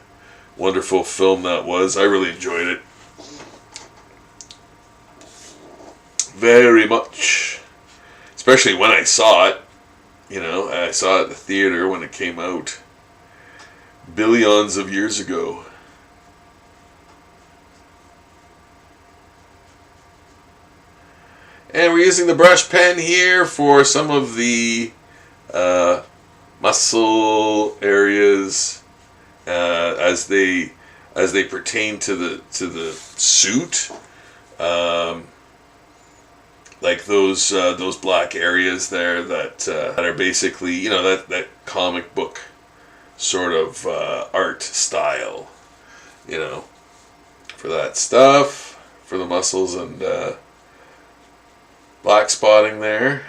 wonderful film that was. I really enjoyed it. Very much. Especially when I saw it. I saw it at the theater when it came out. Billions of years ago. And we're using the brush pen here for some of the muscle areas as they pertain to the suit. Like those black areas there that are basically that comic book sort of art style, for that stuff, for the muscles and black spotting there.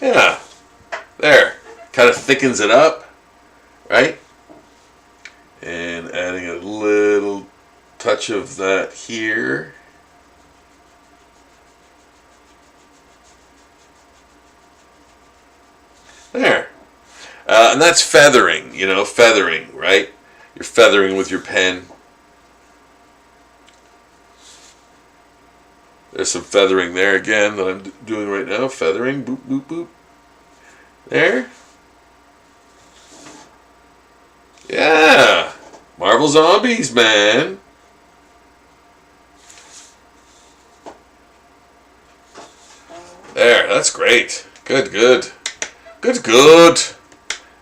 Yeah, there, kind of thickens it up, right? And adding a little touch of that here. There. And that's feathering, feathering, right? You're feathering with your pen. There's some feathering there again that I'm doing right now. Feathering, boop, boop, boop. There. Yeah. Marvel Zombies, man. There, that's great. Good.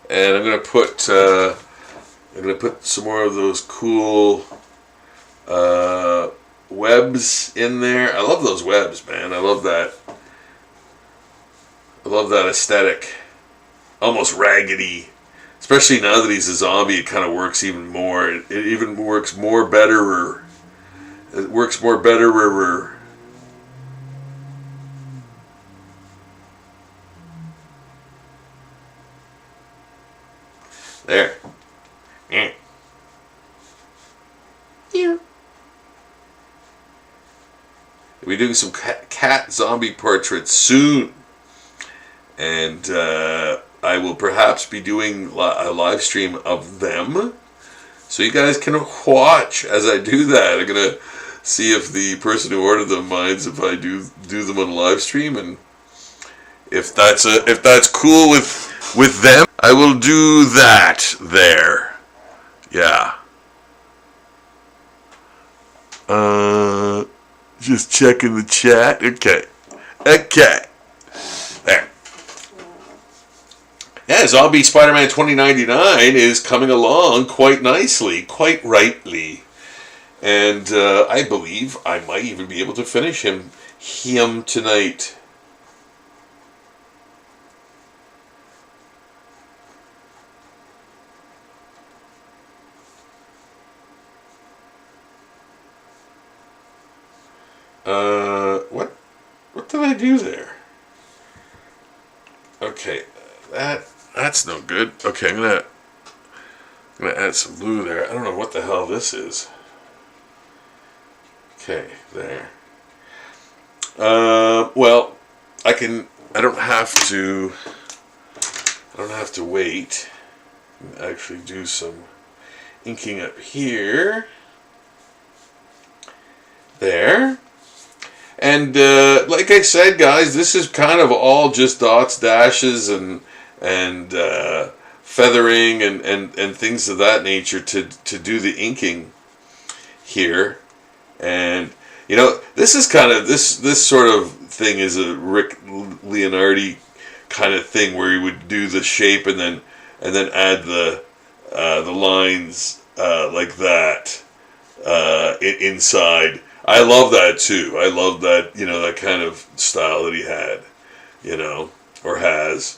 And I'm gonna put some more of those cool webs in there. I love those webs, man. I love that aesthetic. Almost raggedy. Especially now that he's a zombie, it kind of works even more. It even works more better. It works more better. There. Yeah. Yeah. We'll be doing some cat zombie portraits soon. And I will perhaps be doing a live stream of them. So you guys can watch as I do that. I'm going to see if the person who ordered them minds if I do them on a live stream. And if that's cool with them, I will do that there. Yeah. Just checking the chat. Okay. There. Yeah, Zombie Spider-Man 2099 is coming along quite nicely, quite rightly. And I believe I might even be able to finish him tonight. What did I do there? Okay, that's no good. Okay, I'm gonna add some blue there. I don't know what the hell this is. Okay, there. Well, I don't have to wait. Actually do some inking up here. There. And like I said, guys, this is kind of all just dots, dashes, and feathering and things of that nature to do the inking here. And you know, this is kind of this sort of thing is a Rick Leonardi kind of thing where he would do the shape and then add the lines like that inside. I love that too. I love that, you know, that kind of style that he had, you know, or has.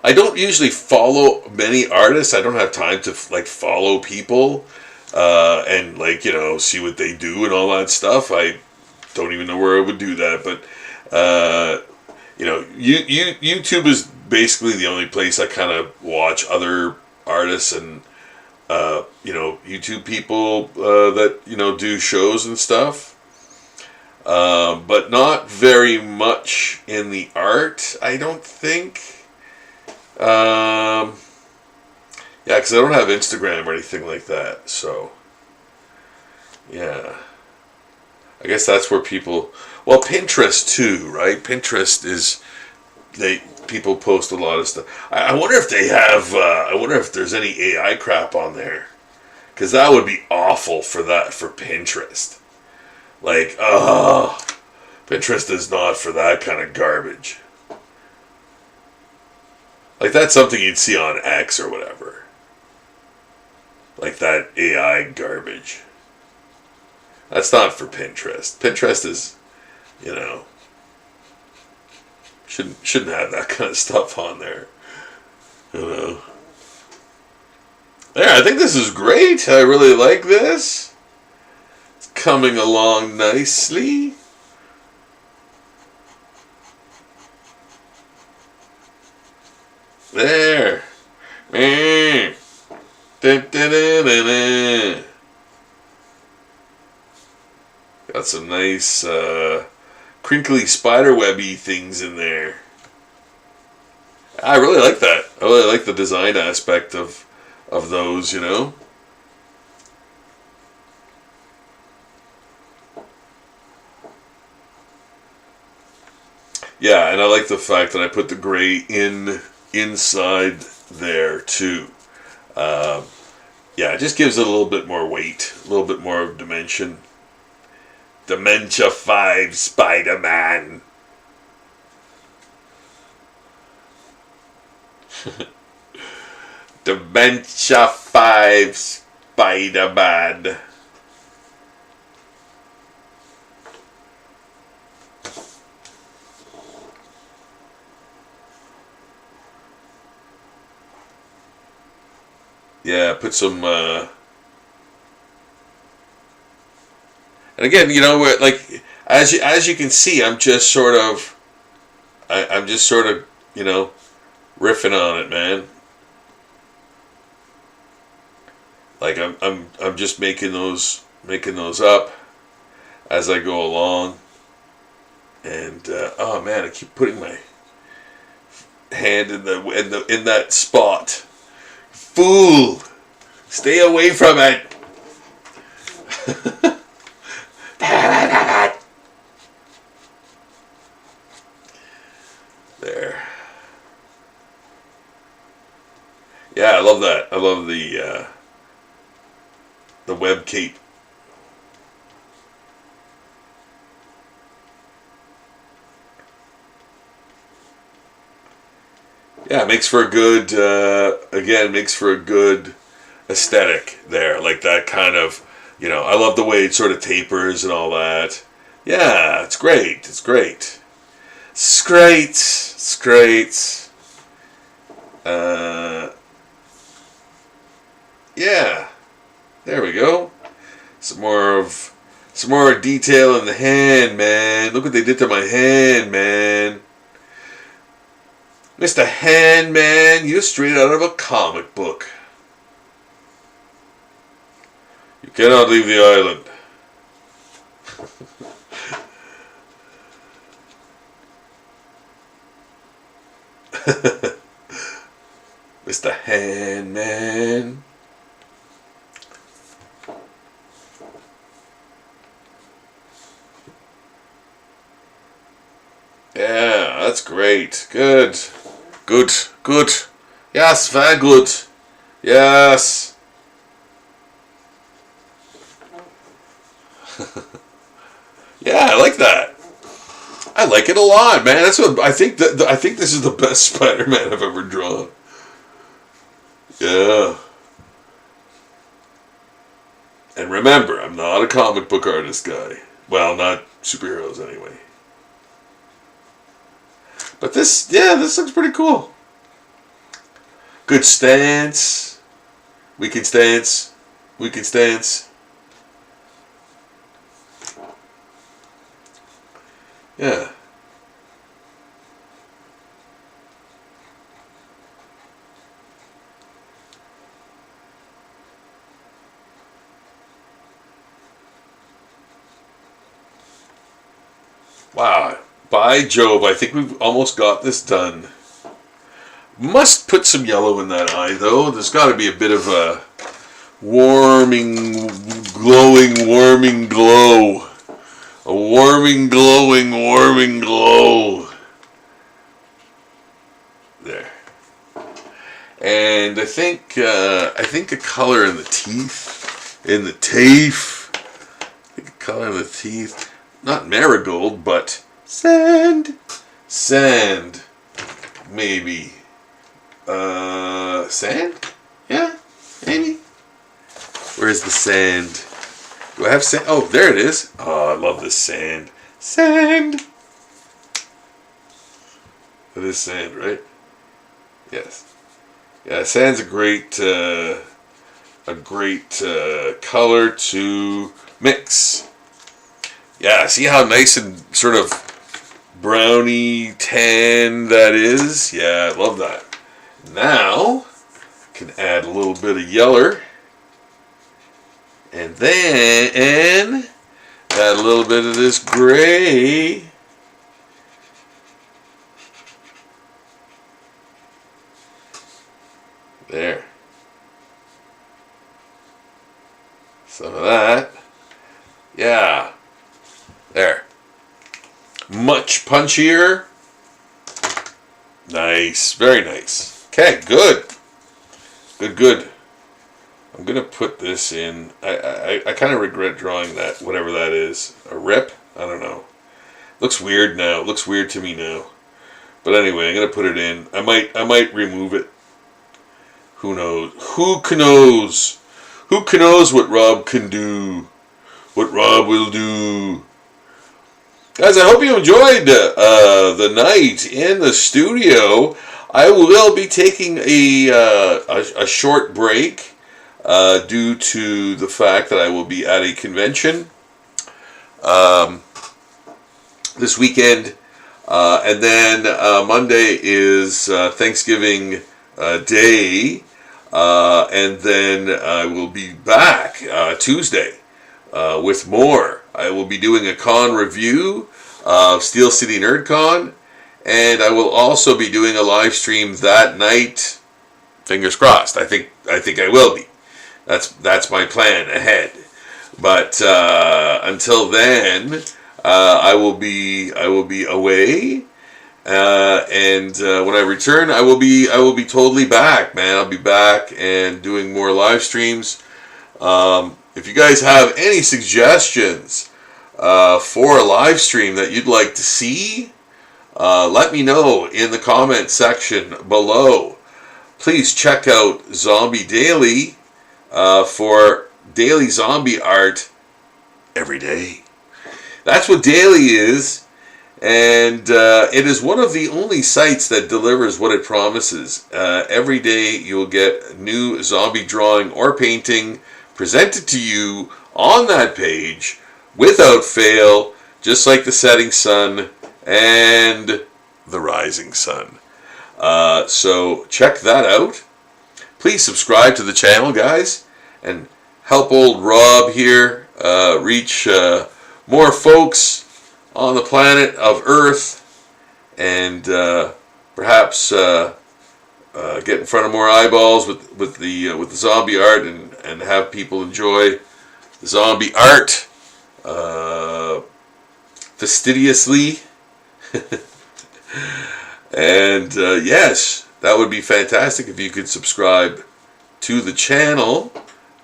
I don't usually follow many artists. I don't have time to like follow people and like, you know, see what they do and all that stuff. I don't even know where I would do that, but you know, YouTube is basically the only place I kind of watch other artists and you know, YouTube people that, you know, do shows and stuff, but not very much in the art, I don't think. Yeah, because I don't have Instagram or anything like that, so yeah. I guess that's where people, well, Pinterest too, right? Pinterest is, people post a lot of stuff. I wonder if they have, I wonder if there's any AI crap on there. Because that would be awful for Pinterest. Like, Pinterest is not for that kind of garbage. Like, that's something you'd see on X or whatever. Like that AI garbage. That's not for Pinterest. Pinterest is, you know, shouldn't have that kind of stuff on there. You know. There, I think this is great. I really like this. It's coming along nicely. There. Got some nice crinkly spiderwebby things in there. I really like that. I really like the design aspect of those, you know. Yeah, and I like the fact that I put the gray inside there too. Yeah, it just gives it a little bit more weight, a little bit more of dimension. Dementia 5 Spider-Man. Dementia 5 Spider-Man. Yeah, put some and again, you know, like as you can see, I'm just sort of, you know, riffing on it, man. Like I'm just making those up as I go along. And oh man, I keep putting my hand in that spot. Fool, stay away from it. There. Yeah, I love that. I love the web cape. Yeah, it makes for a good, makes for a good aesthetic there. Like that kind of, I love the way it sort of tapers and all that. Yeah, it's great. It's great. It's great. It's great. Yeah, there we go. Some more detail in the hand, man. Look what they did to my hand, man. Mr. Handman, you're straight out of a comic book. You cannot leave the island. Mr. Handman. Yeah, that's great. Good. Good. Good. Yes, very good. Yes. Yeah, I like that. I like it a lot, man. That's what I think. I think this is the best Spider-Man I've ever drawn. Yeah. And remember, I'm not a comic book artist guy. Well, not superheroes anyway. But this looks pretty cool. Good stance. We can stance. We can stance. Yeah. Wow. By Jove, I think we've almost got this done. Must put some yellow in that eye, though. There's got to be a bit of a warming, warming glow. A warming, warming glow. There. And I think a color in the teeth. I think a color in the teeth. Not marigold, but sand. Sand. Maybe. Sand? Yeah, maybe. Where's the sand? Do I have sand? Oh, there it is. Oh, I love this sand. Sand! It is sand, right? Yes. Yeah, sand's a great color to mix. Yeah, see how nice and sort of browny tan that is? Yeah, I love that. Now, I can add a little bit of yeller. And then add a little bit of this gray. There. Some of that. Yeah. There. Much punchier. Nice. Very nice. Okay, good. Good. I'm going to put this in. I kind of regret drawing that, whatever that is. A rip? I don't know. Looks weird now. It looks weird to me now. But anyway, I'm going to put it in. I might remove it. Who knows? Who knows? Who knows what Rob can do? What Rob will do? Guys, I hope you enjoyed the night in the studio. I will be taking a short break due to the fact that I will be at a convention this weekend. And then Monday is Thanksgiving Day. And then I will be back Tuesday with more. I will be doing a con review of Steel City NerdCon, and I will also be doing a live stream that night. Fingers crossed. I think I will be. That's my plan ahead. But until then, I will be away. And when I return, I will be totally back, man. I'll be back and doing more live streams. If you guys have any suggestions for a live stream that you'd like to see, let me know in the comment section below. Please check out Zombie Daily for daily zombie art every day. That's what Daily is. And it is one of the only sites that delivers what it promises. Every day you will get new zombie drawing or painting presented to you on that page without fail, just like the setting sun and the rising sun. So check that out. Please subscribe to the channel, guys, and help old Rob here reach more folks on the planet of Earth, and perhaps get in front of more eyeballs with the zombie art, and have people enjoy the zombie art fastidiously. And yes, that would be fantastic if you could subscribe to the channel.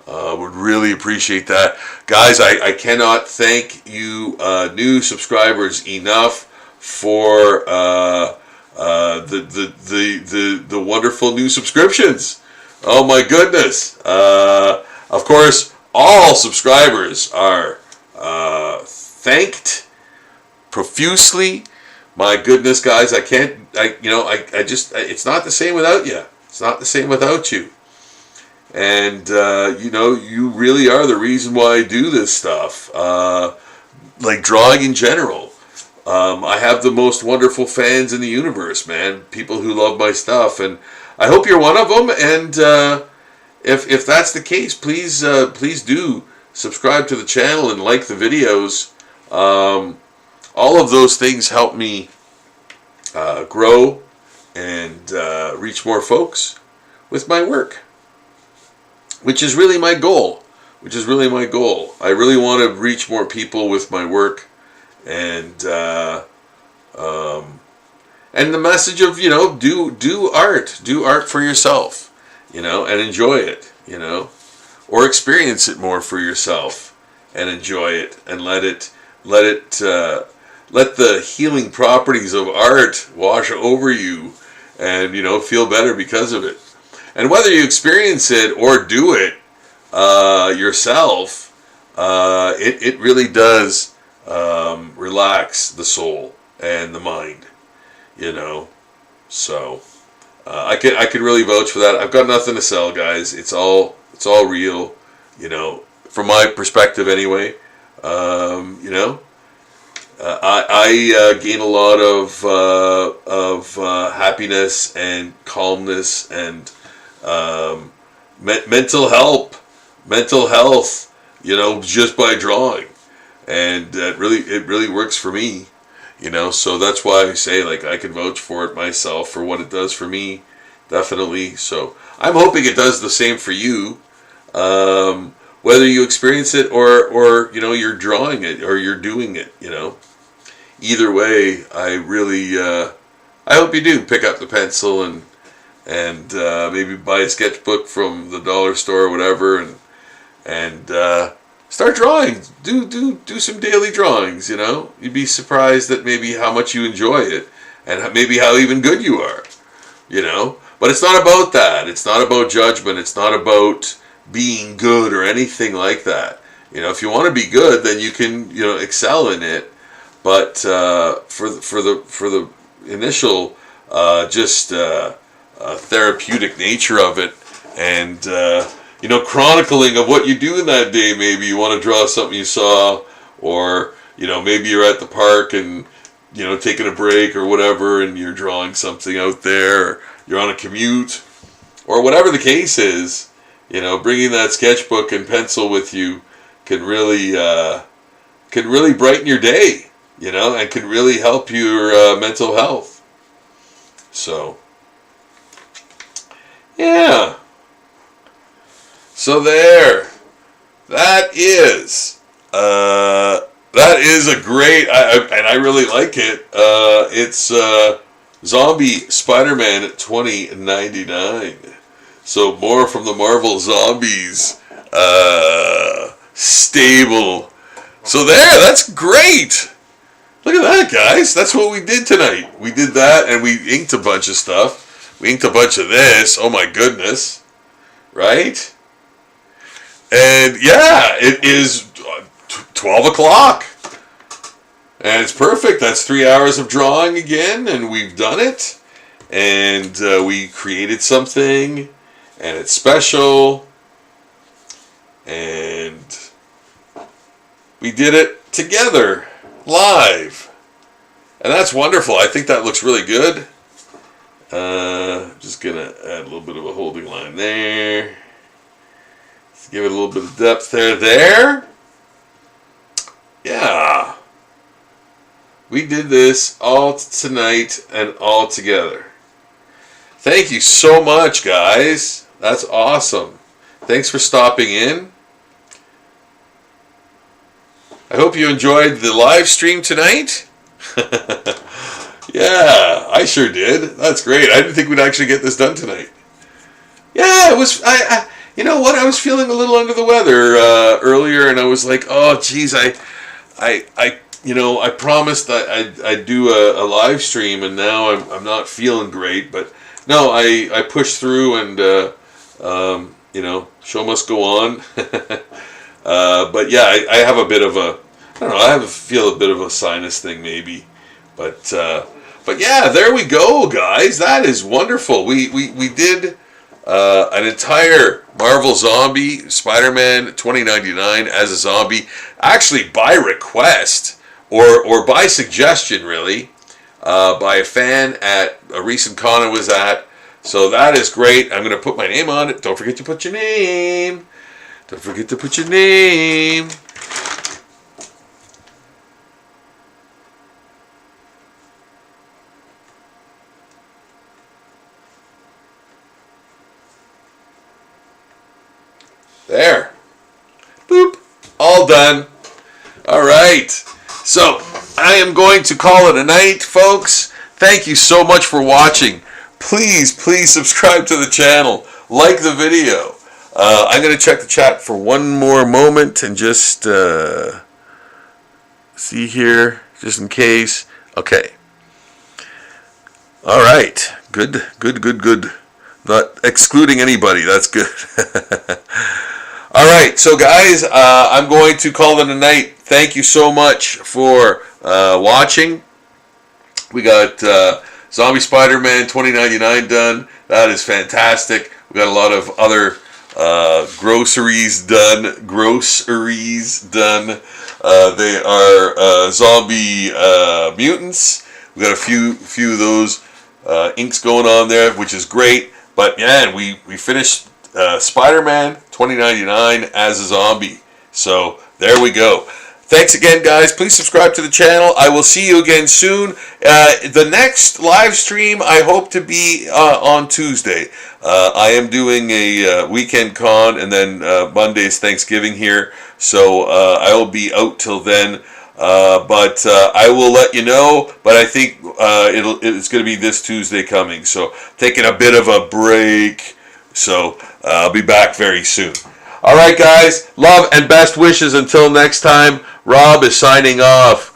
Would really appreciate that, guys. I cannot thank you new subscribers enough for the wonderful new subscriptions. Oh my goodness! Of course, all subscribers are thanked profusely. My goodness, guys, I can't. It's not the same without you. It's not the same without you. And, you really are the reason why I do this stuff. Like drawing in general. I have the most wonderful fans in the universe, man. People who love my stuff. And I hope you're one of them. And if that's the case, please do subscribe to the channel and like the videos. All of those things help me grow and reach more folks with my work. Which is really my goal. I really want to reach more people with my work, and the message of do art for yourself, and enjoy it, or experience it more for yourself and enjoy it, and let the healing properties of art wash over you, and feel better because of it. And whether you experience it or do it yourself, it really does relax the soul and the mind, So I could really vouch for that. I've got nothing to sell, guys. It's all real, from my perspective anyway. I gain a lot of happiness and calmness and mental health, just by drawing, and it really works for me, So that's why I say, I can vouch for it myself for what it does for me, definitely. So I'm hoping it does the same for you, whether you experience it or you're drawing it or you're doing it, Either way, I really I hope you do pick up the pencil and maybe buy a sketchbook from the dollar store or whatever, and start drawing. Do some daily drawings. You'd be surprised at maybe how much you enjoy it, and maybe how even good you are. But it's not about that. It's not about judgment. It's not about being good or anything like that. If you want to be good, then you can excel in it. But for the initial therapeutic nature of it, and chronicling of what you do in that day. Maybe you want to draw something you saw, or maybe you're at the park and taking a break or whatever, and you're drawing something out there, or you're on a commute or whatever the case is, bringing that sketchbook and pencil with you can really brighten your day, and can really help your mental health. So, yeah. So there. That is a great, and I really like it. It's Zombie Spider-Man 2099. So more from the Marvel Zombies stable. So there, that's great. Look at that, guys. That's what we did tonight. We did that, and we inked a bunch of stuff. We inked a bunch of this. Oh my goodness. Right? And yeah, it is 12 o'clock. And it's perfect. That's 3 hours of drawing again, and we've done it. And we created something, and it's special. And we did it together, live. And that's wonderful. I think that looks really good. Just going to add a little bit of a holding line there. Let's give it a little bit of depth there. Yeah. We did this all tonight and all together. Thank you so much, guys. That's awesome. Thanks for stopping in. I hope you enjoyed the live stream tonight. Yeah, I sure did. That's great. I didn't think we'd actually get this done tonight. Yeah, it was. You know what? I was feeling a little under the weather earlier, and I was like, "Oh, geez, I promised I'd do a live stream, and now I'm not feeling great." But no, I pushed through, and show must go on. But yeah, I have a bit of a, I don't know, feel a bit of a sinus thing maybe, but yeah, there we go, guys. That is wonderful. We did an entire Marvel Zombie Spider-Man 2099 as a zombie, actually by request or by suggestion, really, by a fan at a recent con I was at. So that is great. I'm going to put my name on it. Don't forget to put your name. Don't forget to put your name. There. Boop. All done. All right. So I am going to call it a night, folks. Thank you so much for watching. Please subscribe to the channel. Like the video. I'm going to check the chat for one more moment and just see here, just in case. Okay. All right. Good. Not excluding anybody. That's good. All right. So, guys, I'm going to call it a night. Thank you so much for watching. We got Zombie Spider-Man 2099 done. That is fantastic. We got a lot of other groceries done. They are zombie mutants. We got a few of those inks going on there, which is great. But man, we finished Spider-Man 2099 as a zombie. So there we go. Thanks again, guys. Please subscribe to the channel. I will see you again soon. The next live stream I hope to be on Tuesday. I am doing a weekend con, and then Monday's Thanksgiving here. So I will be out till then. But I will let you know. But I think it's going to be this Tuesday coming. So taking a bit of a break. So I'll be back very soon. All right, guys. Love and best wishes until next time. Rob is signing off.